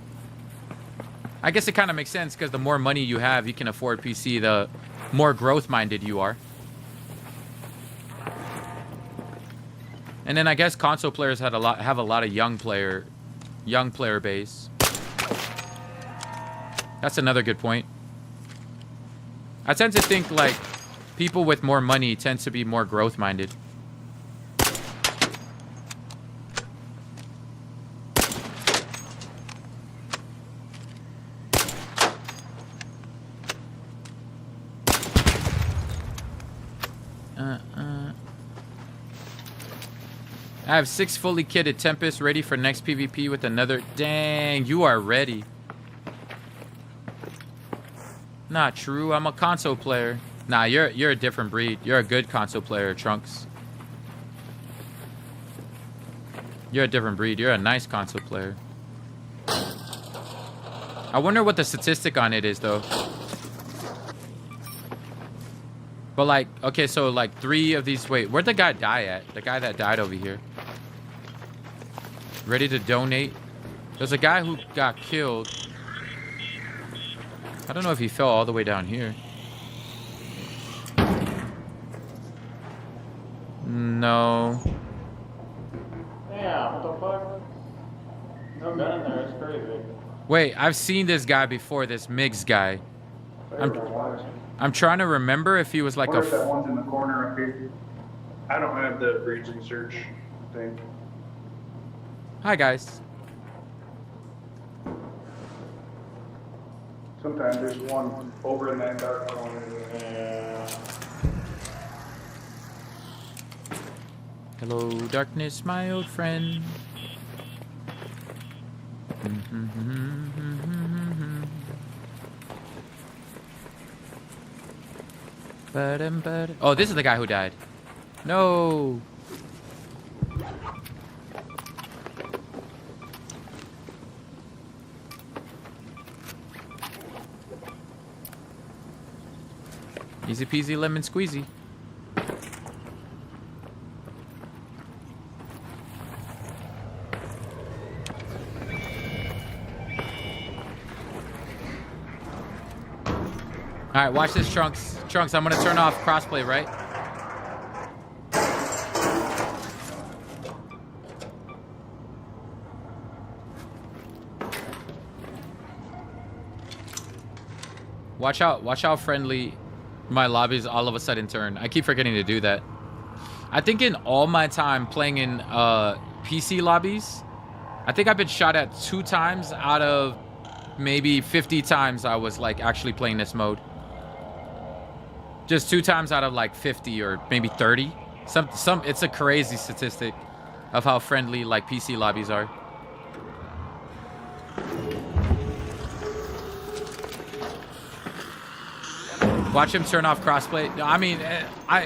I guess it kind of makes sense because the more money you have, you can afford PC, the more growth-minded you are. And then I guess console players have a lot of young player base. That's another good point. I tend to think like people with more money tend to be more growth-minded. I have 6 fully kitted Tempest ready for next PvP with another. Dang, you are ready. Not true. I'm a console player. Nah, you're a different breed. You're a good console player, Trunks. You're a different breed. You're a nice console player. I wonder what the statistic on it is, though. But, like, okay, so, like, 3 of these... Wait, where'd the guy die at? The guy that died over here. Ready to donate. There's a guy who got killed. I don't know if he fell all the way down here. No.
Yeah, what the fuck? No gun in there, it's crazy.
Wait, I've seen this guy before, this Migs guy. I'm trying to remember if he was like
What if that one's in the corner up here? I don't have the breeds and search thing.
Hi, guys.
Sometimes there's one over in that dark corner.
Hello, darkness, my old friend. Oh, this is the guy who died. No. Easy peasy lemon squeezy. Alright, watch this, Trunks. Trunks, I'm gonna turn off crossplay, right? Watch how friendly my lobbies all of a sudden turn. I keep forgetting to do that. I think in all my time playing in PC lobbies, I think I've been shot at 2 times out of maybe 50 times I was like actually playing this mode. Just 2 times out of like 50 or maybe 30. It's a crazy statistic of how friendly like PC lobbies are. Watch him turn off crossplay. I mean,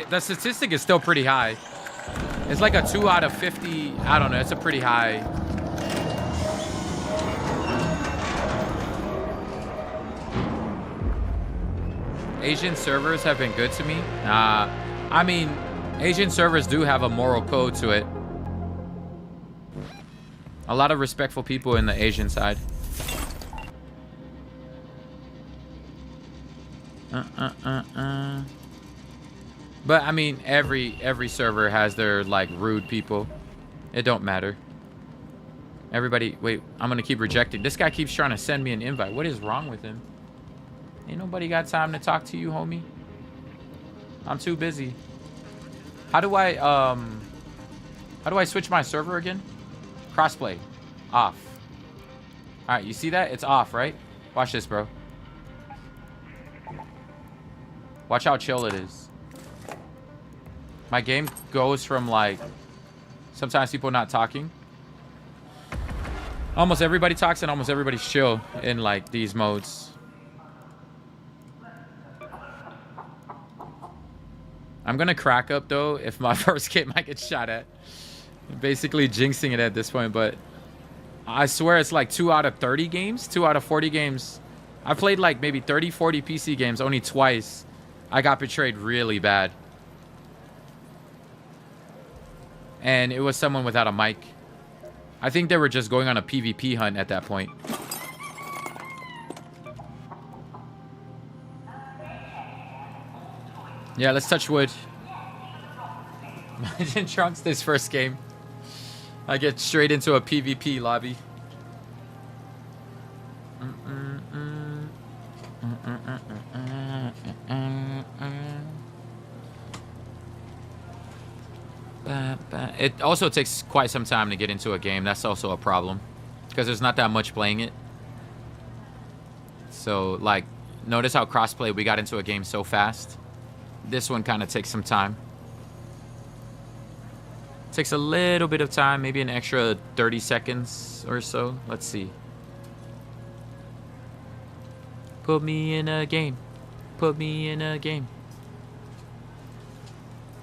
the statistic is still pretty high. It's like a 2 out of 50. I don't know. It's a pretty high. Asian servers have been good to me. I mean, Asian servers do have a moral code to it. A lot of respectful people in the Asian side. But I mean, every server has their like rude people. It don't matter. Everybody, wait, I'm gonna keep rejecting. This guy keeps trying to send me an invite. What is wrong with him? Ain't nobody got time to talk to you, homie. I'm too busy. How do I switch my server again? Crossplay. Off. Alright, you see that? It's off, right? Watch this, bro. Watch how chill it is. My game goes from like sometimes people not talking. Almost everybody talks and almost everybody's chill in like these modes. I'm gonna crack up though if my first game I get shot at. Basically jinxing it at this point, but I swear it's like 2 out of 30 games, 2 out of 40 games. I played like maybe 30, 40 PC games. Only twice I got betrayed really bad. And it was someone without a mic. I think they were just going on a PvP hunt at that point. Yeah, let's touch wood. Imagine Trunks this first game. I get straight into a PvP lobby. It also takes quite some time to get into a game. That's also a problem. Because there's not that much playing it. So, like, notice how crossplay we got into a game so fast. This one kind of takes some time. Takes a little bit of time, maybe an extra 30 seconds or so. Let's see. Put me in a game. Put me in a game.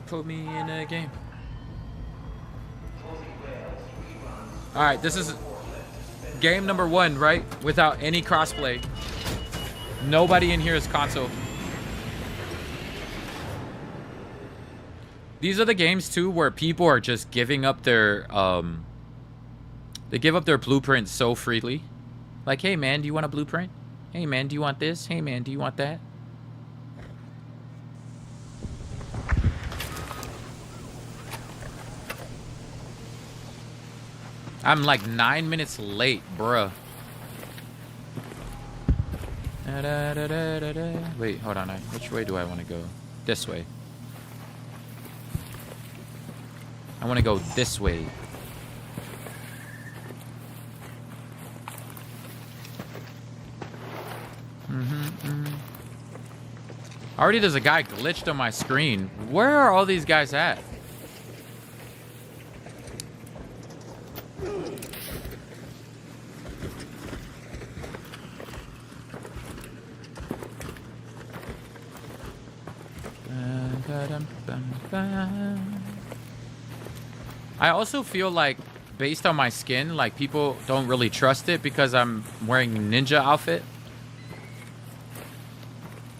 Put me in a game. Alright, this is game number 1, right? Without any crossplay. Nobody in here is console. These are the games too where people are just giving up their they give up their blueprints so freely. Like, hey man, do you want a blueprint? Hey man, do you want this? Hey man, do you want that? I'm like 9 minutes late, bruh. Wait, hold on. Which way do I want to go? This way. I want to go this way. Already there's a guy glitched on my screen. Where are all these guys at? I also feel like, based on my skin, like people don't really trust it because I'm wearing a ninja outfit.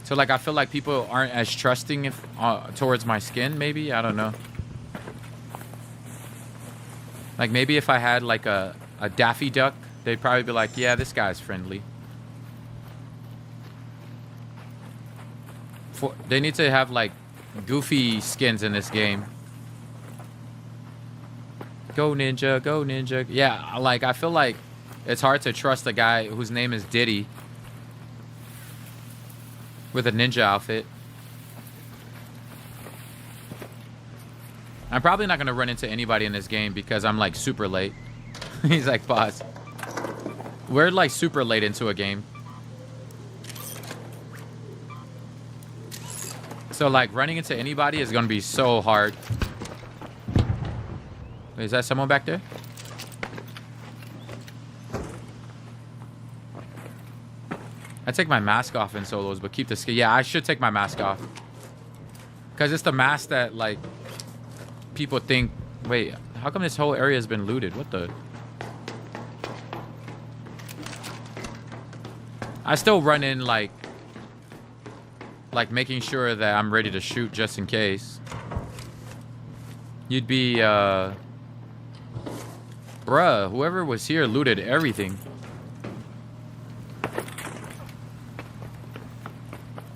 So like I feel like people aren't as trusting if towards my skin, maybe. I don't know. Like maybe if I had like a Daffy Duck, they'd probably be like, yeah, this guy's friendly. They need to have like goofy skins in this game. Go ninja, go ninja. Yeah, like I feel like it's hard to trust a guy whose name is Diddy with a ninja outfit. I'm probably not going to run into anybody in this game because I'm like super late. He's like, boss. We're like super late into a game. So like running into anybody is going to be so hard. Wait, is that someone back there? I take my mask off in solos, but keep the skin. Yeah, I should take my mask off. Because it's the mask that, like, people think Wait, how come this whole area has been looted? What the? I still run in like making sure that I'm ready to shoot just in case. You'd be, bruh, whoever was here looted everything.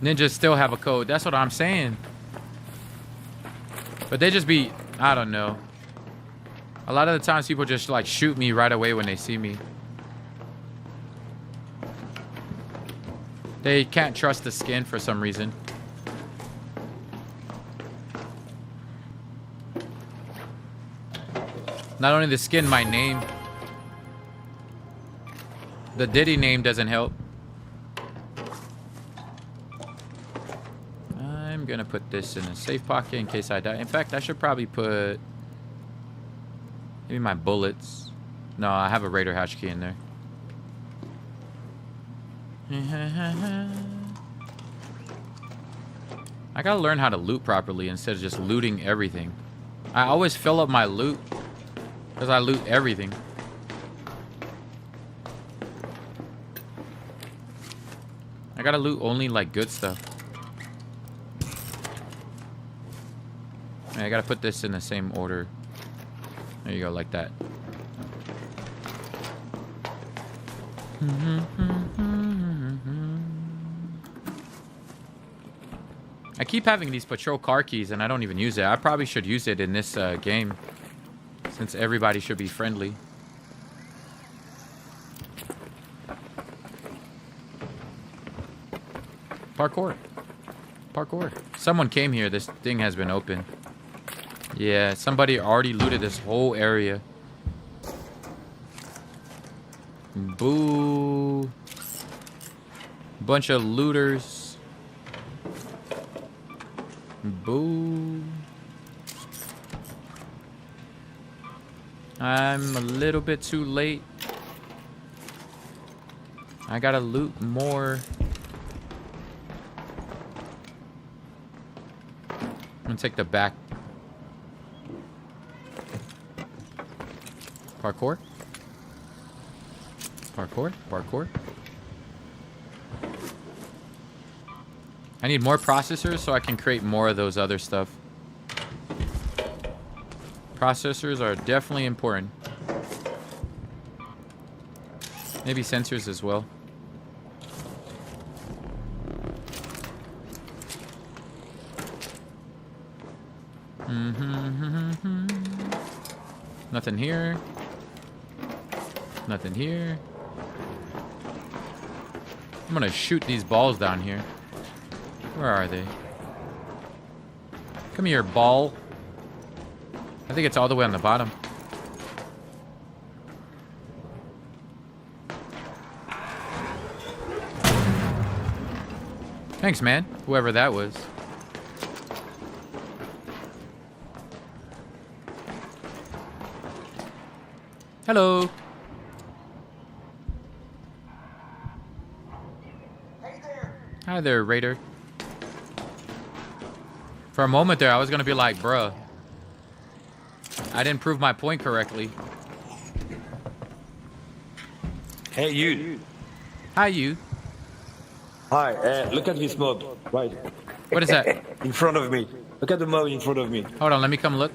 Ninjas still have a code. That's what I'm saying. But they just be, I don't know. A lot of the times people just like shoot me right away when they see me. They can't trust the skin for some reason. Not only the skin, my name. The Diddy name doesn't help. I'm gonna put this in a safe pocket in case I die. In fact, I should probably put maybe my bullets. No, I have a Raider hatch key in there. I gotta learn how to loot properly instead of just looting everything. I always fill up my loot because I loot everything. I gotta loot only like good stuff. I gotta put this in the same order. There you go, like that. I keep having these patrol car keys and I don't even use it. I probably should use it in this game, since everybody should be friendly. Parkour. Parkour. Someone came here. This thing has been open. Yeah, somebody already looted this whole area. Boo. Bunch of looters. Boo. I'm a little bit too late. I gotta loot more. I'm gonna take the back. Parkour. Parkour. Parkour. I need more processors so I can create more of those other stuff. Processors are definitely important. Maybe sensors as well. Nothing here. Nothing here. I'm gonna shoot these balls down here. Where are they? Come here, ball. I think it's all the way on the bottom. Thanks, man. Whoever that was. Hello.
Hey there.
Hi there, Raider. For a moment there, I was gonna be like, bruh, I didn't prove my point correctly.
Hey, you.
Hi, you.
Hi, look at this mob, right?
What is that?
In front of me. Look at the mob in front of me.
Hold on, let me come look.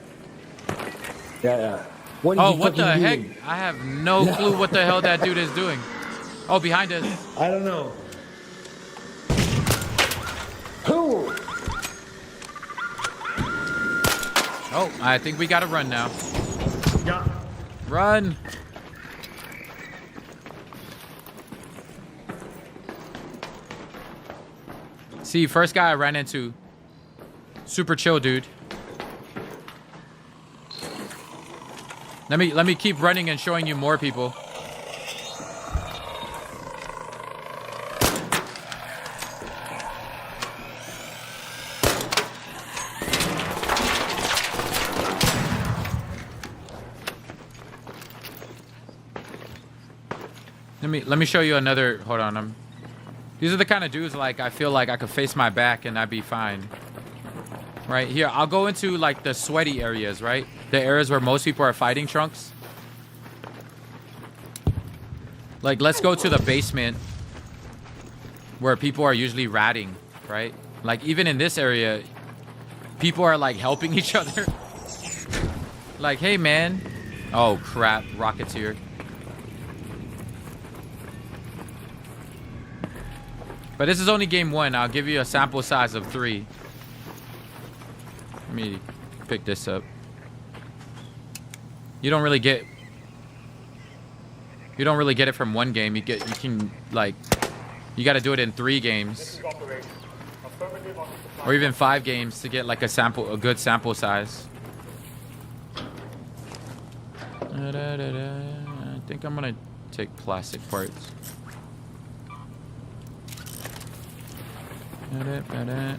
Yeah. What is
Oh,
he
what the
fucking
heck?
doing?
I have no clue what the hell that dude is doing. Oh, behind us.
I don't know. Who?
Oh, I think we gotta run now.
Yeah.
Run. See, first guy I ran into, super chill dude. Let me keep running and showing you more people. Let me show you another. Hold on. These are the kind of dudes like I feel like I could face my back and I'd be fine. Right here, I'll go into like the sweaty areas, right? The areas where most people are fighting, Trunks. Like, let's go to the basement where people are usually ratting, right? Like, even in this area, people are, like, helping each other. Like, hey, man. Oh, crap. Rocketeer. But this is only game 1. I'll give you a sample size of 3. Let me pick this up. You don't really get it from 1 game. You can like, you got to do it in 3 games, or even 5 games to get like a good sample size. I think I'm gonna take plastic parts.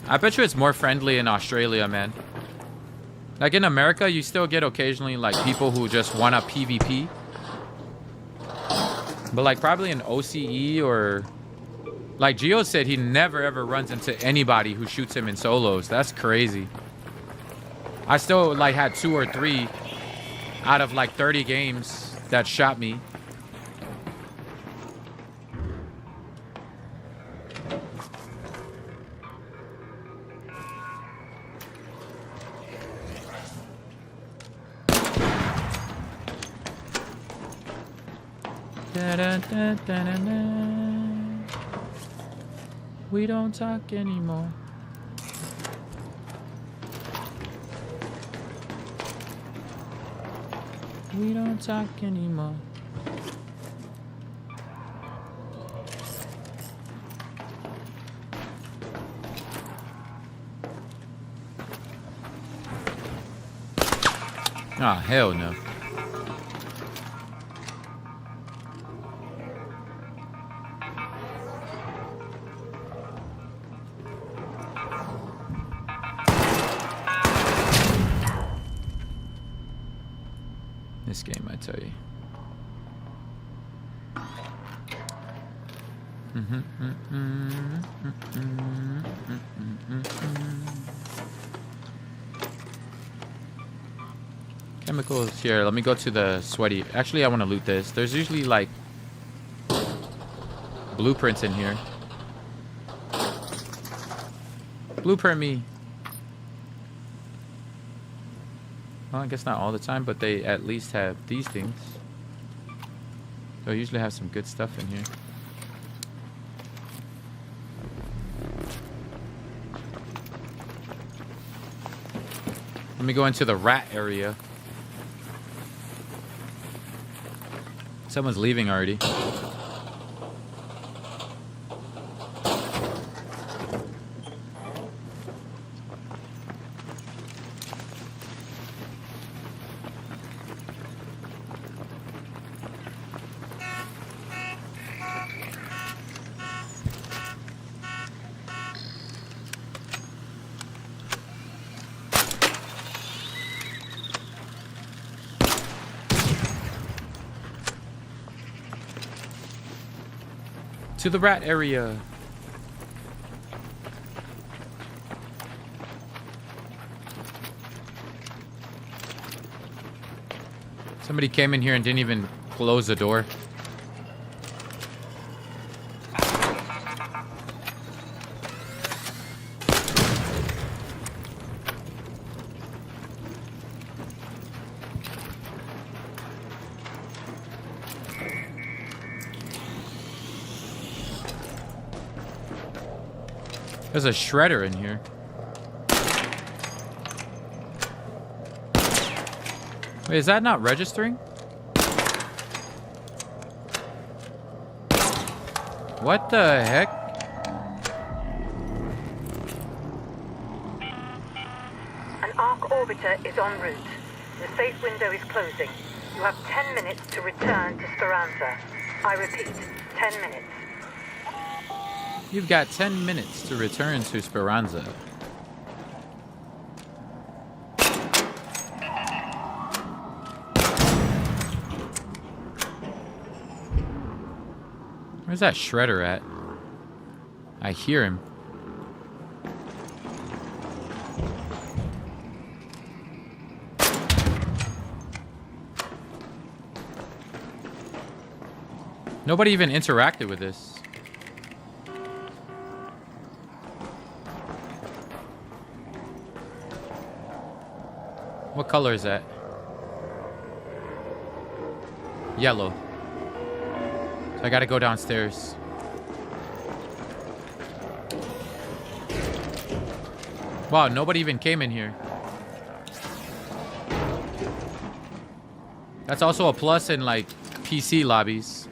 I bet you it's more friendly in Australia, man. Like in America, you still get occasionally like people who just want a PvP. But like probably in OCE or... Like Gio said, he never ever runs into anybody who shoots him in solos. That's crazy. I still like had 2 or 3 out of like 30 games that shot me. We don't talk anymore. We don't talk anymore. Ah, hell no. This game, I tell you. Chemicals here. Let me go to the sweaty. Actually, I want to loot this. There's usually like blueprints in here. Blueprint me. Well, I guess not all the time, but they at least have these things. They usually have some good stuff in here. Let me go into the rat area. Someone's leaving already. To the rat area. Somebody came in here and didn't even close the door. There's a shredder in here. Wait, is that not registering? What the heck?
An arc orbiter is en route. The safe window is closing. You have 10 minutes to return to Speranza. I repeat, 10 minutes.
You've got 10 minutes to return to Speranza. Where's that shredder at? I hear him. Nobody even interacted with this. What color is that? Yellow. So I gotta go downstairs. Wow, nobody even came in here. That's also a plus in like PC lobbies.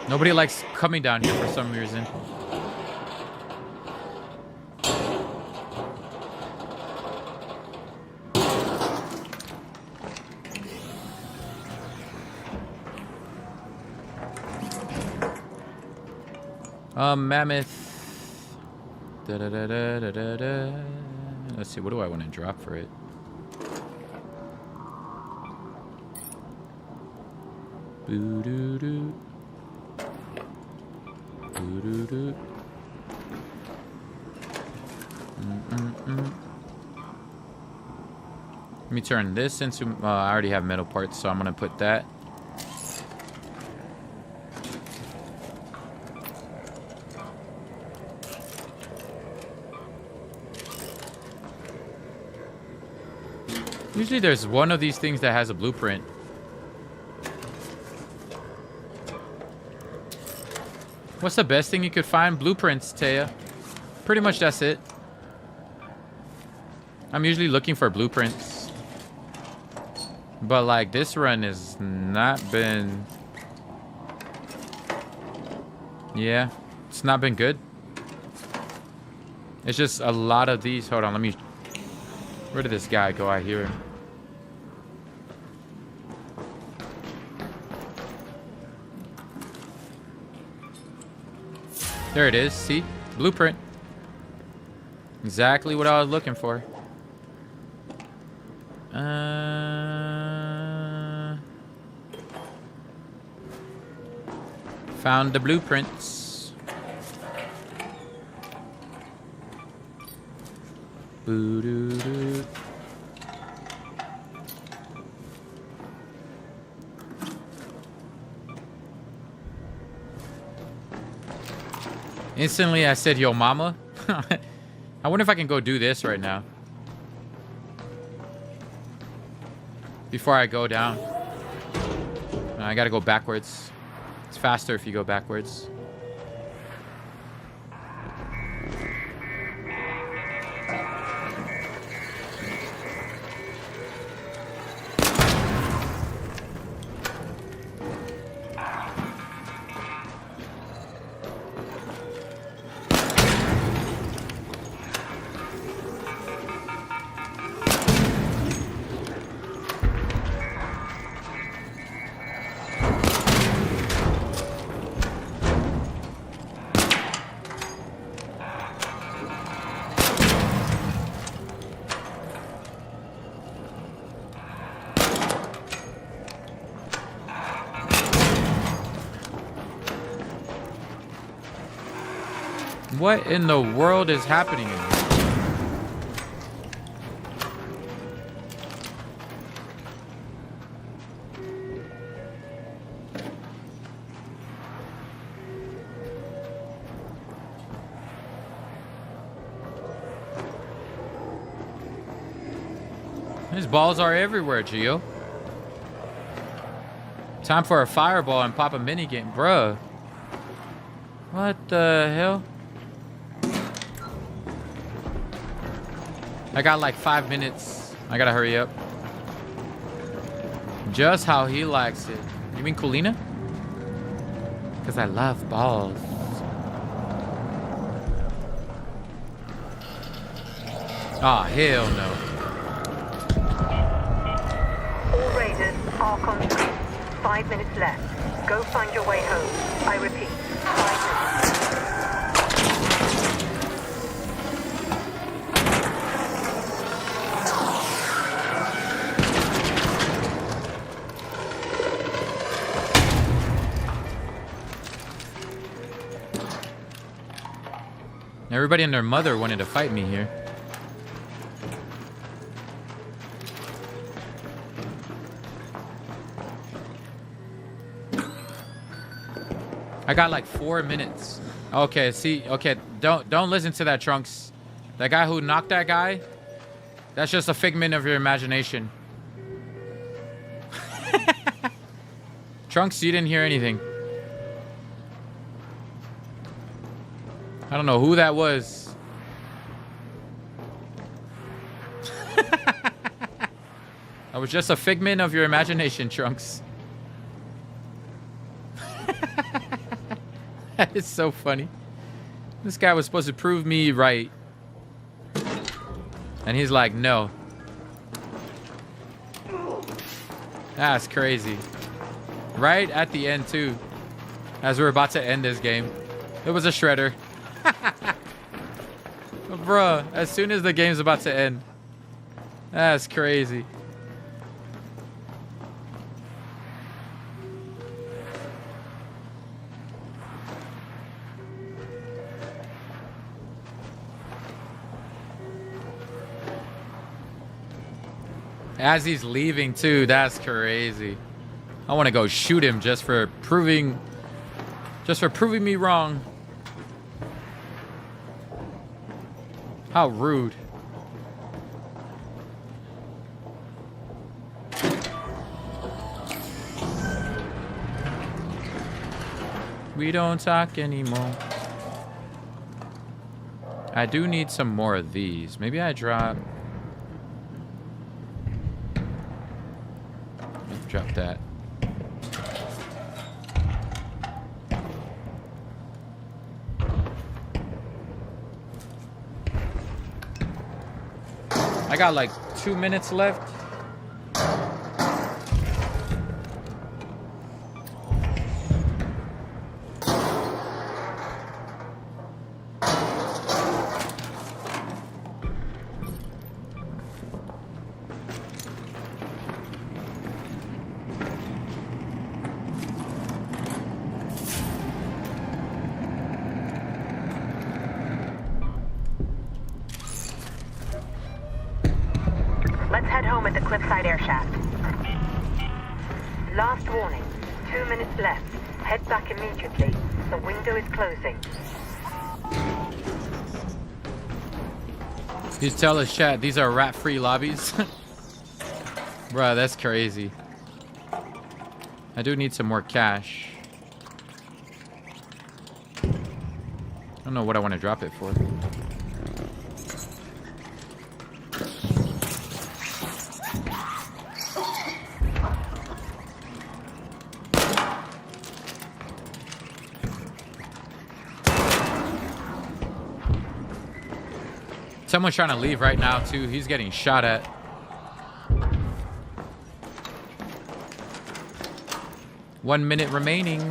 Nobody likes coming down here for some reason. Mammoth. Da da da da da da da. Let's see, what do I want to drop for it? Boo doo doo. Boo doo doo. Let me turn this into. I already have metal parts, so I'm gonna put that. Usually there's one of these things that has a blueprint. What's the best thing you could find? Blueprints, Taya. Pretty much that's it. I'm usually looking for blueprints. But like this run has not been... Yeah, it's not been good. It's just a lot of these. Hold on, let me... Where did this guy go? I hear him. There it is. See? Blueprint. Exactly what I was looking for. Found the blueprints. Boo-doo-doo. Instantly, I said, yo, mama. I wonder if I can go do this right now. Before I go down. I gotta go backwards. It's faster if you go backwards. What in the world is happening in here? These balls are everywhere, Gio. Time for a fireball and pop a minigame. Bruh. What the hell? I got like 5 minutes. I gotta hurry up. Just how he likes it. You mean Kulina? Because I love balls. Ah, hell no.
All raiders, arc on street. 5 minutes left. Go find your way home. I repeat, 5 minutes.
Everybody and their mother wanted to fight me here. I got like 4 minutes. Okay, see, okay, don't listen to that, Trunks. That guy who knocked that guy, that's just a figment of your imagination. Trunks, you didn't hear anything. I don't know who that was. That was just a figment of your imagination, Trunks. That is so funny. This guy was supposed to prove me right. And he's like, no. That's crazy. Right at the end, too. As we're about to end this game. It was a shredder. Bruh, as soon as the game's about to end. That's crazy. As he's leaving too, that's crazy. I want to go shoot him just for proving me wrong. How rude. We don't talk anymore. I do need some more of these. Maybe I drop that. I got like 2 minutes left.
Let's head home at the cliffside air shaft. Last warning. 2 minutes left. Head back immediately. The window is closing.
You tell us, chat, these are rat-free lobbies. Bruh, that's crazy. I do need some more cash. I don't know what I want to drop it for. Someone's trying to leave right now, too. He's getting shot at. One minute remaining.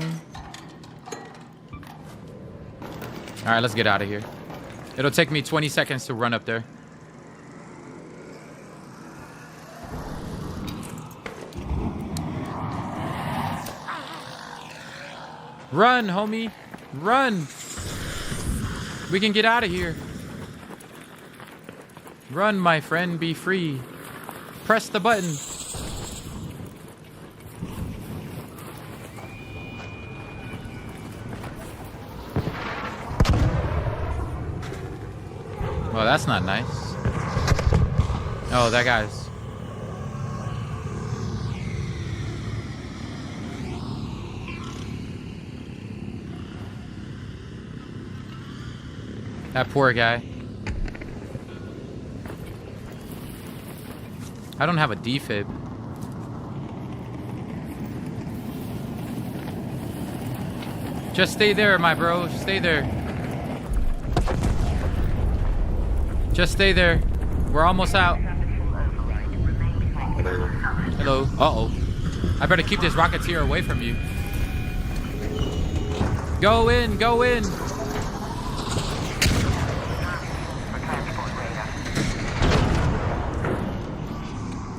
All right, let's get out of here. It'll take me 20 seconds to run up there. Run, homie. Run. We can get out of here. Run, my friend, be free. Press the button. Well, that's not nice. Oh, that guy's... That poor guy. I don't have a defib. Just stay there, my bro. Stay there. Just stay there. We're almost out. Hello. Uh-oh. I better keep this Rocketeer away from you. Go in. Go in.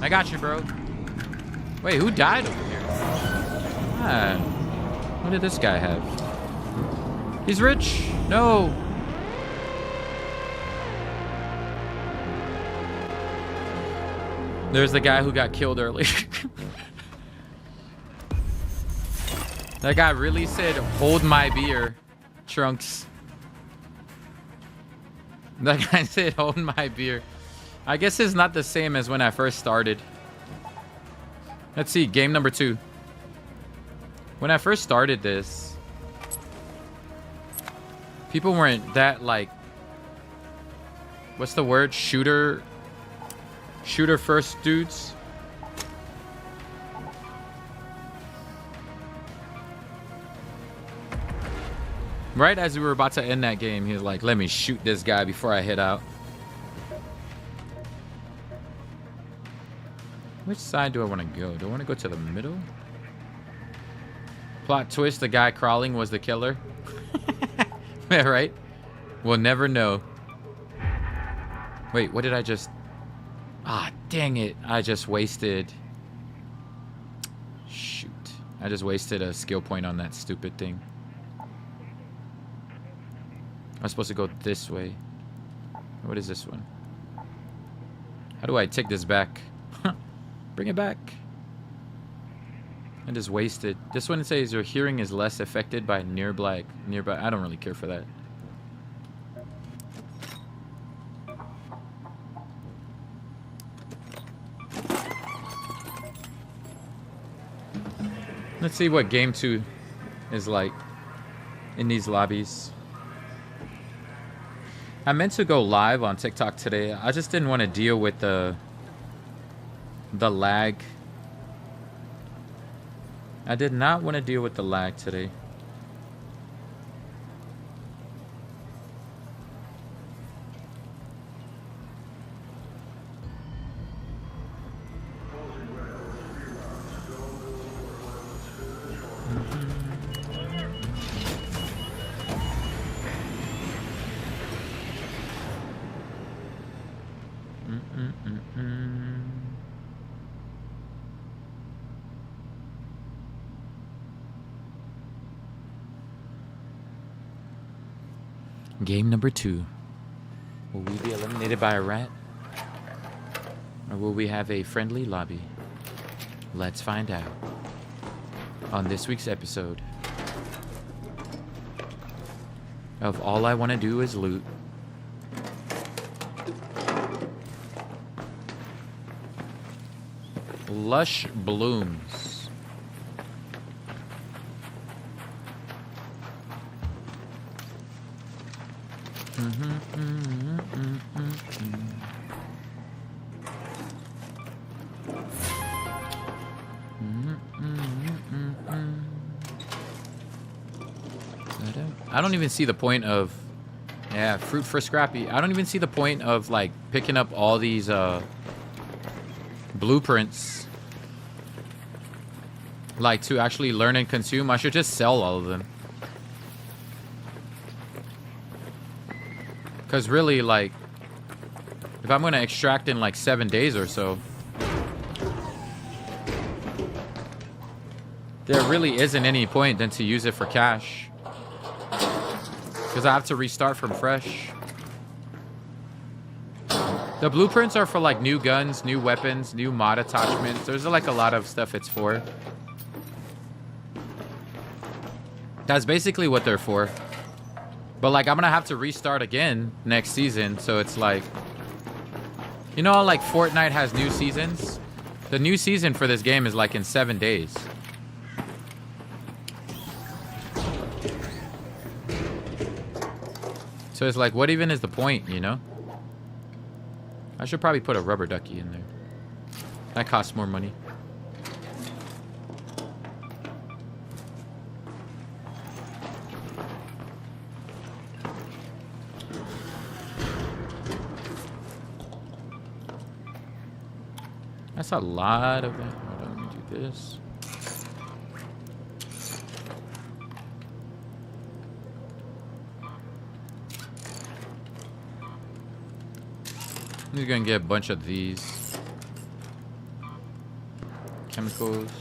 I got you, bro. Wait, who died over here? Ah, what did this guy have? He's rich. No. There's the guy who got killed earlier. That guy really said, hold my beer, Trunks. That guy said, hold my beer. I guess it's not the same as when I first started. Let's see, game number 2. When I first started this, people weren't that, like, what's the word? Shooter first dudes. Right as we were about to end that game, he was like, let me shoot this guy before I head out. Which side do I want to go? Do I want to go to the middle? Plot twist, the guy crawling was the killer. Yeah, right? We'll never know. Wait, what did I just... Ah, dang it. I just wasted... Shoot. I just wasted a skill point on that stupid thing. I'm supposed to go this way. What is this one? How do I take this back? Bring it back. I just wasted. This one says your hearing is less affected by nearby. I don't really care for that. Let's see what game 2 is like in these lobbies. I meant to go live on TikTok today. I just didn't want to deal with the lag. I did not want to deal with the lag today. Game number 2. Will we be eliminated by a rat? Or will we have a friendly lobby? Let's find out on this week's episode of All I Want to Do Is Loot. Lush Blooms. I don't even see the point of... Yeah, fruit for Scrappy. I don't even see the point of, like, picking up all these, blueprints. Like, to actually learn and consume. I should just sell all of them. Because really, like, if I'm going to extract in, like, 7 days or so, there really isn't any point than to use it for cash. Because I have to restart from fresh. The blueprints are for, like, new guns, new weapons, new mod attachments. There's, like, a lot of stuff it's for. That's basically what they're for. But, like, I'm gonna have to restart again next season. So it's like... You know how, like, Fortnite has new seasons? The new season for this game is, like, in 7 days. So it's like, what even is the point, you know? I should probably put a rubber ducky in there. That costs more money. That's a lot of that. Hold on, let me do this. I'm just gonna get a bunch of these chemicals.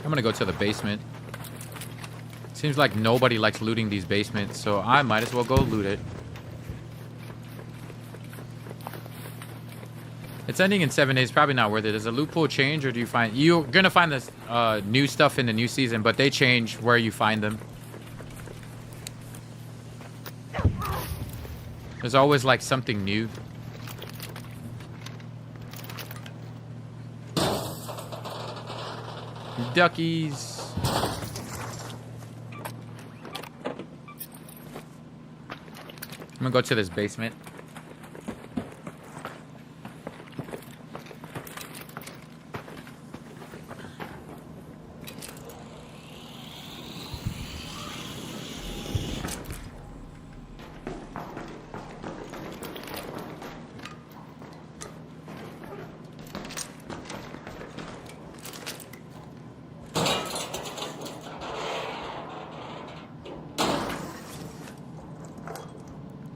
I'm gonna go to the basement. Seems like nobody likes looting these basements, so I might as well go loot it. It's ending in 7 days. Probably not worth it. Does a loot pool change, or do you find... You're going to find this new stuff in the new season, but they change where you find them. There's always, like, something new. Duckies. I'm gonna go to this basement.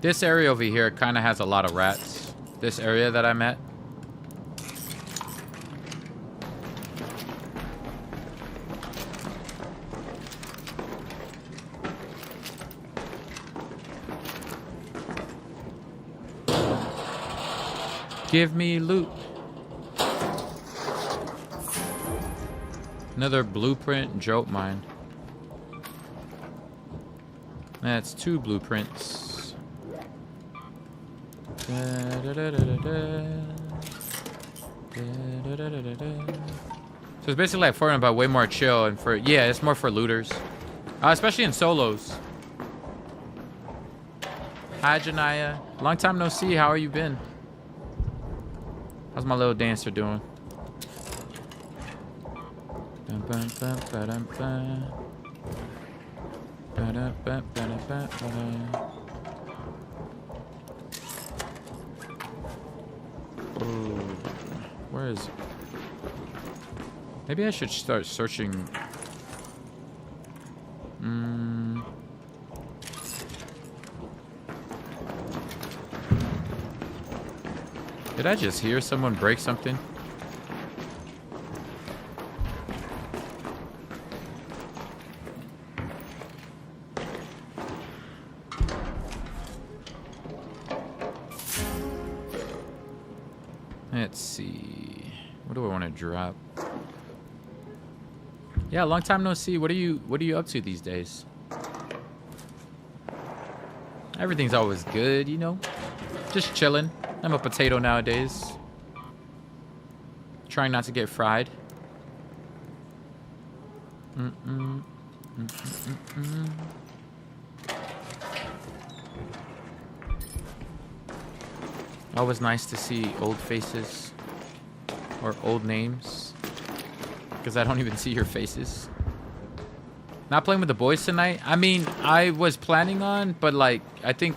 This area over here kind of has a lot of rats. This area that I'm at. Give me loot. Another blueprint jolt mine. That's 2 blueprints. So it's basically like Fortnite, but way more chill, and for it's more for looters, especially in solos. Hi Janaya, long time no see. How are you been? How's my little dancer doing? Ooh, where is it? Maybe I should start searching. Did I just hear someone break something? Let's see. What do I want to drop? Yeah, long time no see. What are you up to these days? Everything's always good, you know. Just chilling. I'm a potato nowadays. Trying not to get fried. Always nice to see old faces or old names, because I don't even see your faces. Not playing with the boys tonight. I mean, I was planning on, but like I think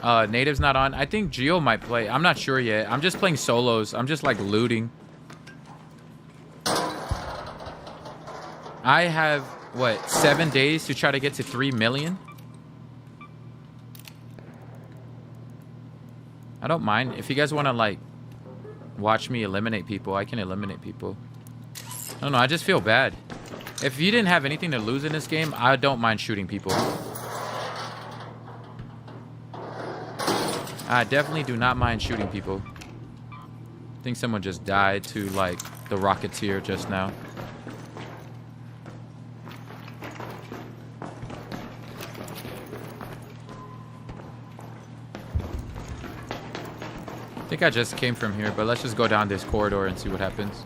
Native's not on. I think Geo might play. I'm not sure yet. I'm just playing solos. I'm just like looting. I have what, 7 days to try to get to 3 million. I don't mind. If you guys want to, like, watch me eliminate people, I can eliminate people. I don't know. I just feel bad. If you didn't have anything to lose in this game, I don't mind shooting people. I definitely do not mind shooting people. I think someone just died to, like, the Rocketeer just now. I think I just came from here, but let's just go down this corridor and see what happens.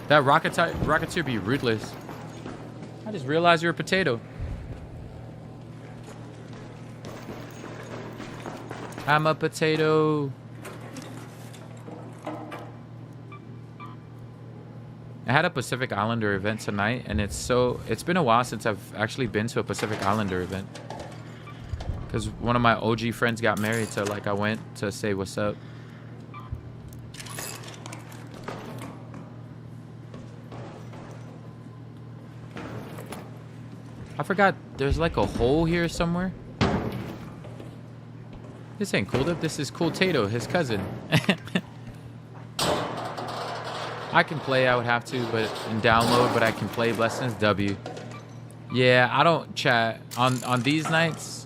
That Rocketeer be ruthless. I just realized you're a potato. I'm a potato. I had a Pacific Islander event tonight, and it's been a while since I've actually been to a Pacific Islander event. Because one of my OG friends got married, so like I went to say what's up. I forgot there's like a hole here somewhere. This ain't Cool Dip, this is Cool Tato, his cousin. I can play, I would have to, and download, but I can play Blessings W. Yeah, I don't chat. On these nights,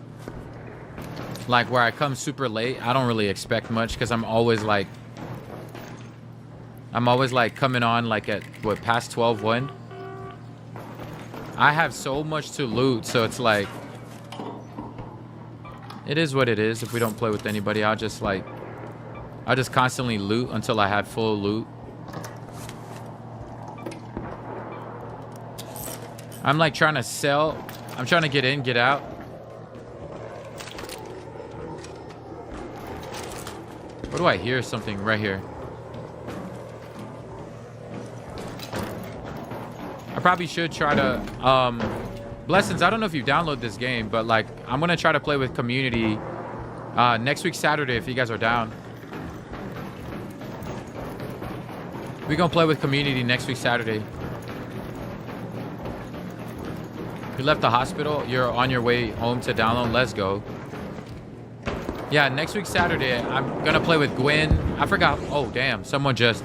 like where I come super late, I don't really expect much because I'm always like I'm always like coming on like at what, past 12-1. I have so much to loot, so it's like it is what it is. If we don't play with anybody, I'll just constantly loot until I have full loot. I'm like trying to sell. I'm trying to get in, get out. What do I hear? Something right here. I probably should try to Blessings, I don't know if you download this game, but like I'm gonna try to play with community next week Saturday if you guys are down. We're gonna play with community next week Saturday. You left the hospital, you're on your way home to download. Let's go. Yeah, next week Saturday I'm gonna play with Gwen. I forgot. Oh damn, someone just.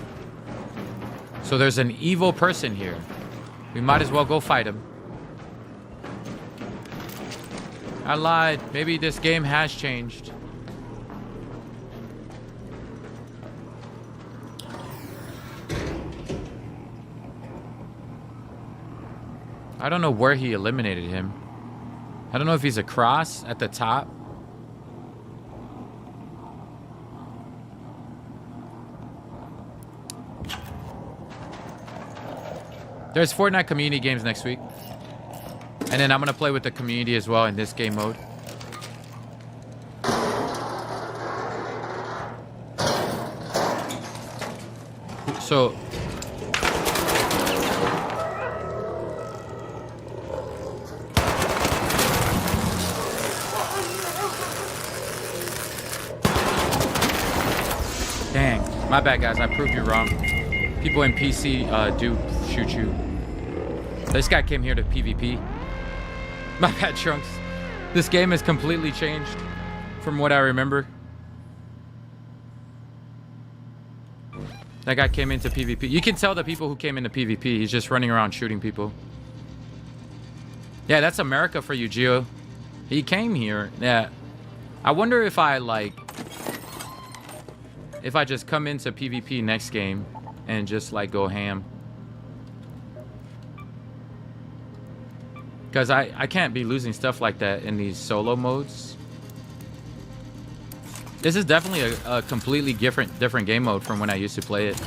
So there's an evil person here. We might as well go fight him. I lied. Maybe this game has changed. I don't know where he eliminated him. I don't know if he's across at the top. There's Fortnite community games next week. And then I'm going to play with the community as well in this game mode. So... Dang. My bad, guys. I proved you wrong. People in PC do shoot you. This guy came here to PvP. My bad, Trunks. This game has completely changed from what I remember. That guy came into PvP. You can tell the people who came into PvP. He's just running around shooting people. Yeah, that's America for you, Gio. He came here. Yeah. I wonder if I, like... If I just come into PvP next game and just, like, go ham. Because I can't be losing stuff like that in these solo modes. This is definitely a completely different game mode from when I used to play it.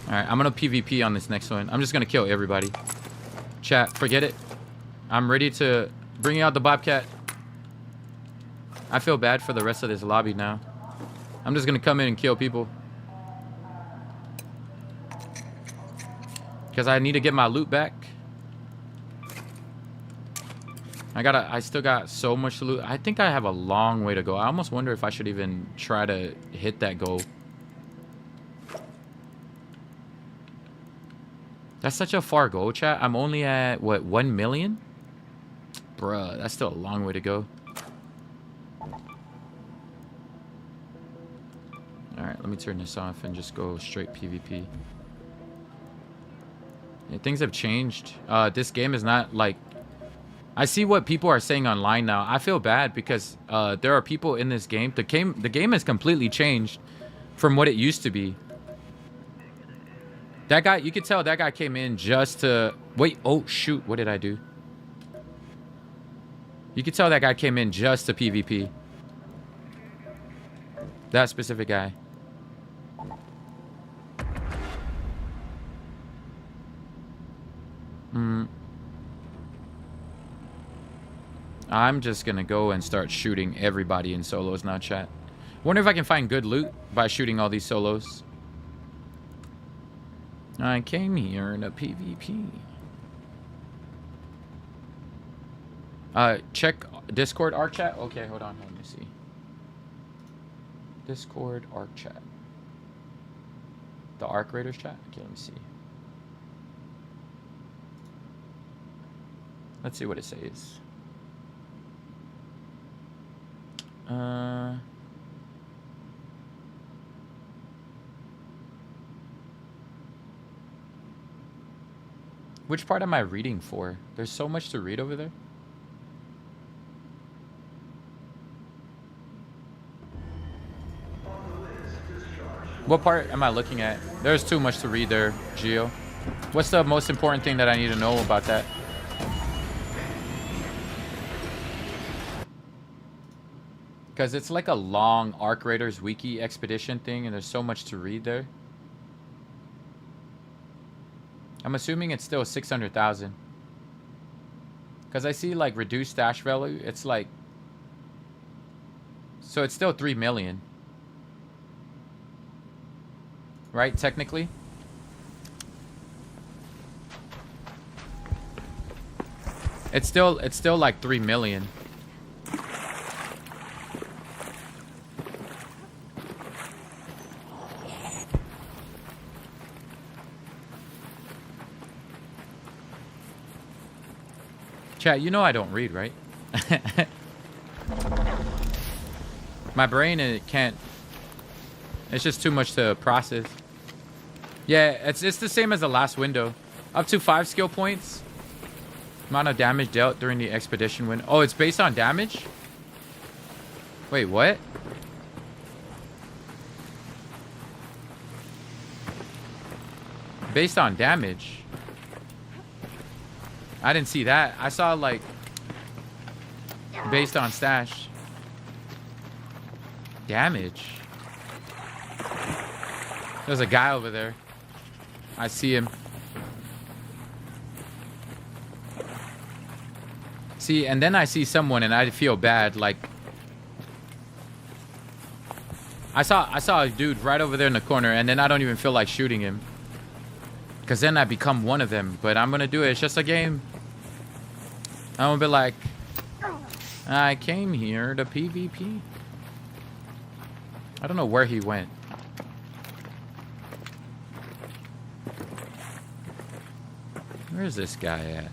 Alright, I'm gonna PvP on this next one. I'm just gonna kill everybody. Chat, forget it. I'm ready to bring out the Bobcat. I feel bad for the rest of this lobby now. I'm just gonna come in and kill people. Because I need to get my loot back. I still got so much to loot. I think I have a long way to go. I almost wonder if I should even try to hit that goal. That's such a far goal, chat. I'm only at, what, 1 million? Bruh, that's still a long way to go. Alright, let me turn this off and just go straight PvP. Yeah, things have changed. This game is not like... I see what people are saying online now. I feel bad because there are people in this game. The game has completely changed from what it used to be. That guy, you could tell that guy came in just to... Wait, oh shoot, what did I do? You could tell that guy came in just to PvP. That specific guy. I'm just gonna go and start shooting everybody in solos now, chat. Wonder if I can find good loot by shooting all these solos. I came here in a PvP. Check Discord Arc Chat. Okay, hold on. Let me see. Discord Arc Chat. The Arc Raiders chat? Okay, let me see. Let's see what it says. Which part am I reading for? There's so much to read over there. What part am I looking at? There's too much to read there, Gio. What's the most important thing that I need to know about that? Because it's like a long Arc Raiders wiki expedition thing, and there's so much to read there. I'm assuming it's still 600,000. Because I see like reduced stash value, it's like... So it's still 3 million. Right, technically? It's still like 3 million. Chat, you know I don't read, right? My brain, it can't. It's just too much to process. Yeah, it's the same as the last window. Up to 5 skill points. Amount of damage dealt during the expedition window. Oh, it's based on damage? Wait, what? Based on damage? I didn't see that. I saw like based on stash. Damage. There's a guy over there. I see him. See, and then I see someone and I feel bad. Like I saw a dude right over there in the corner, and then I don't even feel like shooting him. Because then I become one of them. But I'm going to do it. It's just a game. I'm going to be like, I came here to PvP. I don't know where he went. Where's this guy at?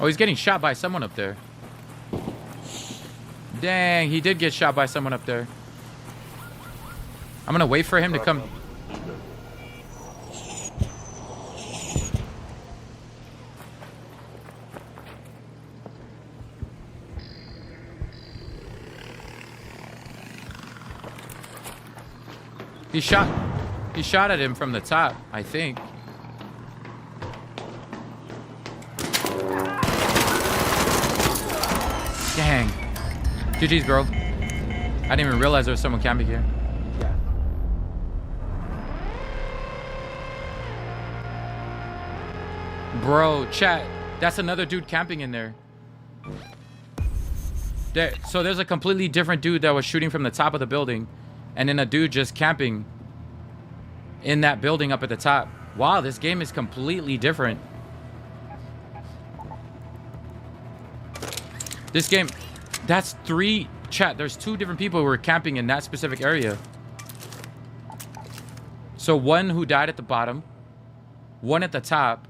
Oh, he's getting shot by someone up there. Dang, he did get shot by someone up there. I'm gonna wait for him to come. He shot at him from the top, I think. Dang. GG's, bro. I didn't even realize there was someone camping here. Bro, chat, that's another dude camping in there. So there's a completely different dude that was shooting from the top of the building, and then a dude just camping in that building up at the top. Wow, this game is completely different. This game, that's chat, there's 2 different people who were camping in that specific area. So one who died at the bottom, one at the top,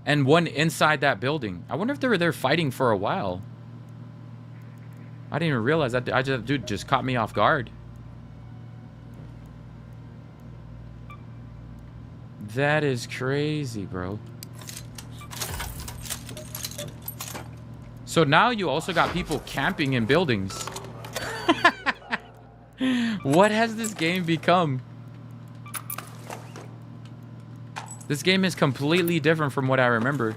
and one inside that building. I wonder if they were there fighting for a while. I didn't even realize that. Dude just caught me off guard. That is crazy, bro. So now you also got people camping in buildings. What has this game become? This game is completely different from what I remember.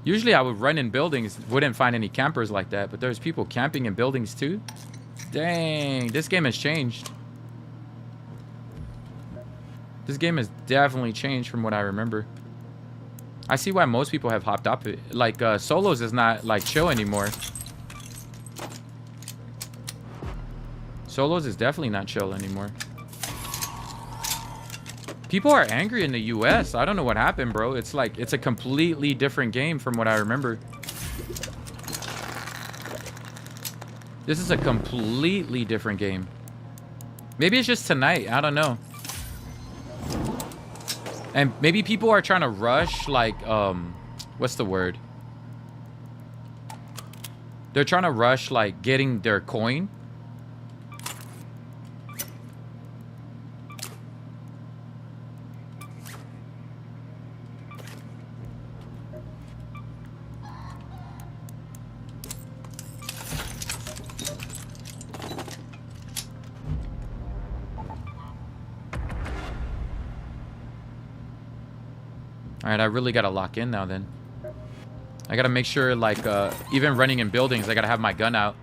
Usually I would run in buildings, wouldn't find any campers like that, but there's people camping in buildings too. Dang, this game has changed. This game has definitely changed from what I remember. I see why most people have hopped up. Like, solos is not, like, chill anymore. Solos is definitely not chill anymore. People are angry in the US. I don't know what happened, bro. It's like, it's a completely different game from what I remember. This is a completely different game. Maybe it's just tonight. I don't know. And maybe people are trying to rush, like, what's the word? They're trying to rush, like, getting their coin. Alright, I really gotta lock in now then. I gotta make sure, like, even running in buildings, I gotta have my gun out.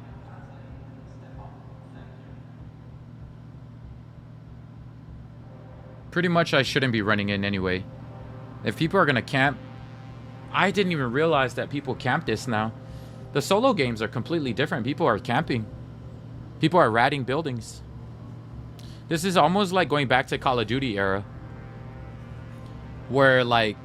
Pretty much I shouldn't be running in anyway. If people are gonna camp... I didn't even realize that people camp this now. The solo games are completely different. People are camping. People are ratting buildings. This is almost like going back to Call of Duty era. Where, like,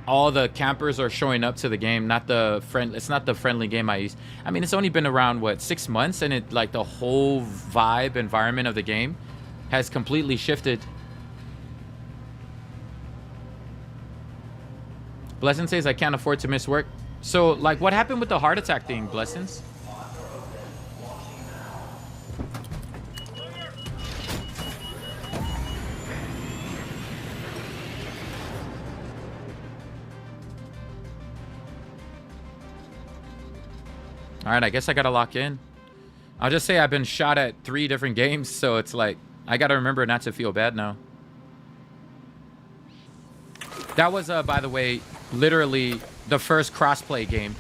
all the campers are showing up to the game, not the it's not the friendly game I used. I mean, it's only been around, what, 6 months? And it, like, the whole vibe, environment of the game has completely shifted. Blessing says I can't afford to miss work. So, like, what happened with the heart attack thing, Blessings? Alright, I guess I gotta lock in. I'll just say I've been shot at 3 different games, so it's like, I gotta remember not to feel bad now. That was, by the way, literally the first crossplay game.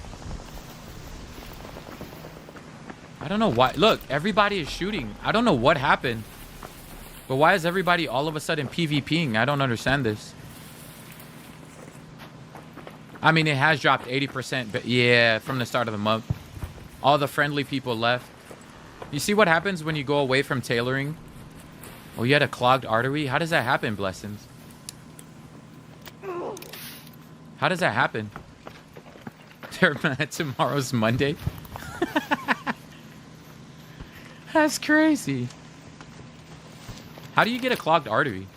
I don't know why. Look, everybody is shooting. I don't know what happened. But why is everybody all of a sudden PvPing? I don't understand this. I mean, it has dropped 80%, but yeah, from the start of the month. All the friendly people left. You see what happens when you go away from tailoring? Oh, you had a clogged artery? How does that happen, Blessings? How does that happen? Tomorrow's Monday? That's crazy. How do you get a clogged artery?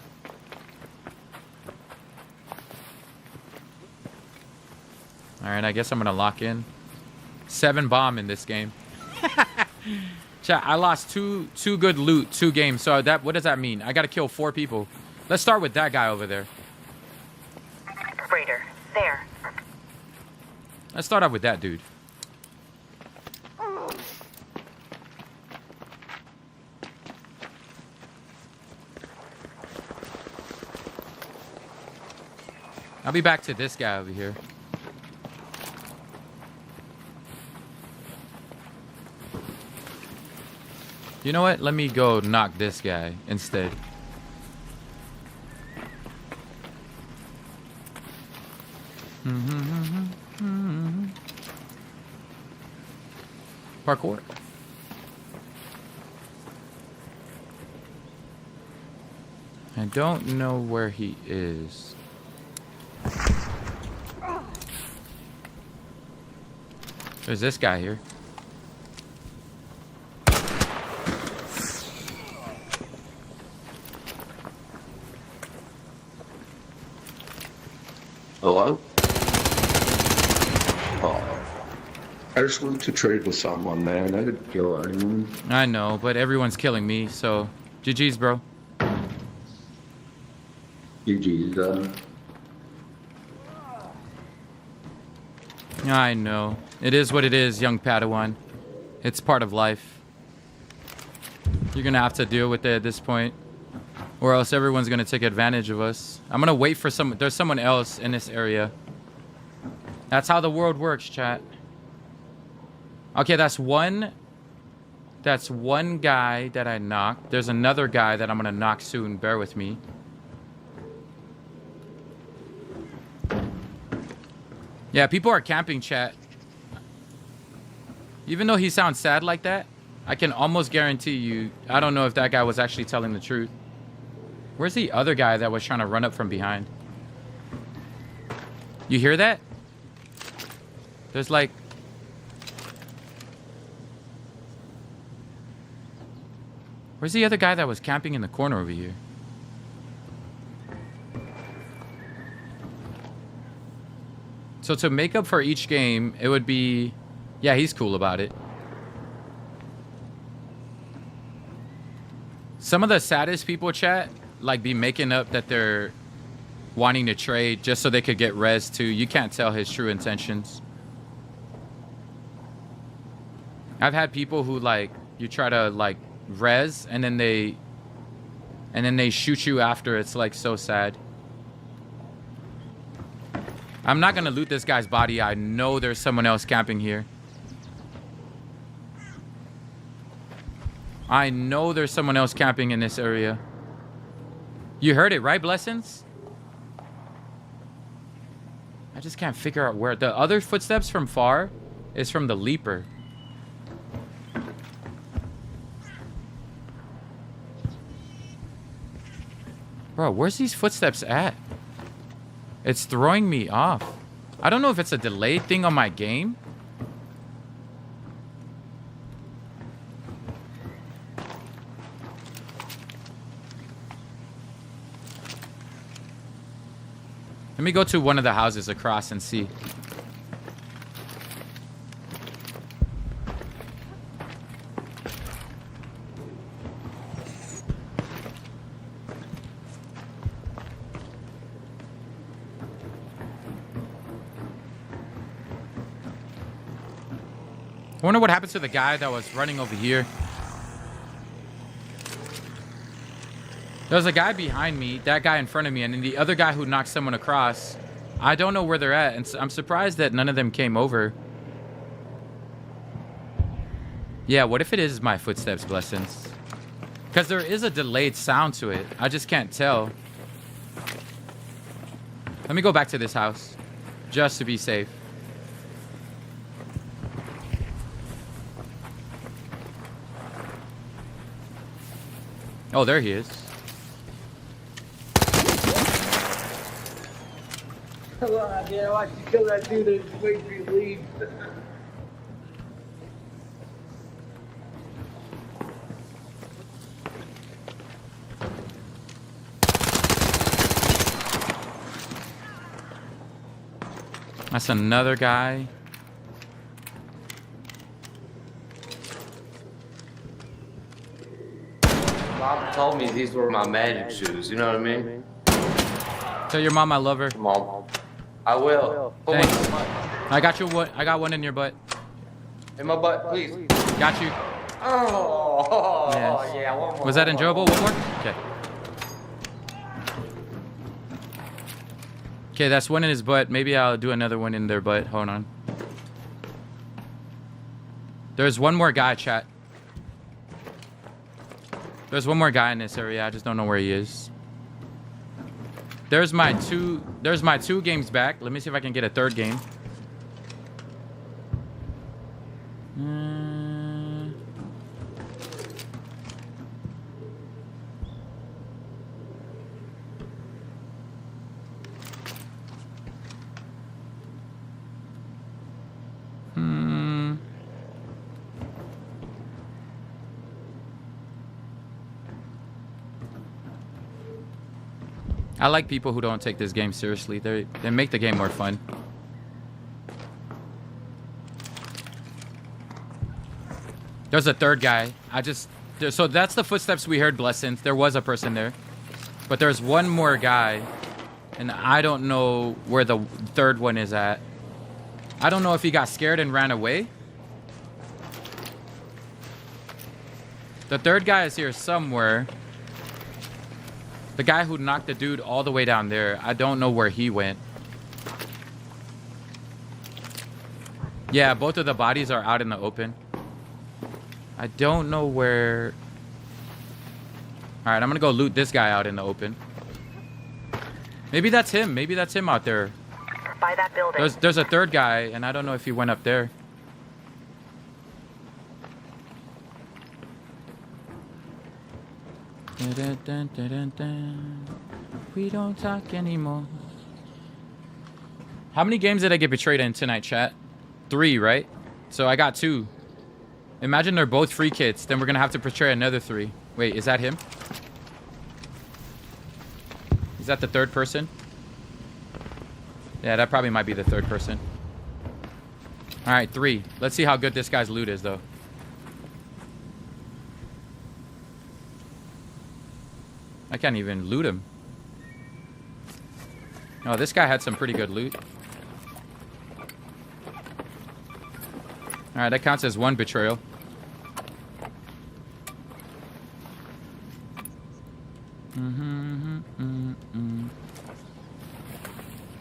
Alright, I guess I'm gonna lock in. 7 bomb in this game. Chat, I lost two good loot, 2 games. So that, what does that mean? I gotta kill 4 people. Let's start with that guy over there.
Raider, there.
Let's start off with that dude. I'll be back to this guy over here. You know what? Let me go knock this guy instead. Parkour. I don't know where he is. There's this guy here.
Hello? Oh. I just wanted to trade with someone, man. I didn't kill anyone.
I know, but everyone's killing me, so GG's, bro.
GG's,
I know. It is what it is, young Padawan. It's part of life. You're gonna have to deal with it at this point. Or else everyone's gonna take advantage of us. I'm gonna wait for there's someone else in this area. That's how the world works, chat. Okay, that's one guy that I knocked. There's another guy that I'm gonna knock soon. Bear with me. Yeah, people are camping, chat. Even though he sounds sad like that, I can almost guarantee you, I don't know if that guy was actually telling the truth. Where's the other guy that was trying to run up from behind? You hear that? There's like... Where's the other guy that was camping in the corner over here? So to make up for each game, it would be... Yeah, he's cool about it. Some of the saddest people, chat, like, be making up that they're wanting to trade just so they could get res too. You can't tell his true intentions. I've had people who, like, you try to, like, res and then they shoot you after. It's, like, so sad. I'm not gonna loot this guy's body. I know there's someone else camping here. I know there's someone else camping in this area. You heard it, right, Blessings? I just can't figure out where. The other footsteps from far is from the Leaper. Bro, where's these footsteps at? It's throwing me off. I don't know if it's a delayed thing on my game. Let me go to one of the houses across and see. I wonder what happens to the guy that was running over here. There's a guy behind me, that guy in front of me, and then the other guy who knocked someone across. I don't know where they're at, and I'm surprised that none of them came over. Yeah, what if it is my footsteps, Blessings? Because there is a delayed sound to it. I just can't tell. Let me go back to this house, just to be safe. Oh, there he is.
Come on, man. Why'd you kill that dude and just wait for you to leave?
That's another guy.
Mom told me these were my magic shoes, you know what I mean?
Tell your mom I love her.
Mom. I will.
Thanks. I got you one. I got one in your butt.
In my butt, please.
Got you.
Oh,
Yes.
yeah. One more.
Was that enjoyable? One more? Okay. Okay, that's one in his butt. Maybe I'll do another one in their butt. Hold on. There's one more guy, chat. There's one more guy in this area. I just don't know where he is. There's my two games back. Let me see if I can get a third game. I like people who don't take this game seriously. They make the game more fun. There's a third guy. So that's the footsteps we heard, Blessings. There was a person there. But there's one more guy. And I don't know where the third one is at. I don't know if he got scared and ran away. The third guy is here somewhere. The guy who knocked the dude all the way down there, I don't know where he went. Yeah, both of the bodies are out in the open. I don't know where... Alright, I'm gonna go loot this guy out in the open. Maybe that's him. Maybe that's him out there.
By that building.
There's a third guy, and I don't know if he went up there. Dun, dun, dun, dun, dun. We don't talk anymore. How many games did I get betrayed in tonight, chat? 3, right? So I got 2. Imagine they're both free kits. Then we're gonna have to betray another 3. Wait, is that him? Is that the third person? Yeah, that probably might be the third person. Alright, 3. Let's see how good this guy's loot is, though. I can't even loot him. Oh, this guy had some pretty good loot. Alright, that counts as 1 betrayal.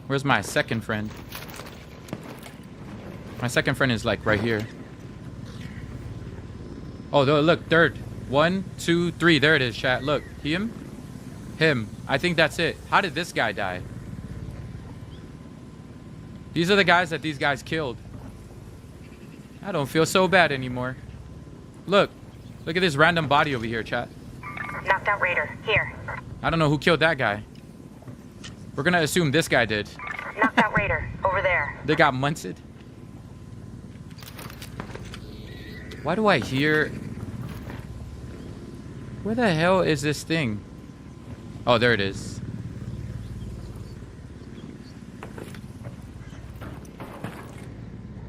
Where's my second friend? My second friend is like right here. Oh, look, third. 1, 2, 3. There it is, chat. Look, him. I think that's it. How did this guy die? These are the guys that these guys killed. I don't feel so bad anymore. Look at this random body over here, chat.
Knocked out Raider. Here.
I don't know who killed that guy. We're gonna assume this guy did.
Knocked out Raider. Over there.
They got munted. Why do I hear... Where the hell is this thing? Oh, there it is.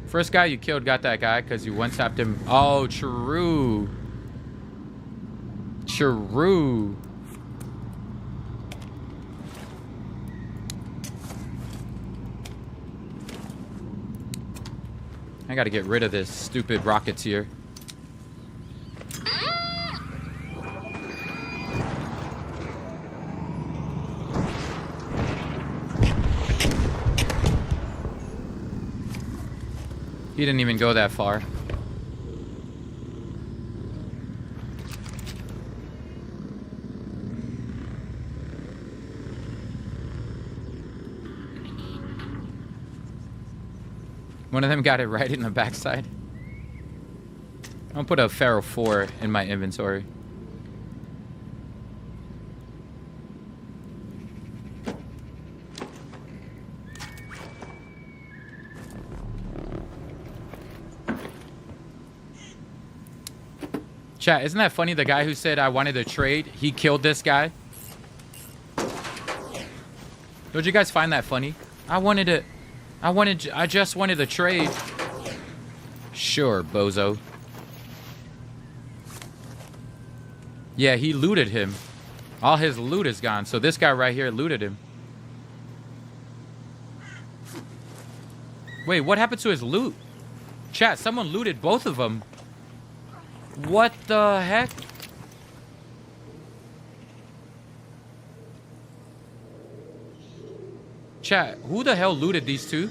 First guy you killed got that guy because you one-tapped him. Oh, true. True. I gotta get rid of this stupid Rocketeer. He didn't even go that far. One of them got it right in the backside. I'm gonna put a Pharaoh 4 in my inventory. Chat, isn't that funny? The guy who said I wanted to trade, he killed this guy. Don't you guys find that funny? I just wanted to trade. Sure, bozo. Yeah, he looted him. All his loot is gone. So this guy right here looted him. Wait, what happened to his loot? Chat, someone looted both of them. What the heck? Chat, who the hell looted these two?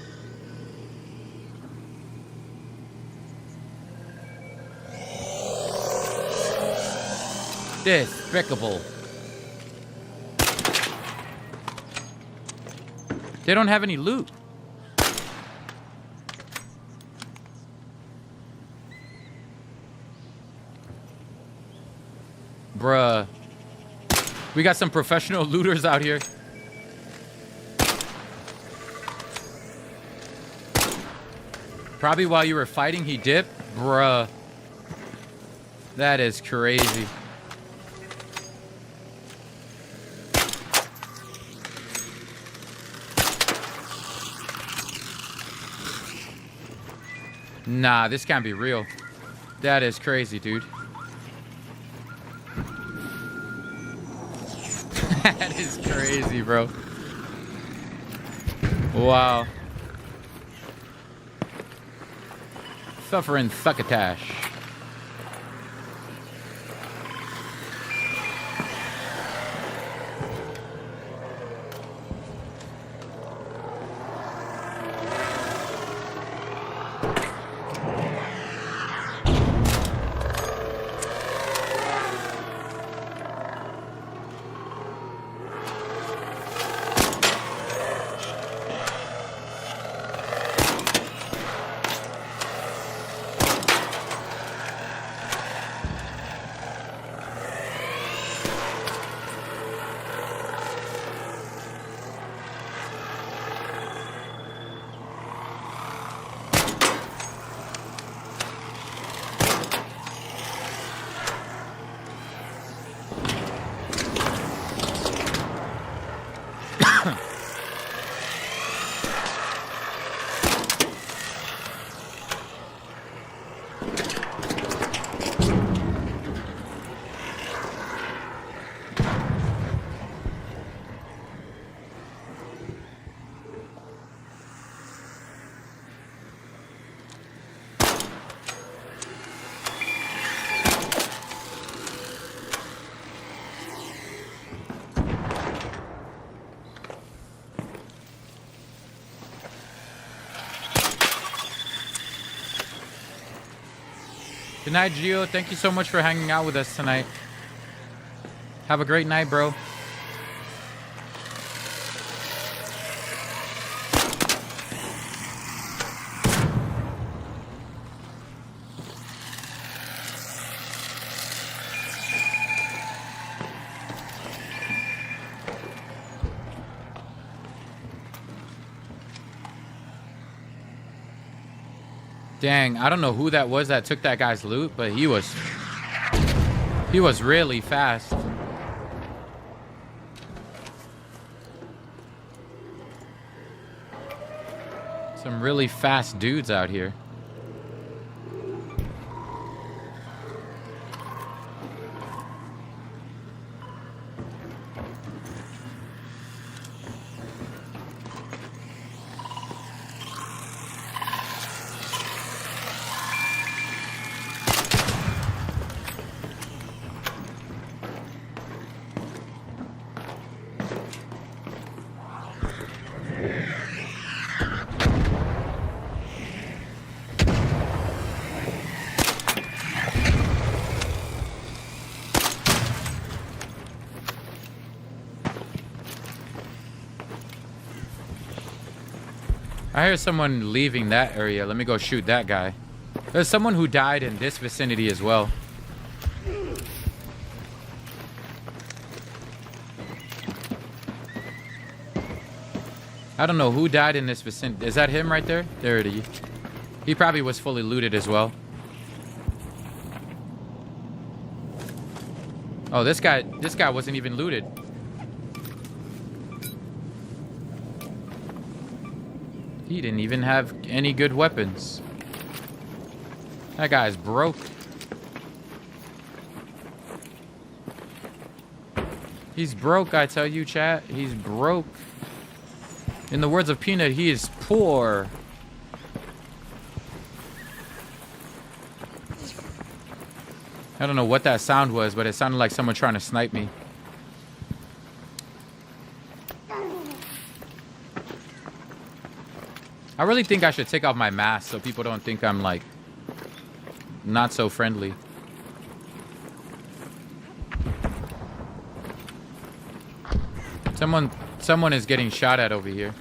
Despicable. They don't have any loot. Bruh. We got some professional looters out here. Probably while you were fighting, he dipped. Bruh. That is crazy. Nah, this can't be real. That is crazy, dude. That is crazy, bro. Wow. Suffering succotash. Good night, Gio. Thank you so much for hanging out with us tonight. Have a great night, bro. Dang, I don't know who that was that took that guy's loot, but he was really fast. Some really fast dudes out here. I hear someone leaving that area. Let me go shoot that guy. There's someone who died in this vicinity as well. I don't know who died in this vicinity. Is that him right there? There it is. He probably was fully looted as well. Oh, this guy wasn't even looted. He didn't even have any good weapons. That guy's broke. He's broke, I tell you, chat. He's broke. In the words of Peanut, he is poor. I don't know what that sound was, but it sounded like someone trying to snipe me. I really think I should take off my mask so people don't think I'm like not so friendly. Someone is getting shot at over here.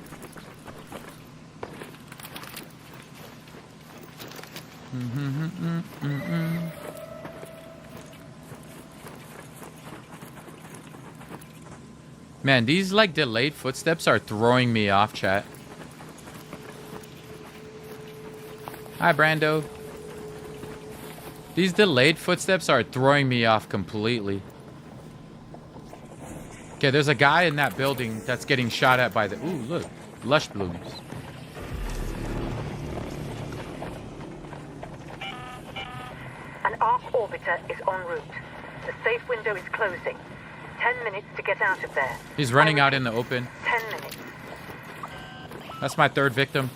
Man, these like delayed footsteps are throwing me off, chat. Hi, Brando. These delayed footsteps are throwing me off completely. Okay, there's a guy in that building that's getting shot at by the... Ooh, look. Lush blooms.
An arc orbiter is en route. The safe window is closing. 10 minutes to get out of there.
He's running out in the open.
10 minutes.
That's my third victim.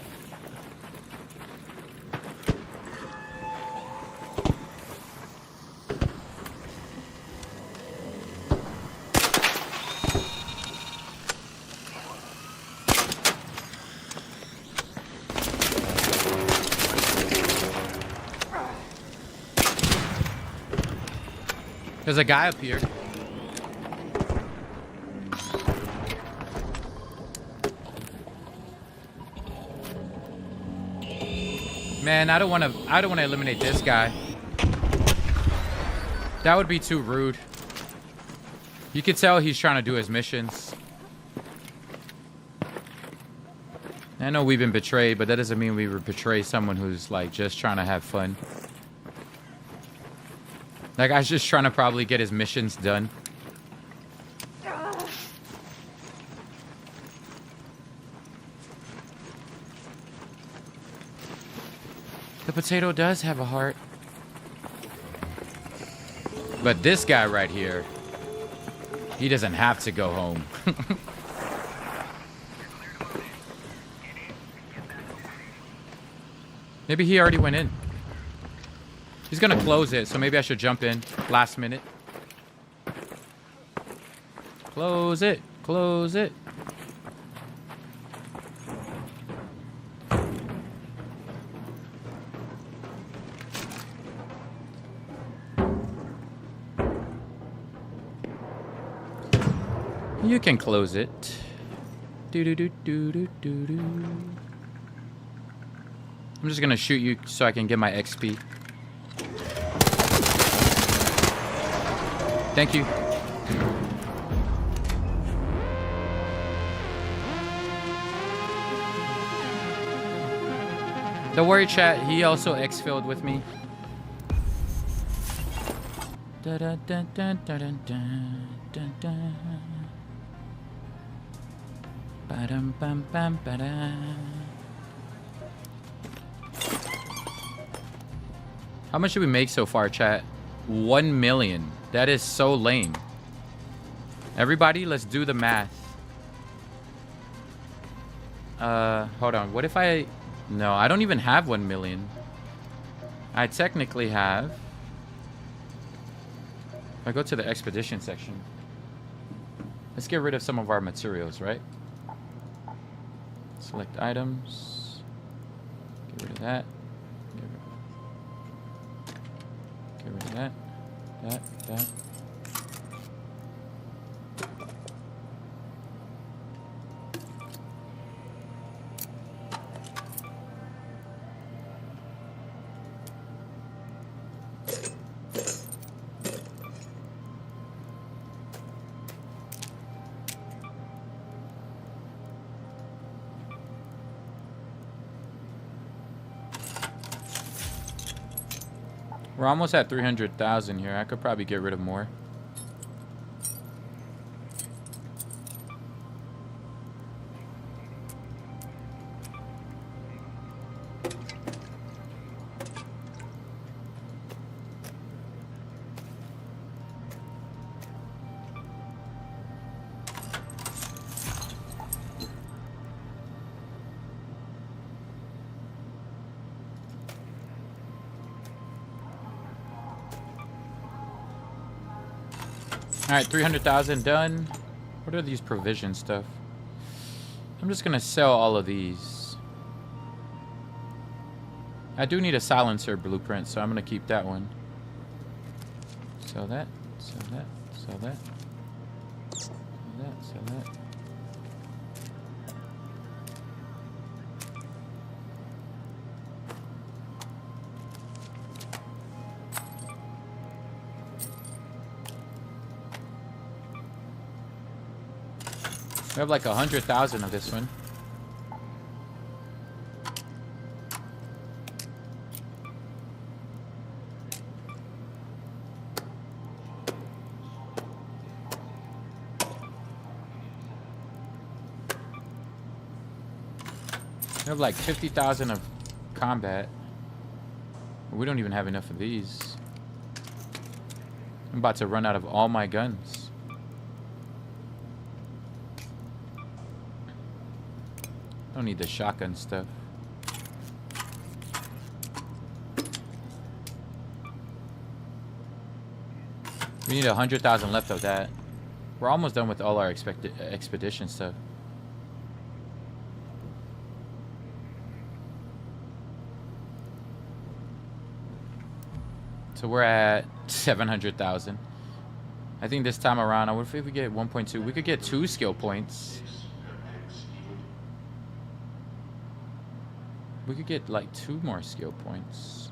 There's a guy up here. Man, I don't want to eliminate this guy. That would be too rude. You can tell he's trying to do his missions. I know we've been betrayed, but that doesn't mean we would betray someone who's like just trying to have fun. That guy's just trying to probably get his missions done. The potato does have a heart. But this guy right here, he doesn't have to go home. Maybe he already went in. He's gonna close it, so maybe I should jump in last minute. Close it. Close it. You can close it. Do do do do do do do. I'm just gonna shoot you so I can get my XP. Thank you. Don't worry, chat. He also X-filled with me. Da da da da da da da da. Ba-dum bum bum ba-da. How much did we make so far, chat? 1 million. That is so lame. Everybody, let's do the math. Hold on. What if I... No, I don't even have 1 million. I technically have... If I go to the expedition section. Let's get rid of some of our materials, right? Select items. Get rid of that. Get rid of that. That. We're almost at 300,000 here. I could probably get rid of more. Alright, 300,000 done. What are these provision stuff? I'm just gonna sell all of these. I do need a silencer blueprint, so I'm gonna keep that one. Sell that, sell that, sell that. Sell that, sell that. We have like 100,000 of this one. We have like 50,000 of combat. We don't even have enough of these. I'm about to run out of all my guns. Don't need the shotgun stuff. We need 100,000 left of that. We're almost done with all our expedition stuff. So we're at 700,000. I think this time around, I wonder if we get 1.2. We could get 2 skill points. We could get like 2 more skill points.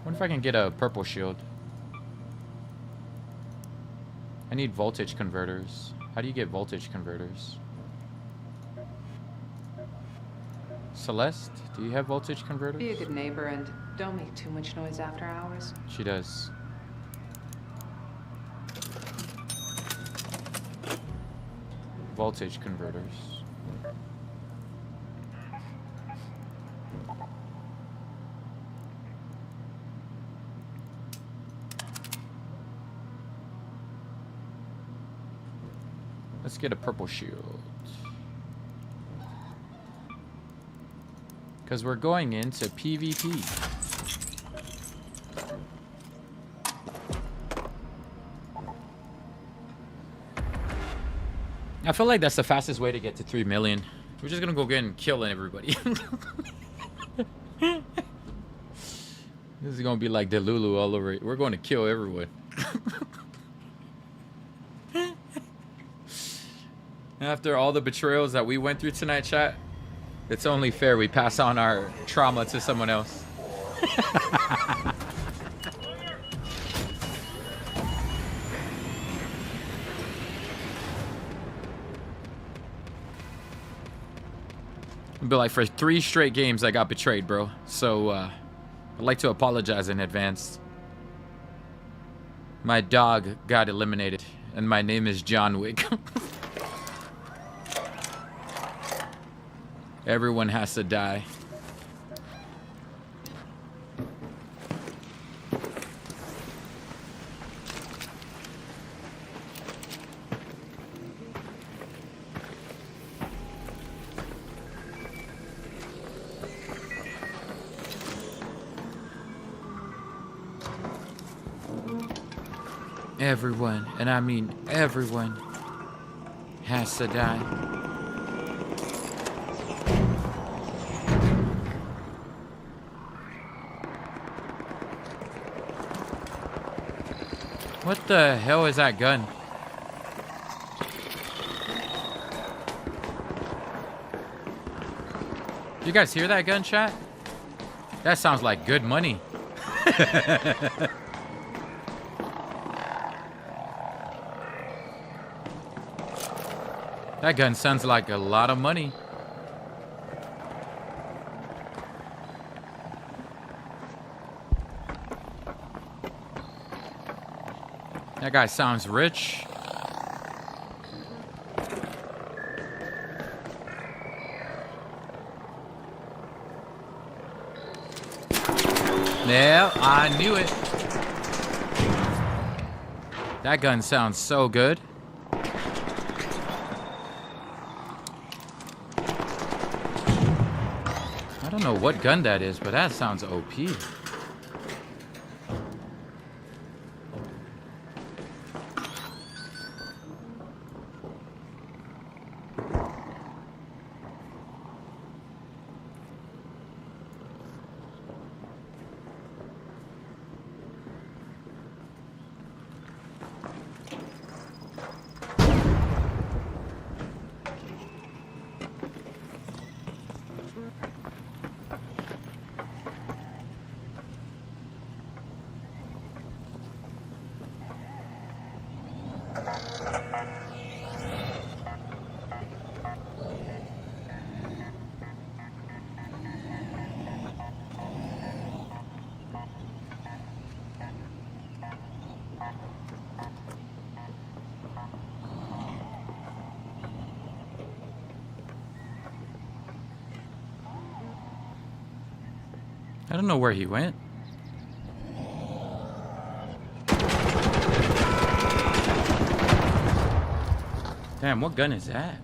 What if I can get a purple shield? I need voltage converters. How do you get voltage converters? Celeste, do you have voltage converters?
Be a good neighbor and don't make too much noise after hours.
She does. Voltage converters. Let's get a purple shield. Because we're going into PvP. I feel like that's the fastest way to get to 3 million. We're just gonna go get and kill everybody. This is gonna be like Delulu all over it. We're going to kill everyone. After all the betrayals that we went through tonight, chat, it's only fair we pass on our trauma to someone else. But like for 3 straight games, I got betrayed, bro. So I'd like to apologize in advance. My dog got eliminated, and my name is John Wick. Everyone has to die. Everyone, and I mean everyone, has to die. What the hell is that gun? You guys hear that gun, chat? That sounds like good money. That gun sounds like a lot of money. That guy sounds rich. Yeah, I knew it. That gun sounds so good. I don't know what gun that is, but that sounds OP. I don't know where he went. Damn, what gun is that?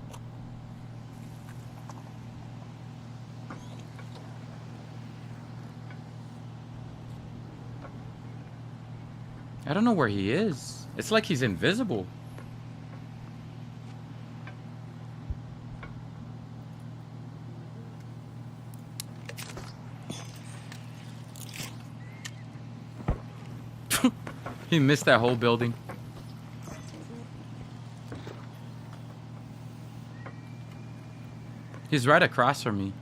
I don't know where he is. It's like he's invisible. He missed that whole building. He's right across from me.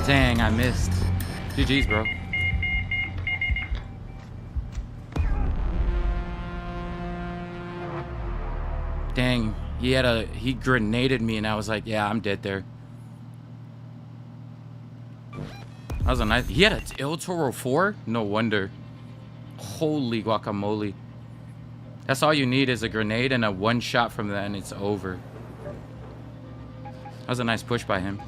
Dang, I missed. GG's, bro. Dang, he grenaded me and I was like, yeah, I'm dead there. That was a nice, he had a El Toro 4? No wonder. Holy guacamole. That's all you need is a grenade and a one shot from that and it's over. That was a nice push by him.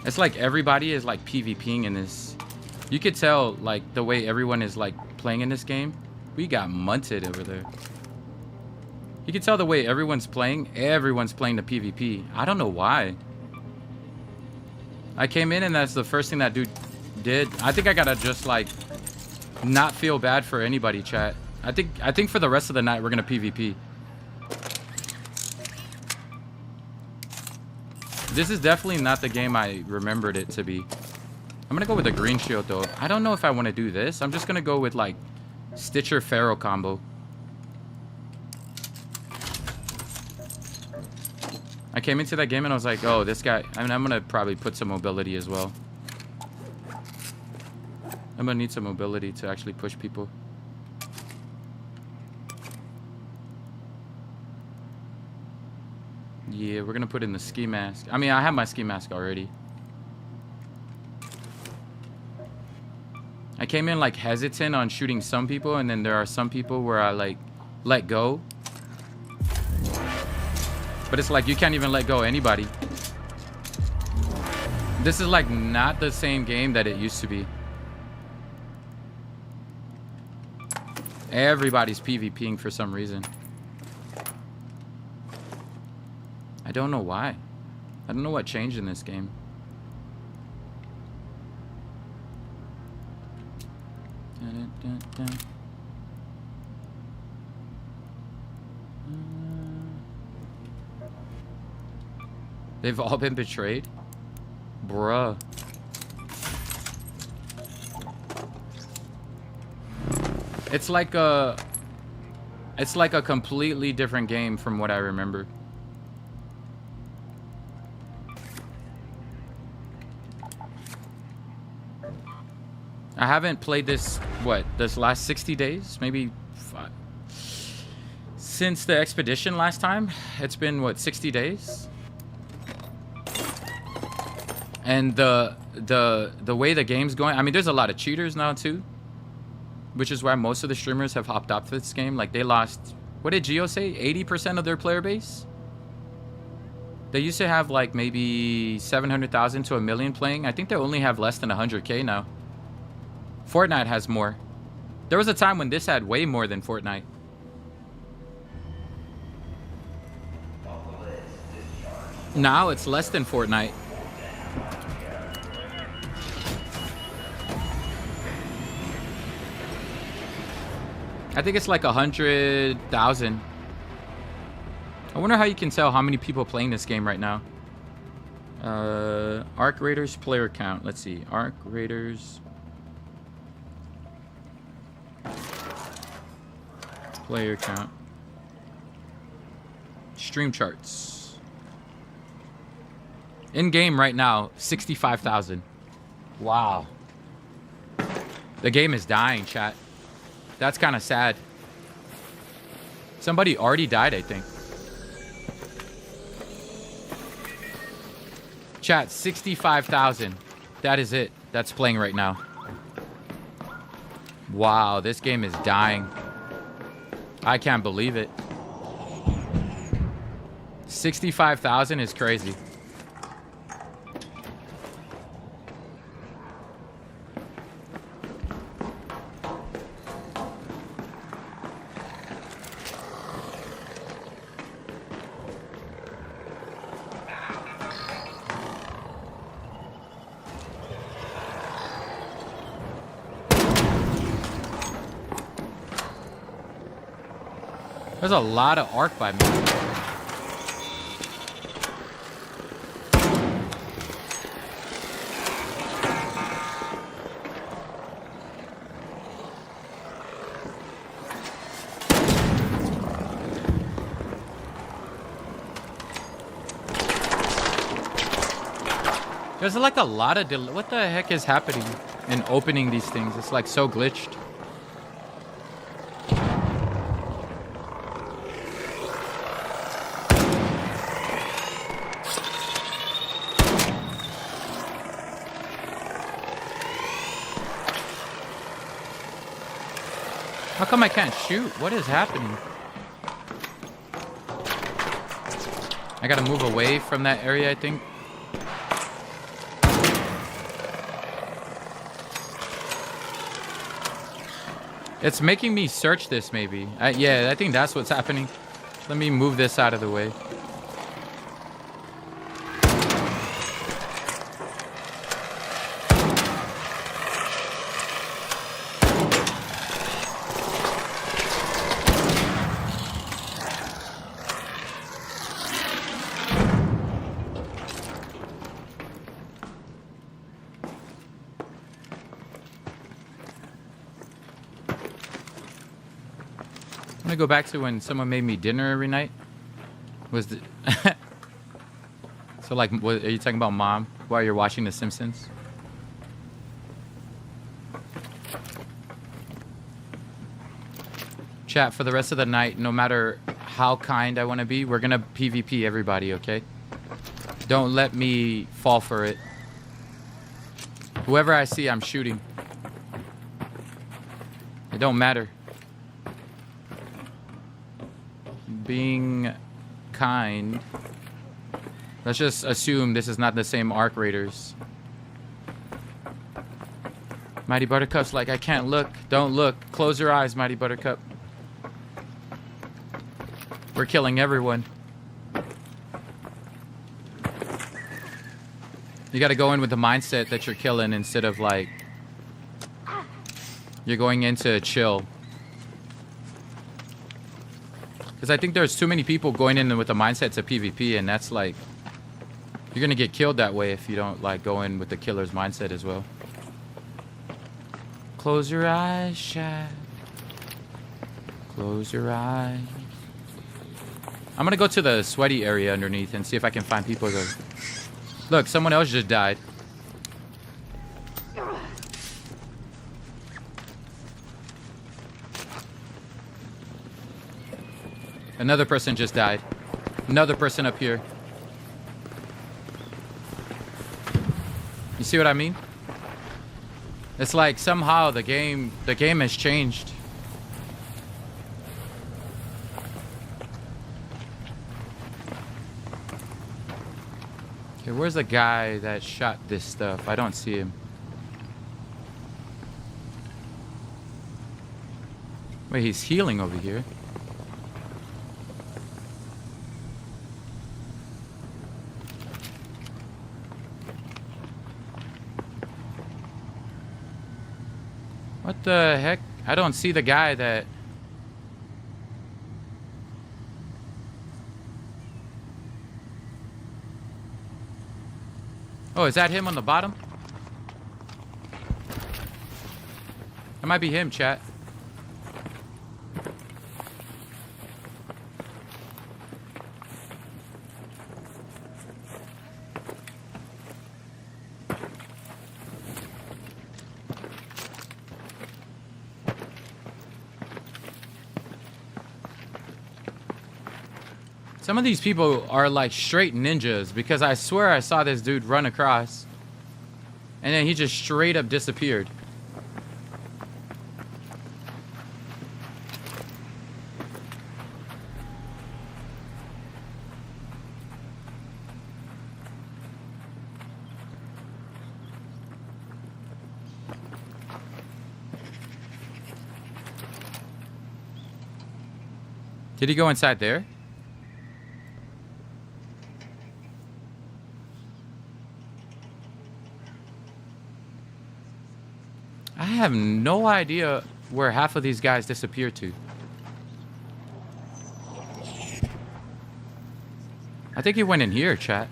It's like everybody is like PvPing in this. You could tell like the way everyone is like playing in this game. We got munted over there. You can tell the way everyone's playing the PvP. I don't know why. I came in and that's the first thing that dude did. I think I gotta just like not feel bad for anybody, chat. I think for the rest of the night we're gonna PvP. This is definitely not the game I remembered it to be. I'm gonna go with a green shield though. I don't know if I want to do this. I'm just gonna go with like Stitcher Pharaoh combo. I came into that game and I was like, oh, this guy. I mean, I'm gonna probably put some mobility as well. I'm gonna need some mobility to actually push people. Yeah, we're gonna put in the ski mask. I mean, I have my ski mask already. I came in like hesitant on shooting some people, and then there are some people where I like let go. But it's like you can't even let go of anybody. This is like not the same game that it used to be. Everybody's PvPing for some reason. I don't know why. I don't know what changed in this game. They've all been betrayed? Bruh. It's like a completely different game from what I remember. I haven't played this, this last 60 days? Maybe 5. Since the expedition last time? It's been, 60 days? And the way the game's going, I mean, there's a lot of cheaters now, too. Which is why most of the streamers have hopped off this game. Like, they lost, what did Gio say? 80% of their player base? They used to have, like, maybe 700,000 to 1 million playing. I think they only have less than 100K now. Fortnite has more. There was a time when this had way more than Fortnite. Now it's less than Fortnite. I think it's like 100,000. I wonder how you can tell how many people playing this game right now. Arc Raiders player count. Let's see. Arc Raiders player count. Stream charts. In game right now, 65,000. Wow. The game is dying, chat. That's kind of sad. Somebody already died, I think. Chat, 65,000. That is it. That's playing right now. Wow, this game is dying. I can't believe it. 65,000 is crazy. There's a lot of arc by me. There's like a lot of what the heck is happening in opening these things? It's like so glitched. How come I can't shoot? What is happening? I gotta move away from that area, I think. It's making me search this, maybe. Yeah, I think that's what's happening. Let me move this out of the way. I'm gonna go back to when someone made me dinner every night. Was the so like, what are you talking about, Mom? While you're watching The Simpsons? Chat, for the rest of the night, no matter how kind I want to be, we're gonna PvP everybody, okay? Don't let me fall for it. Whoever I see, I'm shooting. It don't matter. Being kind. Let's just assume this is not the same Arc Raiders. Mighty Buttercup's like, I can't look. Don't look. Close your eyes, Mighty Buttercup. We're killing everyone. You gotta go in with the mindset that you're killing instead of like... You're going in to chill. Because I think there's too many people going in with the mindset to PvP, and that's like... You're gonna get killed that way if you don't like go in with the killer's mindset as well. Close your eyes, Shad. Close your eyes. I'm gonna go to the sweaty area underneath and see if I can find people to... Look, someone else just died. Another person just died. Another person up here. You see what I mean? It's like somehow the game has changed. Okay, where's the guy that shot this stuff? I don't see him. Wait, he's healing over here. What the heck? I don't see the guy that... Oh, is that him on the bottom? That might be him, chat. Some of these people are like straight ninjas, because I swear I saw this dude run across and then he just straight up disappeared. Did he go inside there? I have no idea where half of these guys disappeared to. I think he went in here, chat.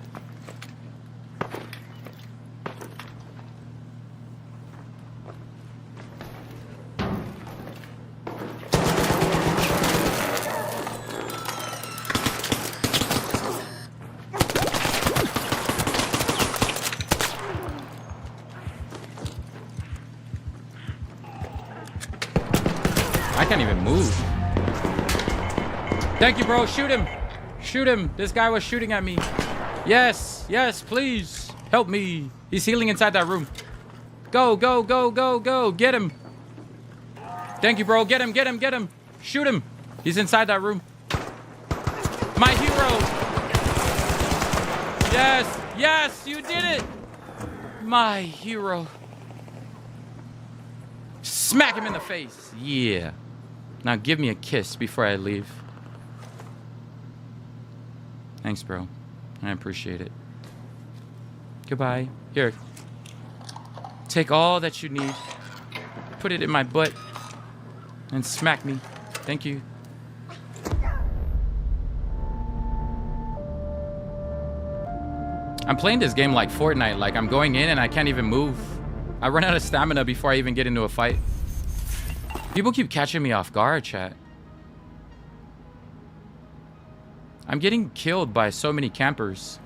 I can't even move. Thank you, bro. Shoot him. Shoot him. This guy was shooting at me. Yes. Yes, please. Help me. He's healing inside that room. Go, go, go, go, go. Get him. Thank you, bro. Get him, get him, get him. Shoot him. He's inside that room. My hero. Yes, yes, you did it. My hero. Smack him in the face. Yeah. Now give me a kiss before I leave. Thanks, bro. I appreciate it. Goodbye. Here. Take all that you need. Put it in my butt. And smack me. Thank you. I'm playing this game like Fortnite. Like, I'm going in and I can't even move. I run out of stamina before I even get into a fight. People keep catching me off guard, chat. I'm getting killed by so many campers.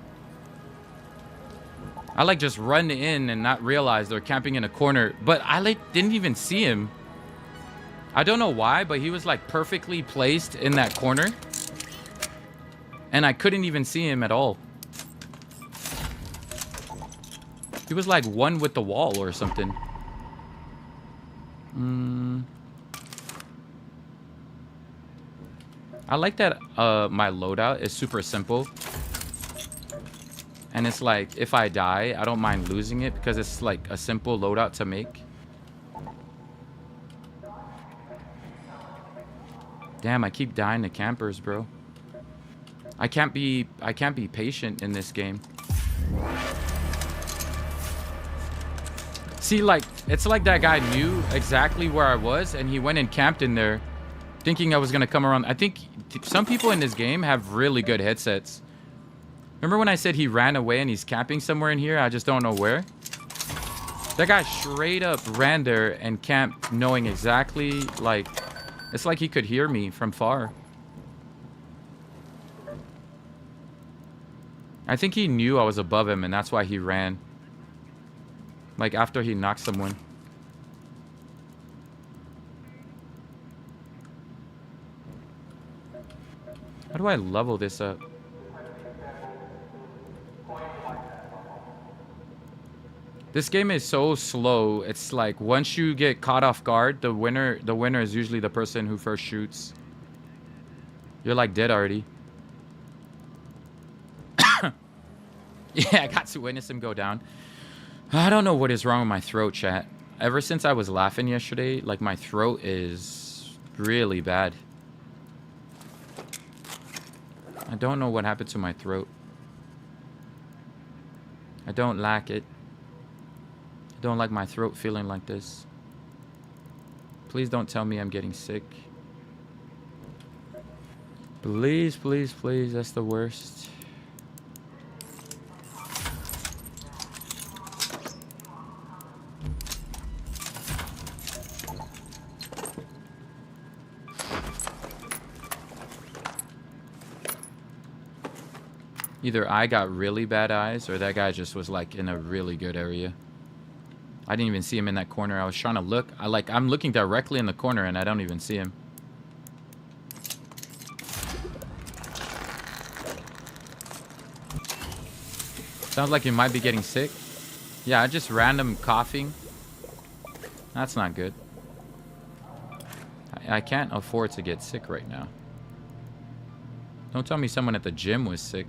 I like just run in and not realize they're camping in a corner. But I like didn't even see him. I don't know why, but he was like perfectly placed in that corner. And I couldn't even see him at all. He was like one with the wall or something. I like that my loadout is super simple. And it's like, if I die, I don't mind losing it because it's like a simple loadout to make. Damn, I keep dying to campers, bro. I can't be patient in this game. See, like, it's like that guy knew exactly where I was and he went and camped in there thinking I was gonna come around. I think some people in this game have really good headsets. Remember when I said he ran away and he's camping somewhere in here? I just don't know where. That guy straight up ran there and camped knowing exactly, like, it's like he could hear me from far. I think he knew I was above him and that's why he ran. Like after he knocked someone. How do I level this up? This game is so slow. It's like once you get caught off guard, the winner is usually the person who first shoots. You're like dead already. Yeah, I got to witness him go down. I don't know what is wrong with my throat, chat. Ever since I was laughing yesterday, like my throat is really bad. I don't know what happened to my throat. I don't like it. I don't like my throat feeling like this. Please don't tell me I'm getting sick. Please, please, please. That's the worst. Either I got really bad eyes or that guy just was like in a really good area. I didn't even see him in that corner. I was trying to look. I'm looking directly in the corner and I don't even see him. Sounds like you might be getting sick. Yeah, just random coughing. That's not good. I can't afford to get sick right now. Don't tell me someone at the gym was sick.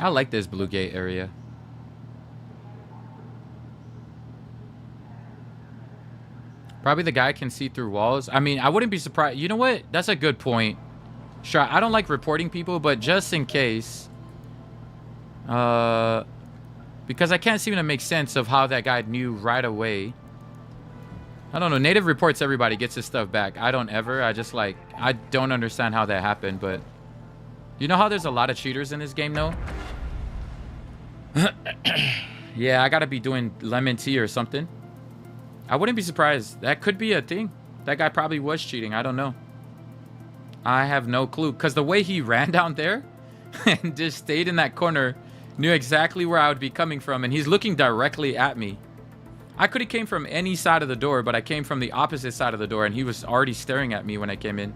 I like this Blue Gate area. Probably the guy can see through walls. I mean, I wouldn't be surprised. You know what? That's a good point. Sure, I don't like reporting people, but just in case. Because I can't seem to make sense of how that guy knew right away. I don't know. Native reports everybody, gets his stuff back. I don't ever. I just like, I don't understand how that happened, but... You know how there's a lot of cheaters in this game, though? Yeah, I gotta be doing lemon tea or something. I wouldn't be surprised. That could be a thing. That guy probably was cheating. I don't know. I have no clue. Because the way he ran down there and just stayed in that corner, knew exactly where I would be coming from. And he's looking directly at me. I could have came from any side of the door, but I came from the opposite side of the door. And he was already staring at me when I came in.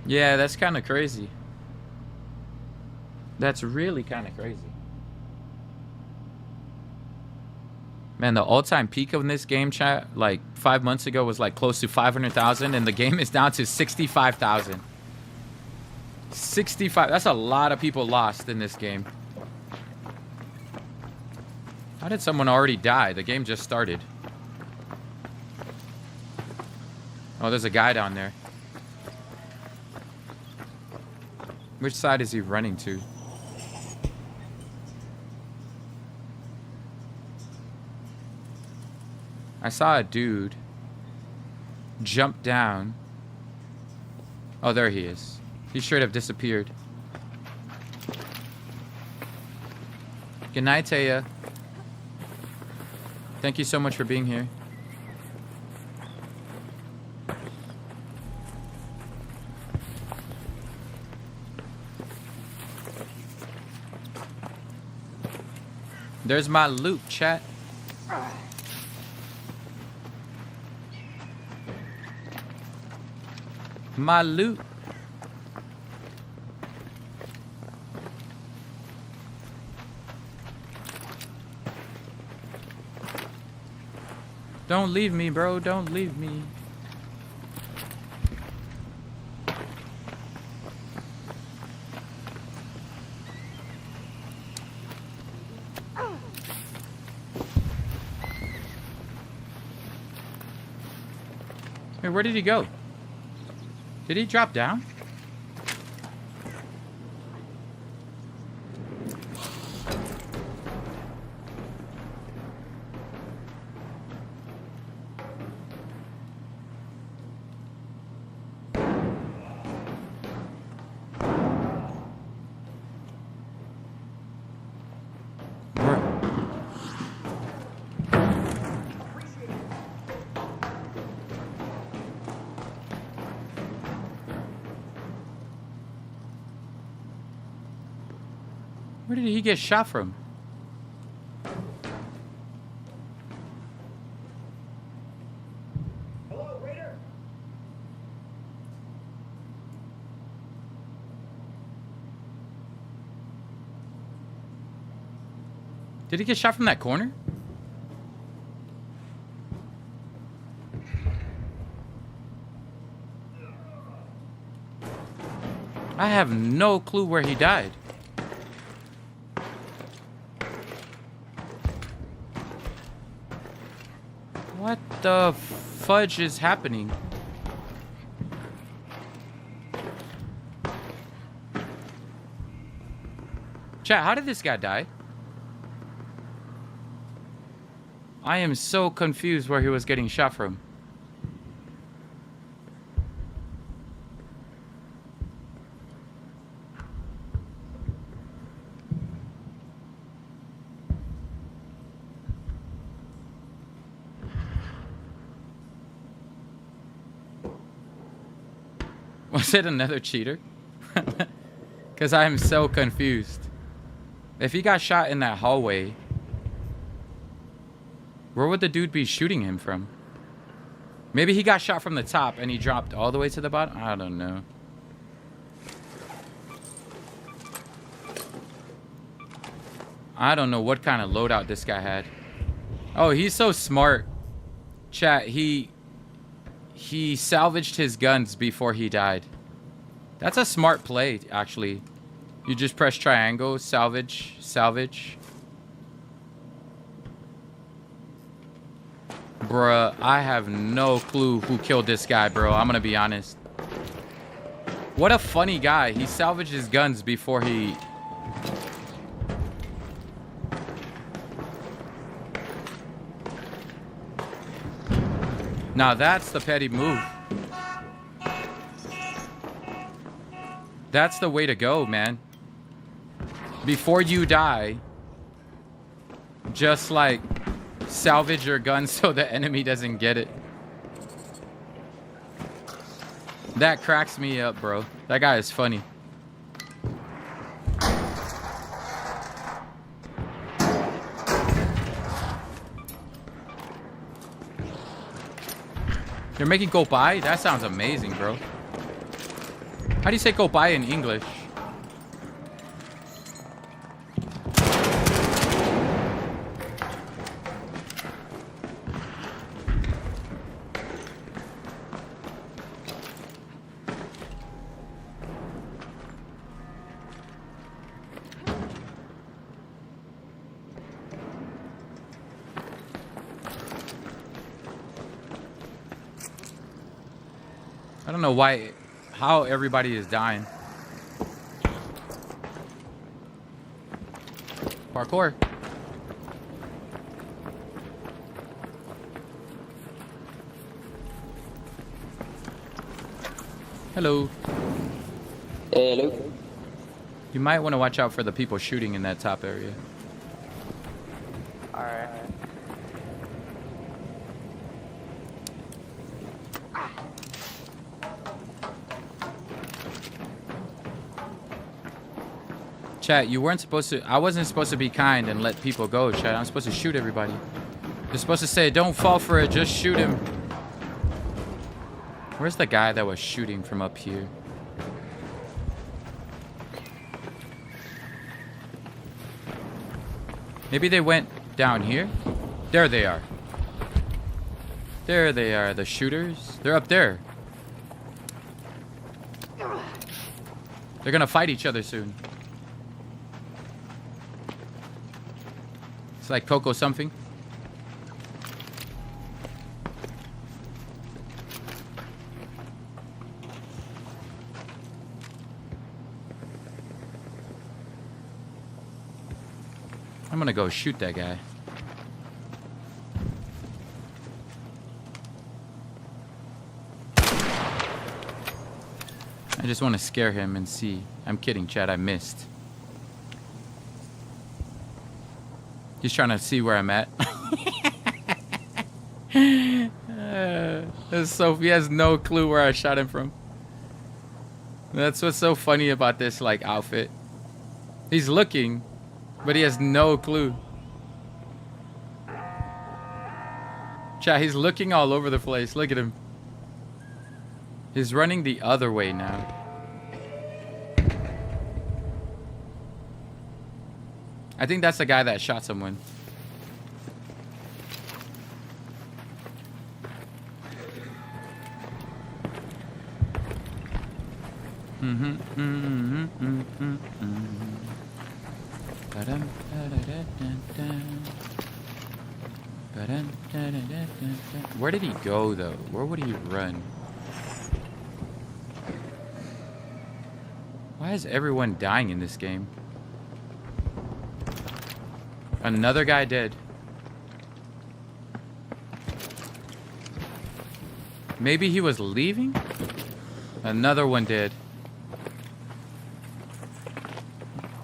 Yeah, that's kind of crazy. That's really kind of crazy. Man, the all-time peak of this game, chat, like 5 months ago was like close to 500,000, and the game is down to 65,000. 65. That's a lot of people lost in this game. How did someone already die? The game just started. Oh, there's a guy down there. Which side is he running to? I saw a dude jump down. Oh, there he is. He should have disappeared. Good night, Taya. Thank you so much for being here. There's my loot, chat. My loot. Don't leave me, bro. Don't leave me. Hey, where did he go? Did he drop down? Where did he get shot from?
Hello, Raider.
Did he get shot from that corner? I have no clue where he died. What the fudge is happening? Chat, how did this guy die? I am so confused where he was getting shot from. Was it another cheater? Because I am so confused. If he got shot in that hallway, where would the dude be shooting him from? Maybe he got shot from the top and he dropped all the way to the bottom? I don't know. I don't know what kind of loadout this guy had. Oh, he's so smart. Chat, he salvaged his guns before he died. That's a smart play, actually. You just press triangle, salvage, salvage. Bruh, I have no clue who killed this guy, bro. I'm gonna be honest. What a funny guy. He salvaged his guns before he... Now that's the petty move. That's the way to go, man. Before you die, just like salvage your gun so the enemy doesn't get it. That cracks me up, bro. That guy is funny. You're making go by? That sounds amazing, bro. How do you say go by in English? I don't know why, how everybody is dying. Parkour. Hello.
Hello.
You might want to watch out for the people shooting in that top area.
Alright.
Chat, you weren't supposed to. I wasn't supposed to be kind and let people go, chat. I'm supposed to shoot everybody. You're supposed to say, don't fall for it, just shoot him. Where's the guy that was shooting from up here? Maybe they went down here? There they are. There they are, the shooters. They're up there. They're gonna fight each other soon. It's like Coco something. I'm gonna go shoot that guy. I just want to scare him and see. I'm kidding, Chad. I missed. He's trying to see where I'm at. So he has no clue where I shot him from. That's what's so funny about this like outfit. He's looking, but he has no clue. Chat, he's looking all over the place. Look at him. He's running the other way now. I think that's the guy that shot someone. Where did he go though? Where would he run? Why is everyone dying in this game? Another guy dead. Maybe he was leaving? Another one dead.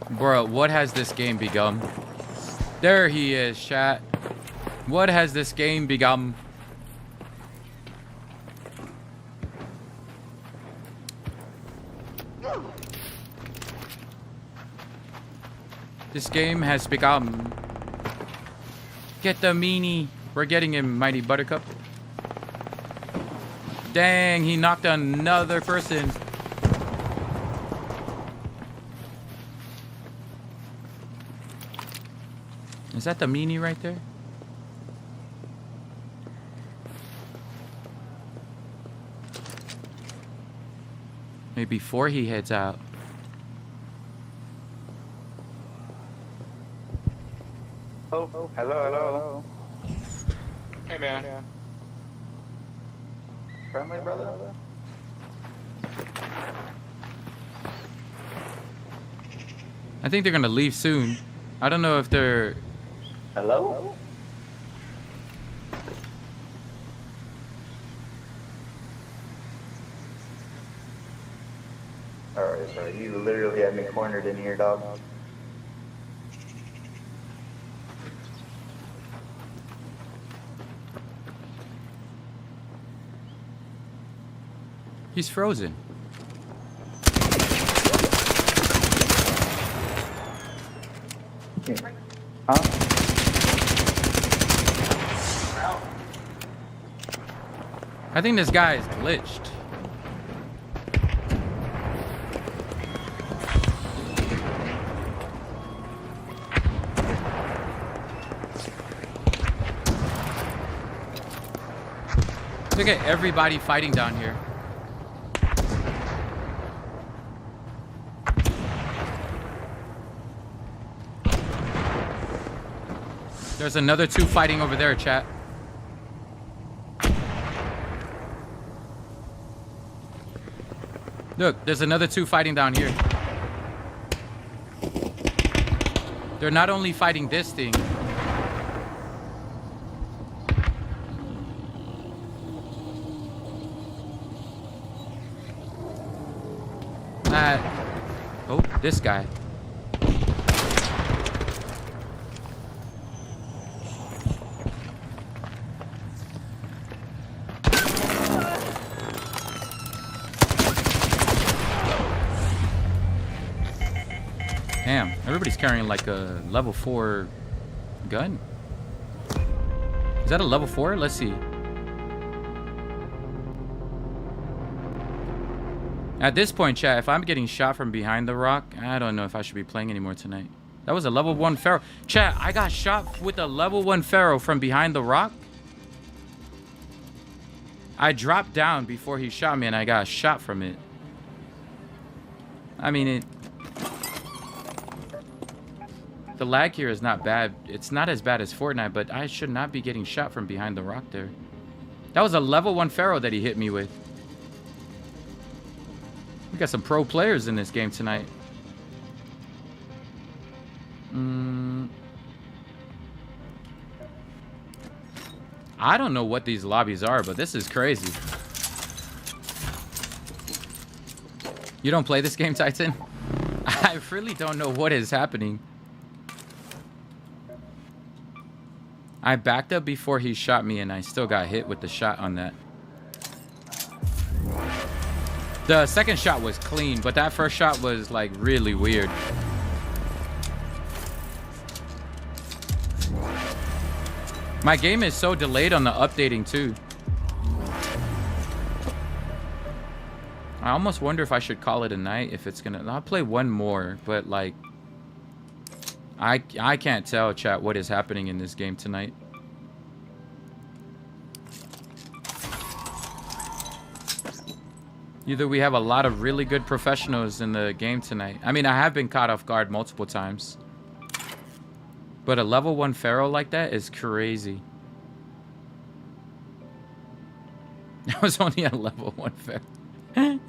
Bro, what has this game become? There he is, chat. What has this game become? This game has become... Get the meanie. We're getting him, Mighty Buttercup. Dang, he knocked another person. Is that the meanie right there? Maybe before he heads out.
Oh, hello.
Hey, man.
Friendly brother?
I think they're gonna leave soon. I don't know if they're...
Hello? Alright, bro. You literally had me cornered in here, dog.
He's frozen.
Huh?
I think this guy is glitched. Look at everybody fighting down here. There's another 2 fighting over there, chat. Look, there's another 2 fighting down here. They're not only fighting this thing. Oh, this guy. Damn, everybody's carrying like a level 4 gun. Is that a level 4? Let's see. At this point, chat, if I'm getting shot from behind the rock, I don't know if I should be playing anymore tonight. That was a level 1 Pharaoh. Chat, I got shot with a level 1 Pharaoh from behind the rock. I dropped down before he shot me and I got shot from it. I mean, the lag here is not bad. It's not as bad as Fortnite, but I should not be getting shot from behind the rock there. That was a level 1 Pharaoh that he hit me with. We got some pro players in this game tonight. I don't know what these lobbies are, but this is crazy. You don't play this game, Titan? I really don't know what is happening. I backed up before he shot me and I still got hit with the shot on that. The second shot was clean, but that first shot was like really weird. My game is so delayed on the updating too. I almost wonder if I should call it a night if it's gonna... I'll play one more, but like... I can't tell, chat, what is happening in this game tonight. Either we have a lot of really good professionals in the game tonight. I mean, I have been caught off guard multiple times. But a level 1 Pharaoh like that is crazy. That was only a level 1 Pharaoh.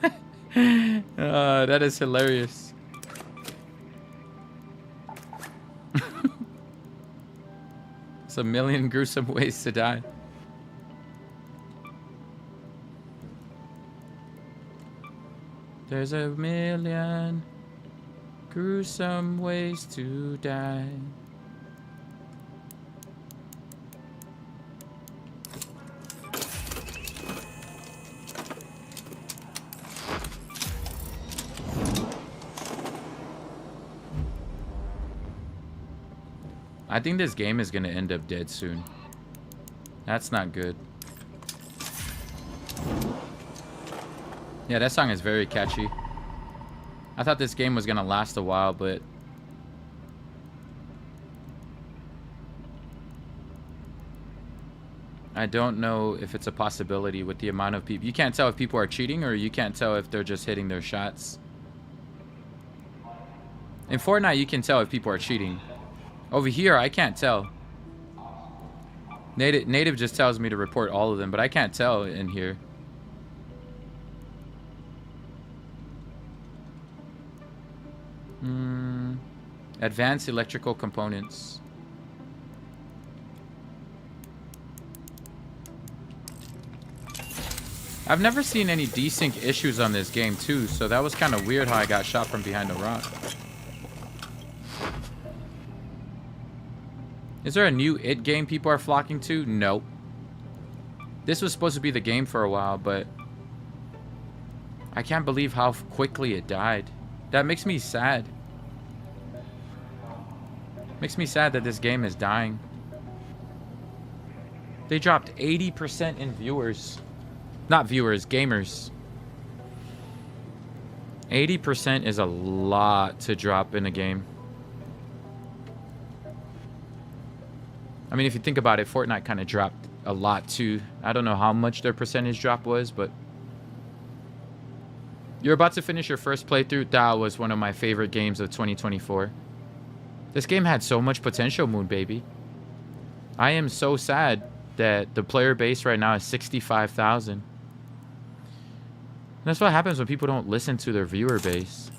That is hilarious. It's a million gruesome ways to die. There's a million gruesome ways to die. I think this game is gonna end up dead soon. That's not good. Yeah, that song is very catchy. I thought this game was gonna last a while, but I don't know if it's a possibility with the amount of people. You can't tell if people are cheating, or you can't tell if they're just hitting their shots. In Fortnite, you can tell if people are cheating. Over here, I can't tell. Native just tells me to report all of them, but I can't tell in here. Advanced electrical components. I've never seen any desync issues on this game too, so that was kind of weird how I got shot from behind a rock. Is there a new It game people are flocking to? Nope. This was supposed to be the game for a while, but I can't believe how quickly it died. That makes me sad. Makes me sad that this game is dying. They dropped 80% in viewers. Not viewers, gamers. 80% is a lot to drop in a game. I mean, if you think about it, Fortnite kind of dropped a lot too. I don't know how much their percentage drop was, but you're about to finish your first playthrough. That was one of my favorite games of 2024. This game had so much potential, Moon Baby. I am so sad that the player base right now is 65,000. That's what happens when people don't listen to their viewer base.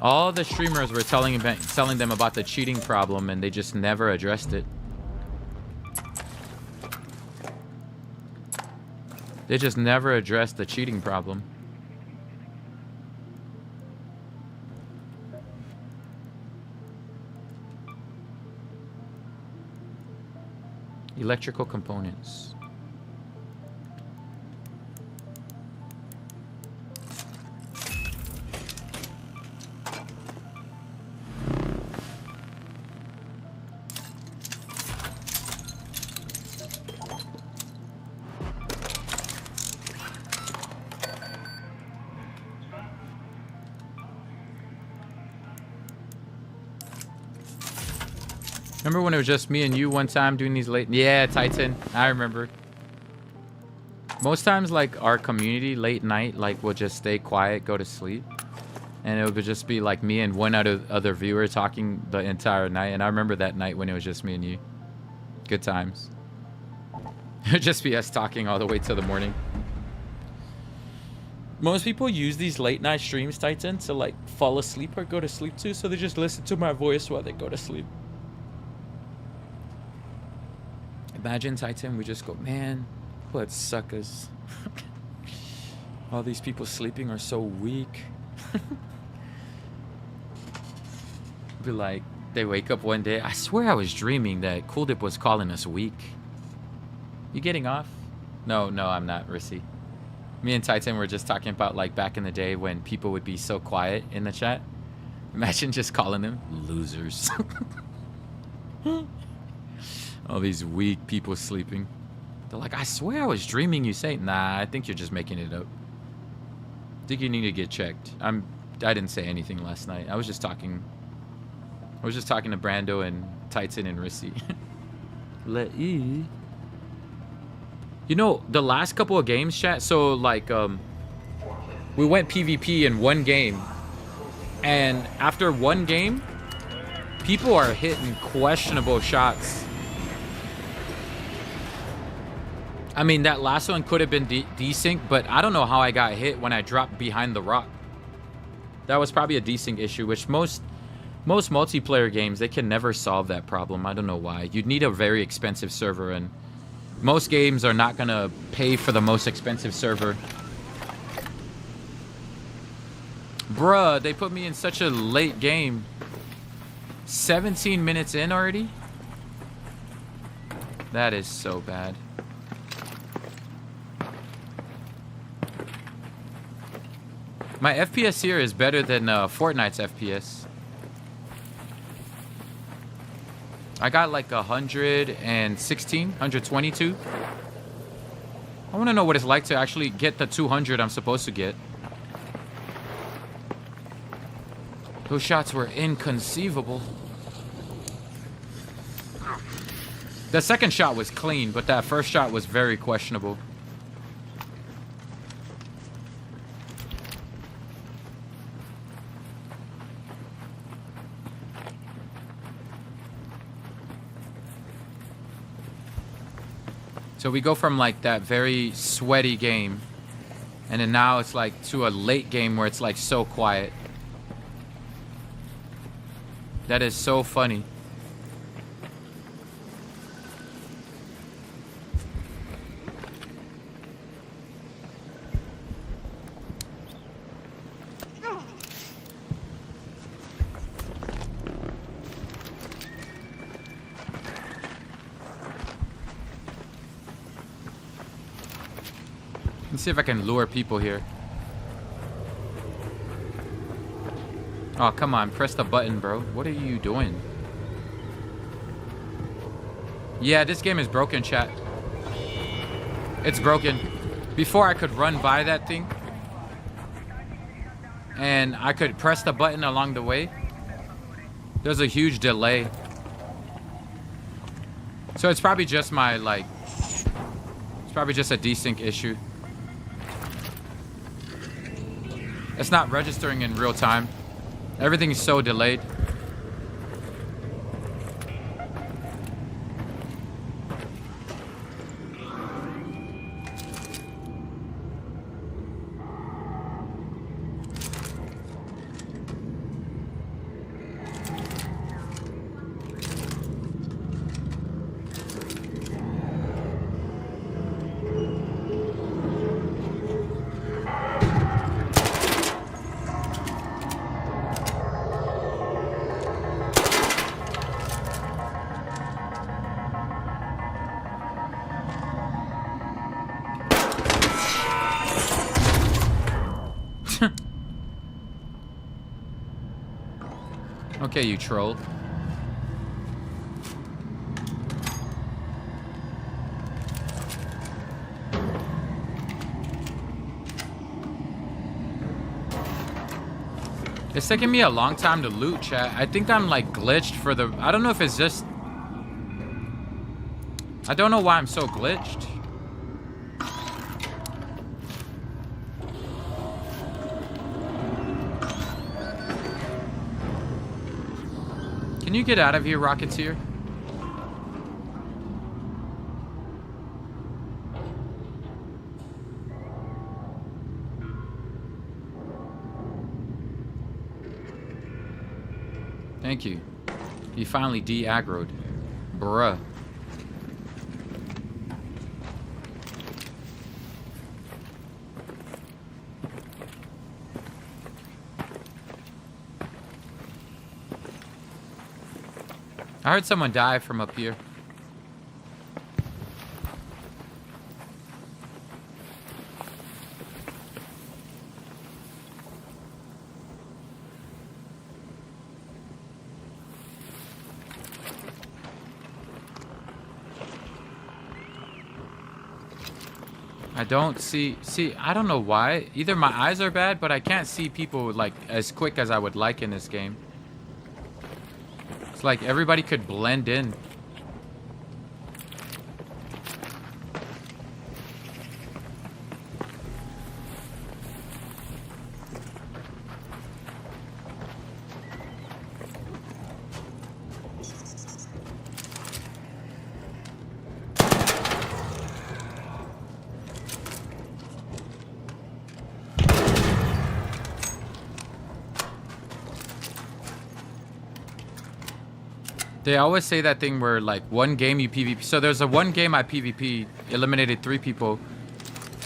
All the streamers were telling them about the cheating problem, and they just never addressed it. They just never addressed the cheating problem. Electrical components. Remember when it was just me and you one time doing these late... Yeah, Titan. I remember. Most times, like, our community, late night, like, will just stay quiet, go to sleep. And it would just be, like, me and one other viewer talking the entire night. And I remember that night when it was just me and you. Good times. It would just be us talking all the way till the morning. Most people use these late night streams, Titan, to, like, fall asleep or go to sleep too. So they just listen to my voice while they go to sleep. Imagine, Titan, we just go, man, what suckers. All these people sleeping are so weak. Be like, they wake up one day. I swear I was dreaming that Cool Dip was calling us weak. You getting off? No, I'm not, Rissy. Me and Titan were just talking about, like, back in the day when people would be so quiet in the chat. Imagine just calling them losers. All these weak people sleeping. They're like, I swear I was dreaming you say. Nah, I think you're just making it up. I think you need to get checked. I didn't say anything last night. I was just talking to Brando and Titan and Rissy. You know, the last couple of games, chat, so like we went PvP in one game. And after one game, people are hitting questionable shots. I mean, that last one could have been desync, but I don't know how I got hit when I dropped behind the rock. That was probably a desync issue, which most multiplayer games, they can never solve that problem. I don't know why. You'd need a very expensive server, and most games are not going to pay for the most expensive server. Bruh, they put me in such a late game. 17 minutes in already? That is so bad. My FPS here is better than Fortnite's FPS. I got like 116, 122. I want to know what it's like to actually get the 200 I'm supposed to get. Those shots were inconceivable. The second shot was clean, but that first shot was very questionable. So we go from like that very sweaty game, and then now it's like to a late game where it's like so quiet. That is so funny. Let's see if I can lure people here. Oh, come on. Press the button, bro. What are you doing? Yeah, this game is broken, chat. It's broken. Before I could run by that thing. And I could press the button along the way. There's a huge delay. So it's probably just my, like... It's probably just a desync issue. It's not registering in real time. Everything is so delayed. Okay, you troll. It's taking me a long time to loot, chat. I think I'm like glitched for the... I don't know if it's just... I don't know why I'm so glitched. Can you get out of here, Rocketeer? Thank you. You finally de-aggroed. Bruh. I heard someone die from up here. I don't see, I don't know why. Either my eyes are bad, but I can't see people like as quick as I would like in this game. It's like everybody could blend in. They always say that thing where like one game you PvP. So there's a one game I PvP, eliminated 3 people.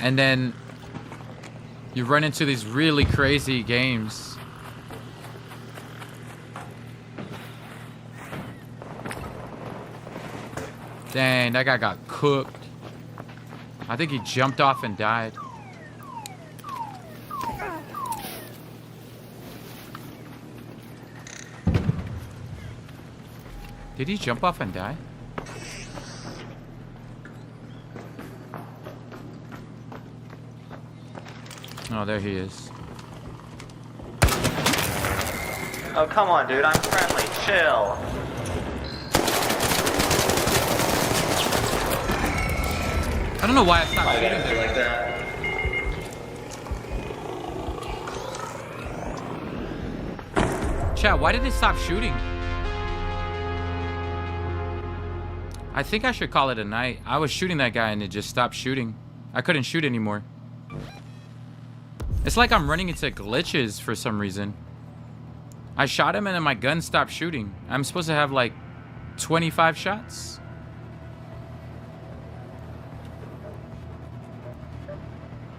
And then you run into these really crazy games. Dang, that guy got cooked. I think he jumped off and died. Did he jump off and die? Oh, there he is.
Oh, come on, dude. I'm friendly. Chill.
I don't know why I stopped shooting there.
Like that.
Chat, why did it stop shooting? I think I should call it a night. I was shooting that guy and it just stopped shooting. I couldn't shoot anymore. It's like I'm running into glitches for some reason. I shot him and then my gun stopped shooting. I'm supposed to have like 25 shots.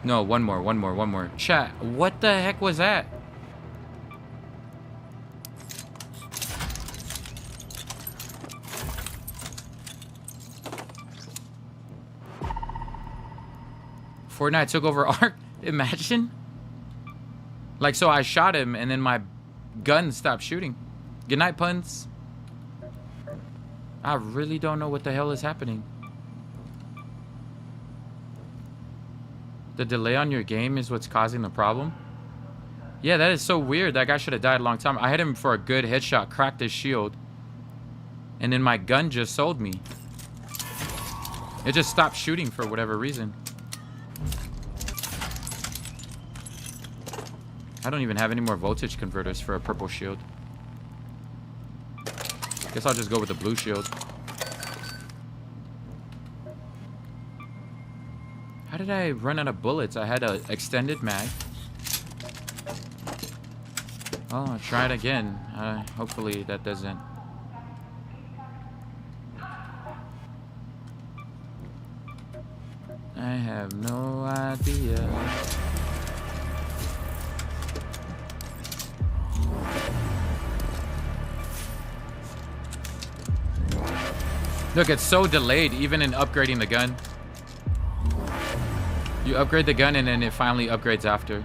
No, one more. Chat, what the heck was that? Fortnite took over Ark. Imagine. Like, so I shot him and then my gun stopped shooting. Good night, puns. I really don't know what the hell is happening. The delay on your game is what's causing the problem? Yeah, that is so weird. That guy should have died a long time. I hit him for a good headshot, cracked his shield. And then my gun just sold me. It just stopped shooting for whatever reason. I don't even have any more voltage converters for a purple shield. Guess I'll just go with the blue shield. How did I run out of bullets? I had an extended mag. Oh, I'll try it again. Hopefully that doesn't... I have no idea. Look, it's so delayed even in upgrading the gun. You upgrade the gun and then it finally upgrades after.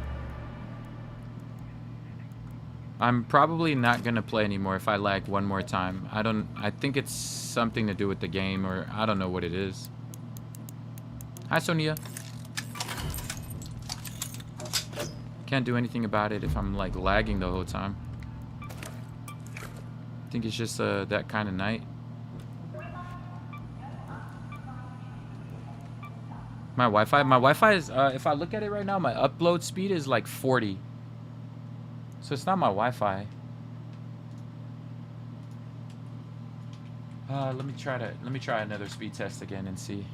I'm probably not gonna play anymore if I lag one more time. I think it's something to do with the game, or I don't know what it is. Hi, Sonia. Can't do anything about it if I'm like lagging the whole time. I think it's just that kind of night. My Wi-Fi is, if I look at it right now, my upload speed is like 40. So it's not my Wi-Fi. Let me try another speed test again and see.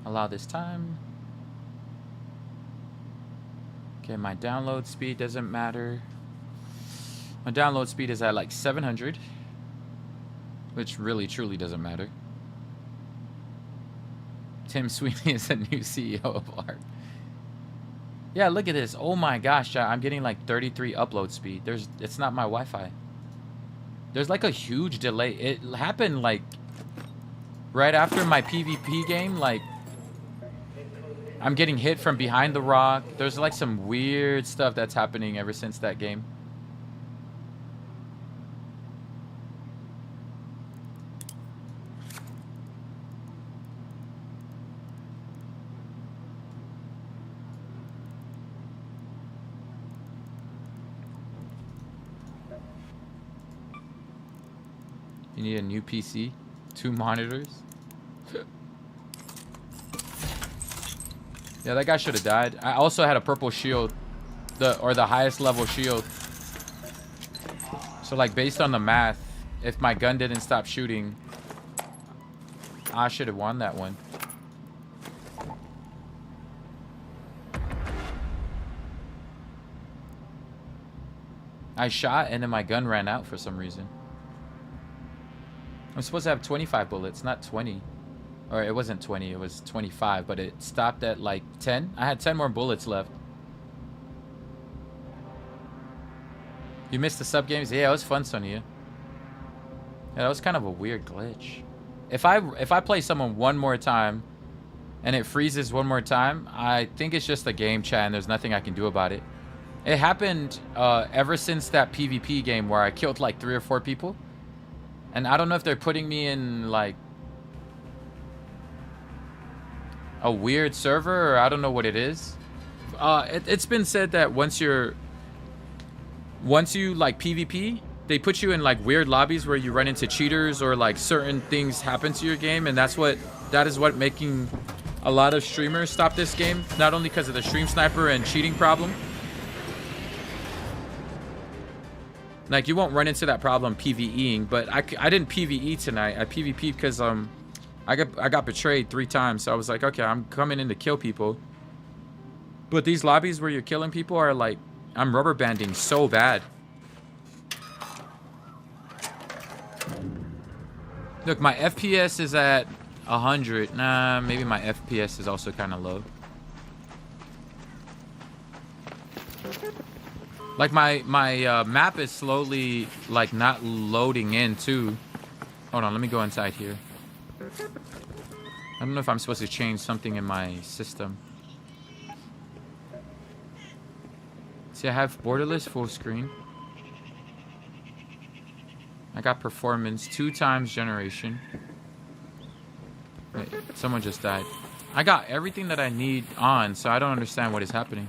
Allow this time. Okay, my download speed doesn't matter. My download speed is at like 700. Which really, truly doesn't matter. Tim Sweeney is the new CEO of Ark. Yeah, look at this. Oh my gosh, I'm getting like 33 upload speed. It's not my Wi-Fi. There's like a huge delay. It happened like right after my PvP game. Like, I'm getting hit from behind the rock. There's like some weird stuff that's happening ever since that game. You need a new PC, 2 monitors. Yeah, that guy should have died. I also had a purple shield, the highest level shield. So like based on the math, if my gun didn't stop shooting, I should have won that one. I shot and then my gun ran out for some reason. I'm supposed to have 25 bullets, not 20. Or it wasn't 20, it was 25, but it stopped at like 10. I had 10 more bullets left. You missed the sub games? Yeah, it was fun, Sonia. Yeah, that was kind of a weird glitch. If I play someone one more time and it freezes one more time, I think it's just a game chat and there's nothing I can do about it. It happened ever since that PvP game where I killed like 3 or 4 people. And I don't know if they're putting me in like a weird server or I don't know what it is. It's been said that once you like PvP, they put you in like weird lobbies where you run into cheaters or like certain things happen to your game, and that is what making a lot of streamers stop this game, not only because of the stream sniper and cheating problem. Like, you won't run into that problem PvEing, but I didn't PvE tonight. I PvP'd because I got betrayed 3 times, so I was like, okay, I'm coming in to kill people. But these lobbies where you're killing people are like, I'm rubber banding so bad. Look, my FPS is at 100. Nah, maybe my FPS is also kind of low. Like my map is slowly like not loading in too. Hold on, let me go inside here. I don't know if I'm supposed to change something in my system. See, I have borderless full screen. I got performance 2 times generation. Wait, someone just died. I got everything that I need on, so I don't understand what is happening.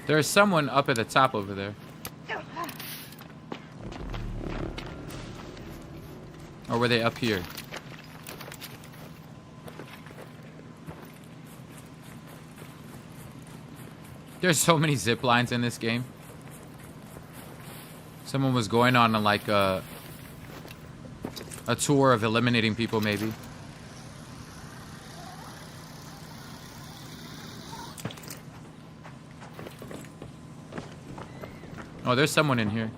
There's someone up at the top over there. Or were they up here? There's so many zip lines in this game. Someone was going on like a tour of eliminating people, maybe. Oh, there's someone in here.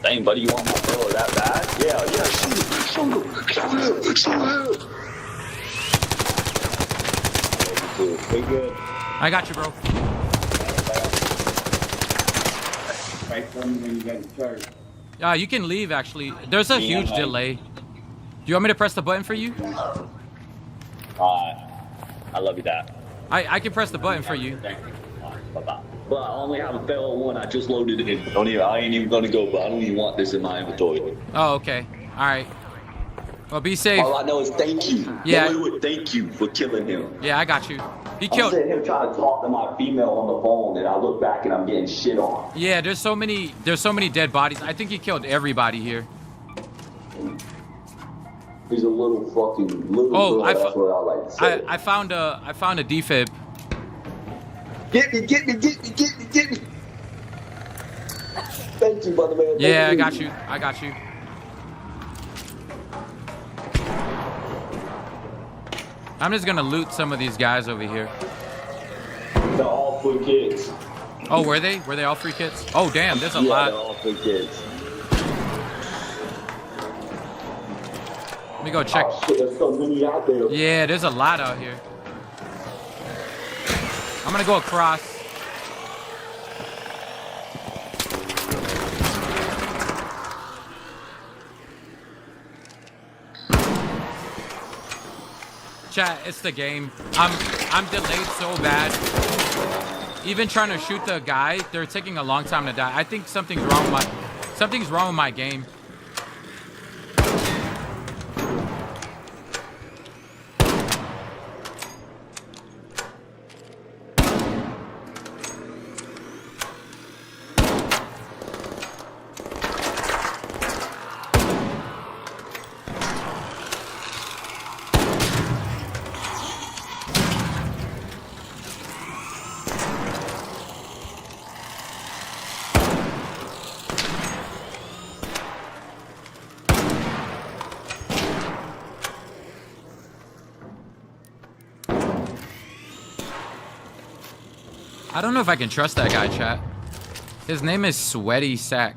Dang, buddy, you want my girl that bad? Yeah, shoot. We good.
I got you, bro.
Right from when you get charged.
You can leave, actually. There's a huge delay. Do you want me to press the button for you?
I love you, Dad.
I can press the button for you.
Thank you. Bye-bye. But I only have a fail one. I just loaded it in. I ain't even gonna go, but I don't even want this in my inventory.
Oh, okay. All right. Well, be safe.
All I know is thank you.
Yeah.
Thank you for killing him.
Yeah, I got you. He
I'm
killed.
sitting here trying to talk to my female on the phone, and I look back and I'm getting shit on.
Yeah, there's so many dead bodies. I think he killed everybody here.
He's a little fucking little girl. That's what I like to say.
I found a defib.
Get me. Thank you, brother man.
Yeah, I got you. I'm just gonna loot some of these guys over here.
They're all free kids.
Oh, were they? Were they all free kids? Oh, damn, there's a lot.
They're all free kids.
Let me go check.
Oh, shit, there's so many out there.
Yeah, there's a lot out here. I'm gonna go across. Chat, it's the game. I'm delayed so bad. Even trying to shoot the guy, they're taking a long time to die. I think something's wrong with my game. I don't know if I can trust that guy, chat. His name is Sweaty Sack.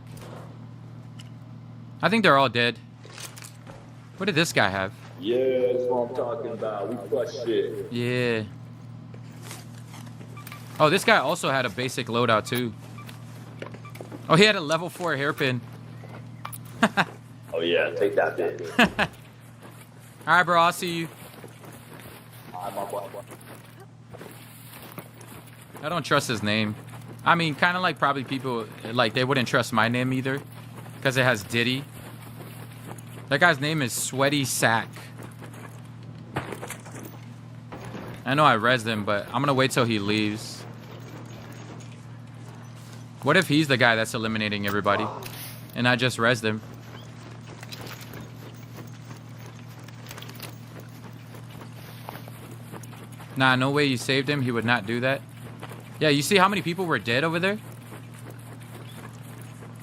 I think they're all dead. What did this guy have?
Yeah, that's what I'm talking about. We crush shit.
Yeah. Oh, this guy also had a basic loadout too. Oh, he had a level 4 hairpin.
Oh yeah, take that bitch.
Alright, bro, I'll see you. I don't trust his name. I mean, kind of like probably people, like, they wouldn't trust my name either. Because it has Diddy. That guy's name is Sweaty Sack. I know I rezzed him, but I'm going to wait till he leaves. What if he's the guy that's eliminating everybody? And I just rezzed him. Nah, no way you saved him. He would not do that. Yeah, you see how many people were dead over there?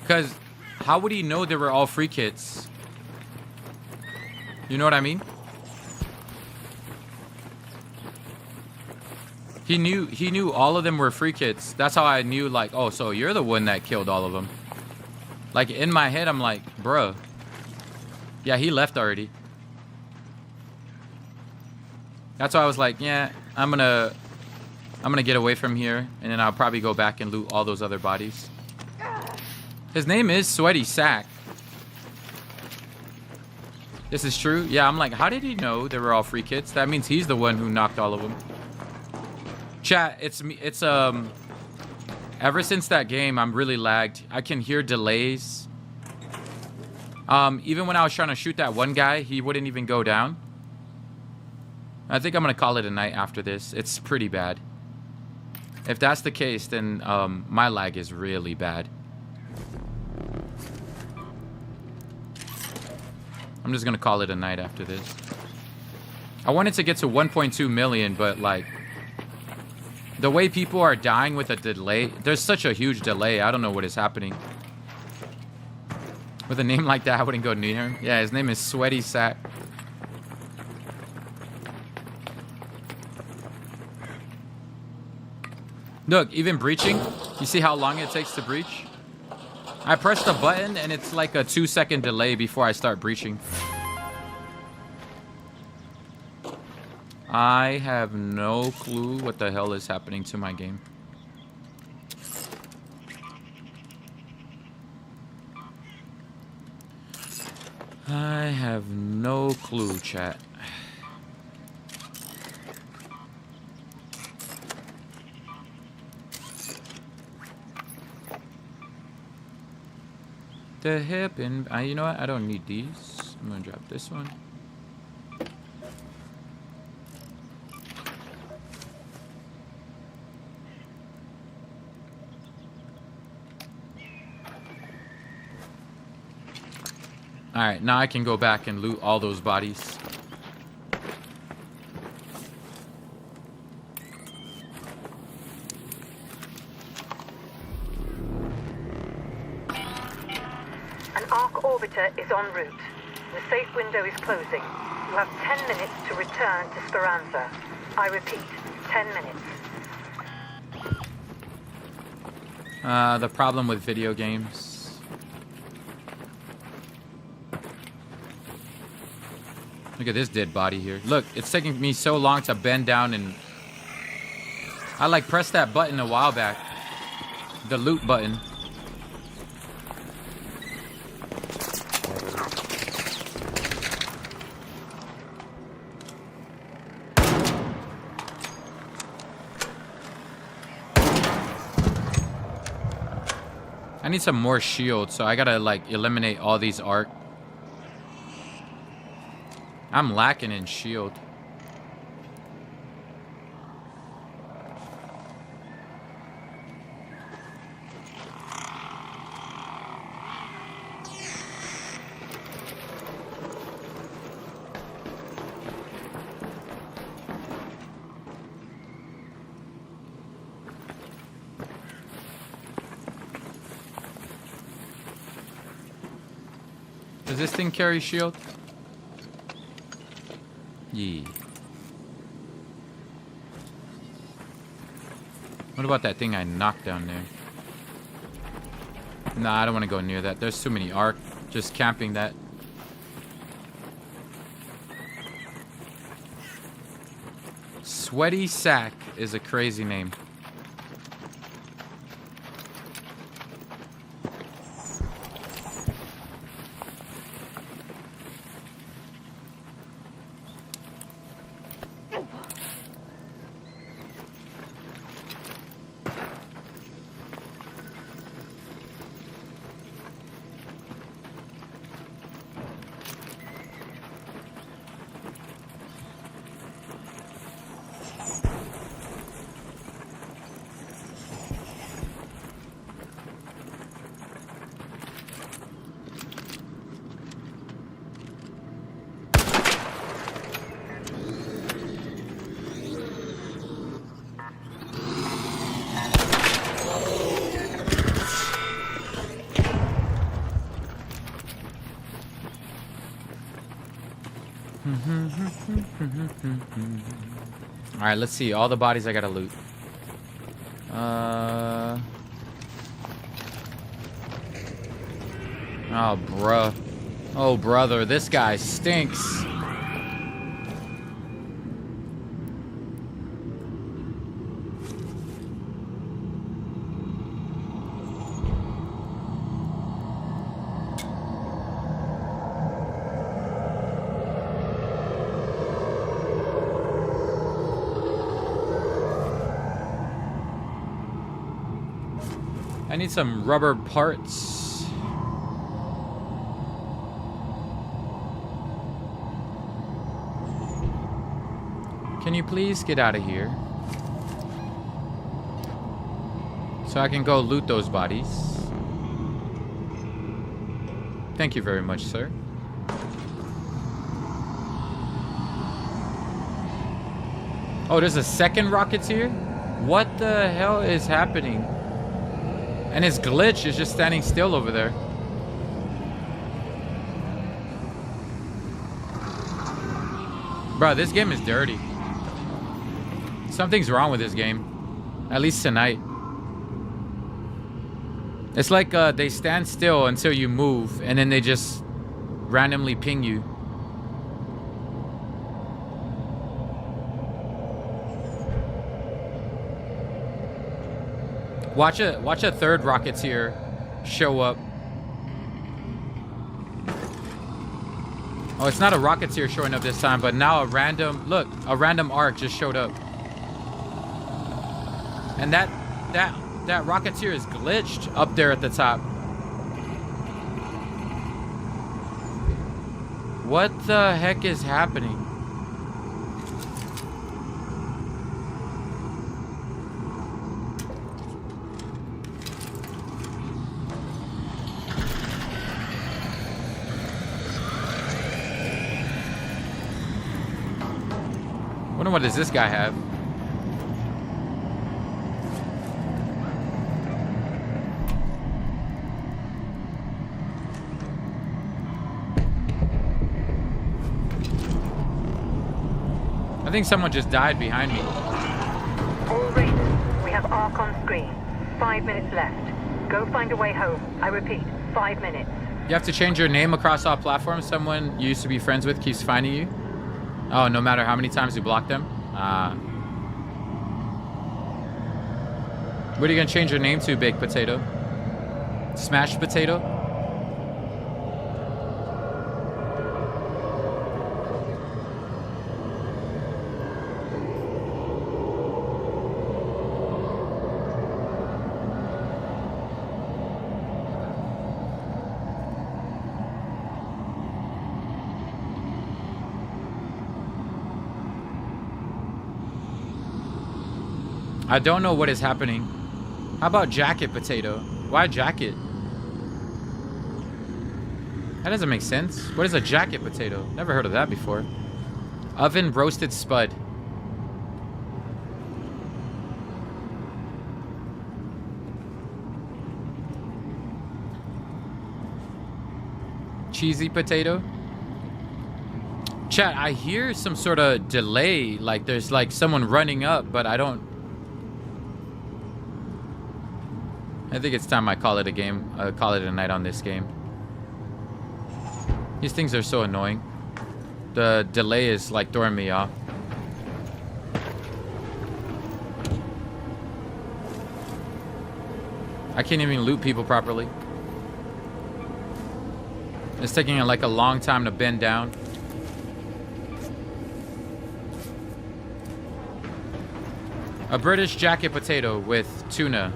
Because how would he know they were all free kids? You know what I mean? He knew all of them were free kits. That's how I knew, like, oh, so you're the one that killed all of them. Like, in my head, I'm like, bruh. Yeah, he left already. That's why I was like, yeah, I'm gonna get away from here, and then I'll probably go back and loot all those other bodies. His name is Sweaty Sack. This is true? Yeah, I'm like, how did he know they were all free kits? That means he's the one who knocked all of them. Chat, it's ever since that game, I'm really lagged. I can hear delays. Even when I was trying to shoot that one guy, he wouldn't even go down. I think I'm gonna call it a night after this. It's pretty bad. If that's the case, then my lag is really bad. I'm just gonna call it a night after this. I wanted to get to 1.2 million, but like, the way people are dying with a delay, there's such a huge delay. I don't know what is happening. With a name like that, I wouldn't go near him. Yeah, his name is Sweaty Sack. Look, even breaching, you see how long it takes to breach? I press the button and it's like a 2-second delay before I start breaching. I have no clue what the hell is happening to my game. I have no clue, chat. The hip and you know what? I don't need these. I'm gonna drop this one. Alright, now I can go back and loot all those bodies.
An Arc Orbiter is en route. The safe window is closing. You have 10 minutes to return to Speranza. I repeat, 10 minutes.
The problem with video games. Look at this dead body here. Look, it's taking me so long to bend down and... I like pressed that button a while back. The loot button. I need some more shields, so I gotta like eliminate all these arc. I'm lacking in shield. Does this thing carry shield? Yeah. What about that thing I knocked down there? Nah, I don't want to go near that. There's too many arc. Just camping that. Sweaty Sack is a crazy name. Alright, let's see. All the bodies I gotta loot. Oh, bruh. Oh, brother. This guy stinks. I need some rubber parts. Can you please get out of here? So I can go loot those bodies. Thank you very much, sir. Oh, there's a second Rocketeer? What the hell is happening? And his glitch is just standing still over there. Bro, this game is dirty. Something's wrong with this game. At least tonight. It's like they stand still until you move, and then they just randomly ping you. Watch a third Rocketeer show up. Oh, it's not a Rocketeer showing up this time, but now a random arc just showed up. And that Rocketeer is glitched up there at the top. What the heck is happening? Wonder what does this guy have? I think someone just died behind me.
All Raiders, we have ARC on screen. 5 minutes left. Go find a way home. I repeat, 5 minutes.
You have to change your name across all platforms. Someone you used to be friends with keeps finding you. Oh, no matter how many times you block them? What are you gonna change your name to, Baked Potato? Smashed Potato? I don't know what is happening. How about Jacket Potato? Why Jacket? That doesn't make sense. What is a Jacket Potato? Never heard of that before. Oven Roasted Spud. Cheesy Potato. Chat, I hear some sort of delay. Like there's like someone running up, but I don't... I think it's time I call it a game. Call it a night on this game. These things are so annoying. The delay is like throwing me off. I can't even loot people properly. It's taking like a long time to bend down. A British Jacket Potato with tuna.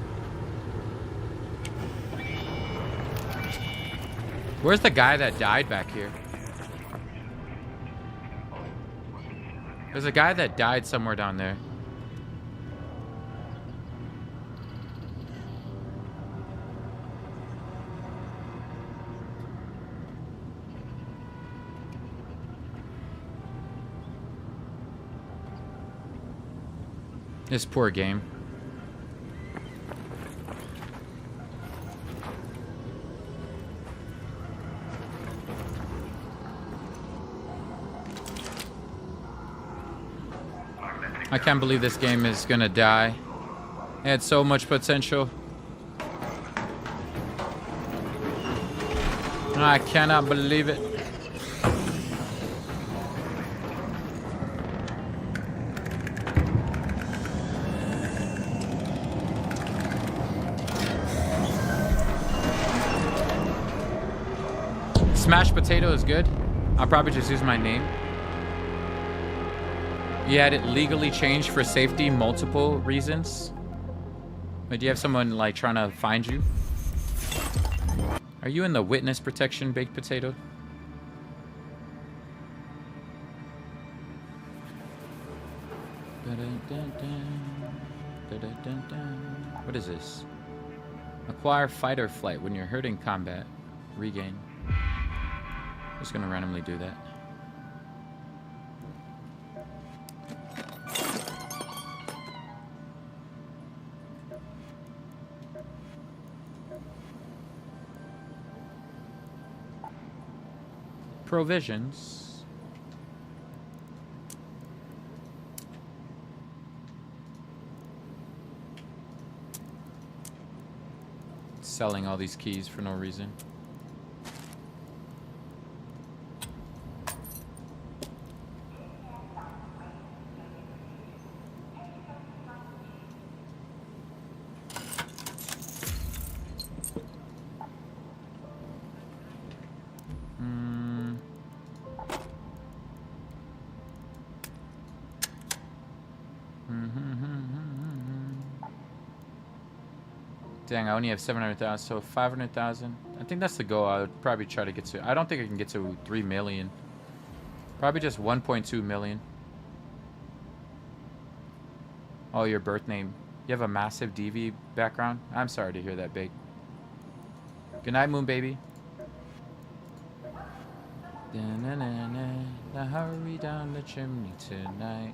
Where's the guy that died back here? There's a guy that died somewhere down there. This poor game. I can't believe this game is gonna die. It had so much potential. I cannot believe it. Smashed potato is good. I'll probably just use my name. You had it legally changed for safety, multiple reasons. Wait, do you have someone like trying to find you? Are you in the witness protection, baked potato? What is this? Acquire fight or flight when you're hurt in combat. Regain. Just gonna randomly do that. Provisions. Selling all these keys for no reason. Dang, I only have 700,000, so 500,000. I think that's the goal. I would probably try to get to. I don't think I can get to 3 million. Probably just 1.2 million. Oh, your birth name. You have a massive DV background? I'm sorry to hear that, Big. Good night, Moon Baby. Hurry down the chimney tonight.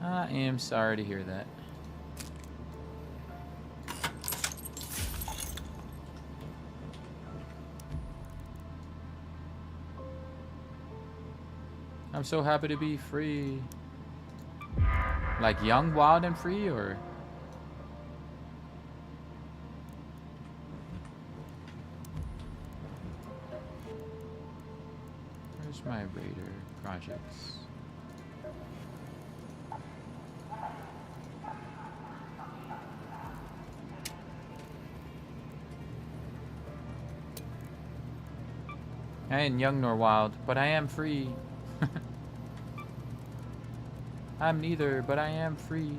I am sorry to hear that. I'm so happy to be free. Like young, wild, and free, or? Where's my Raider projects? I ain't young nor wild, but I am free. I'm neither, but I am free.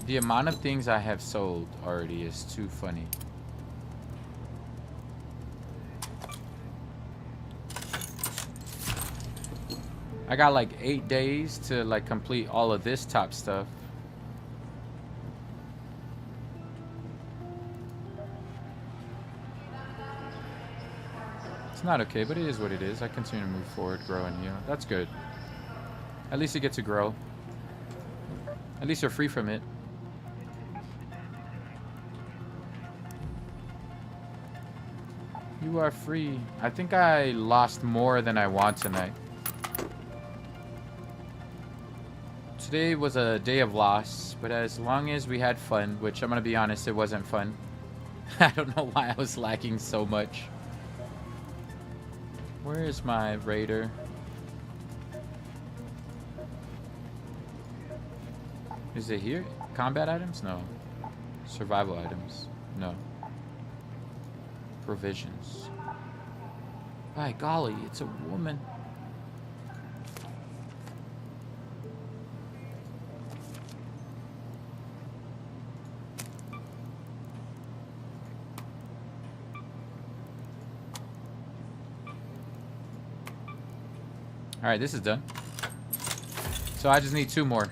The amount of things I have sold already is too funny. I got like 8 days to like complete all of this top stuff. It's not okay, but it is what it is. I continue to move forward, grow, and heal. That's good. At least you get to grow. At least you're free from it. You are free. I think I lost more than I want tonight. Today was a day of loss, but as long as we had fun, which I'm gonna be honest, it wasn't fun. I don't know why I was lacking so much. Where is my Raider? Is it here? Combat items? No. Survival items? No. Provisions. By golly, it's a woman. Alright, this is done. So I just need 2 more.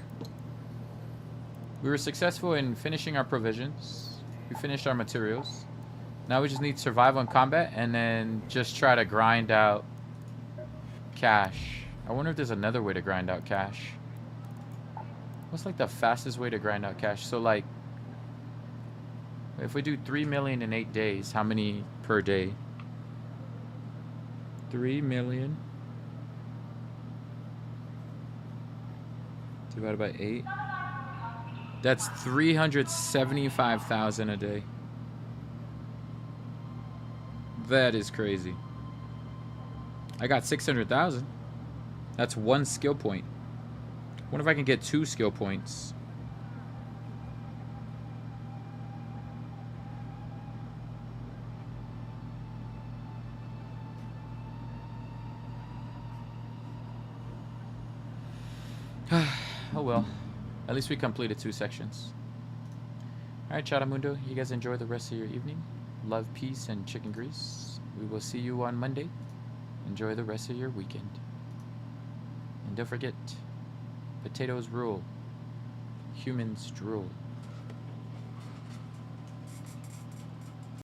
We were successful in finishing our provisions. We finished our materials. Now we just need survival and combat, and then just try to grind out cash. I wonder if there's another way to grind out cash. What's like the fastest way to grind out cash? So like, if we do 3 million in 8 days, how many per day? 3 million divided by 8. That's 375,000 a day. That is crazy. I got 600,000. That's 1 skill point. What if I can get 2 skill points? Oh well. At least we completed 2 sections. Alright, Chatamundo, you guys enjoy the rest of your evening. Love, peace, and chicken grease. We will see you on Monday. Enjoy the rest of your weekend. And don't forget, potatoes rule. Humans drool.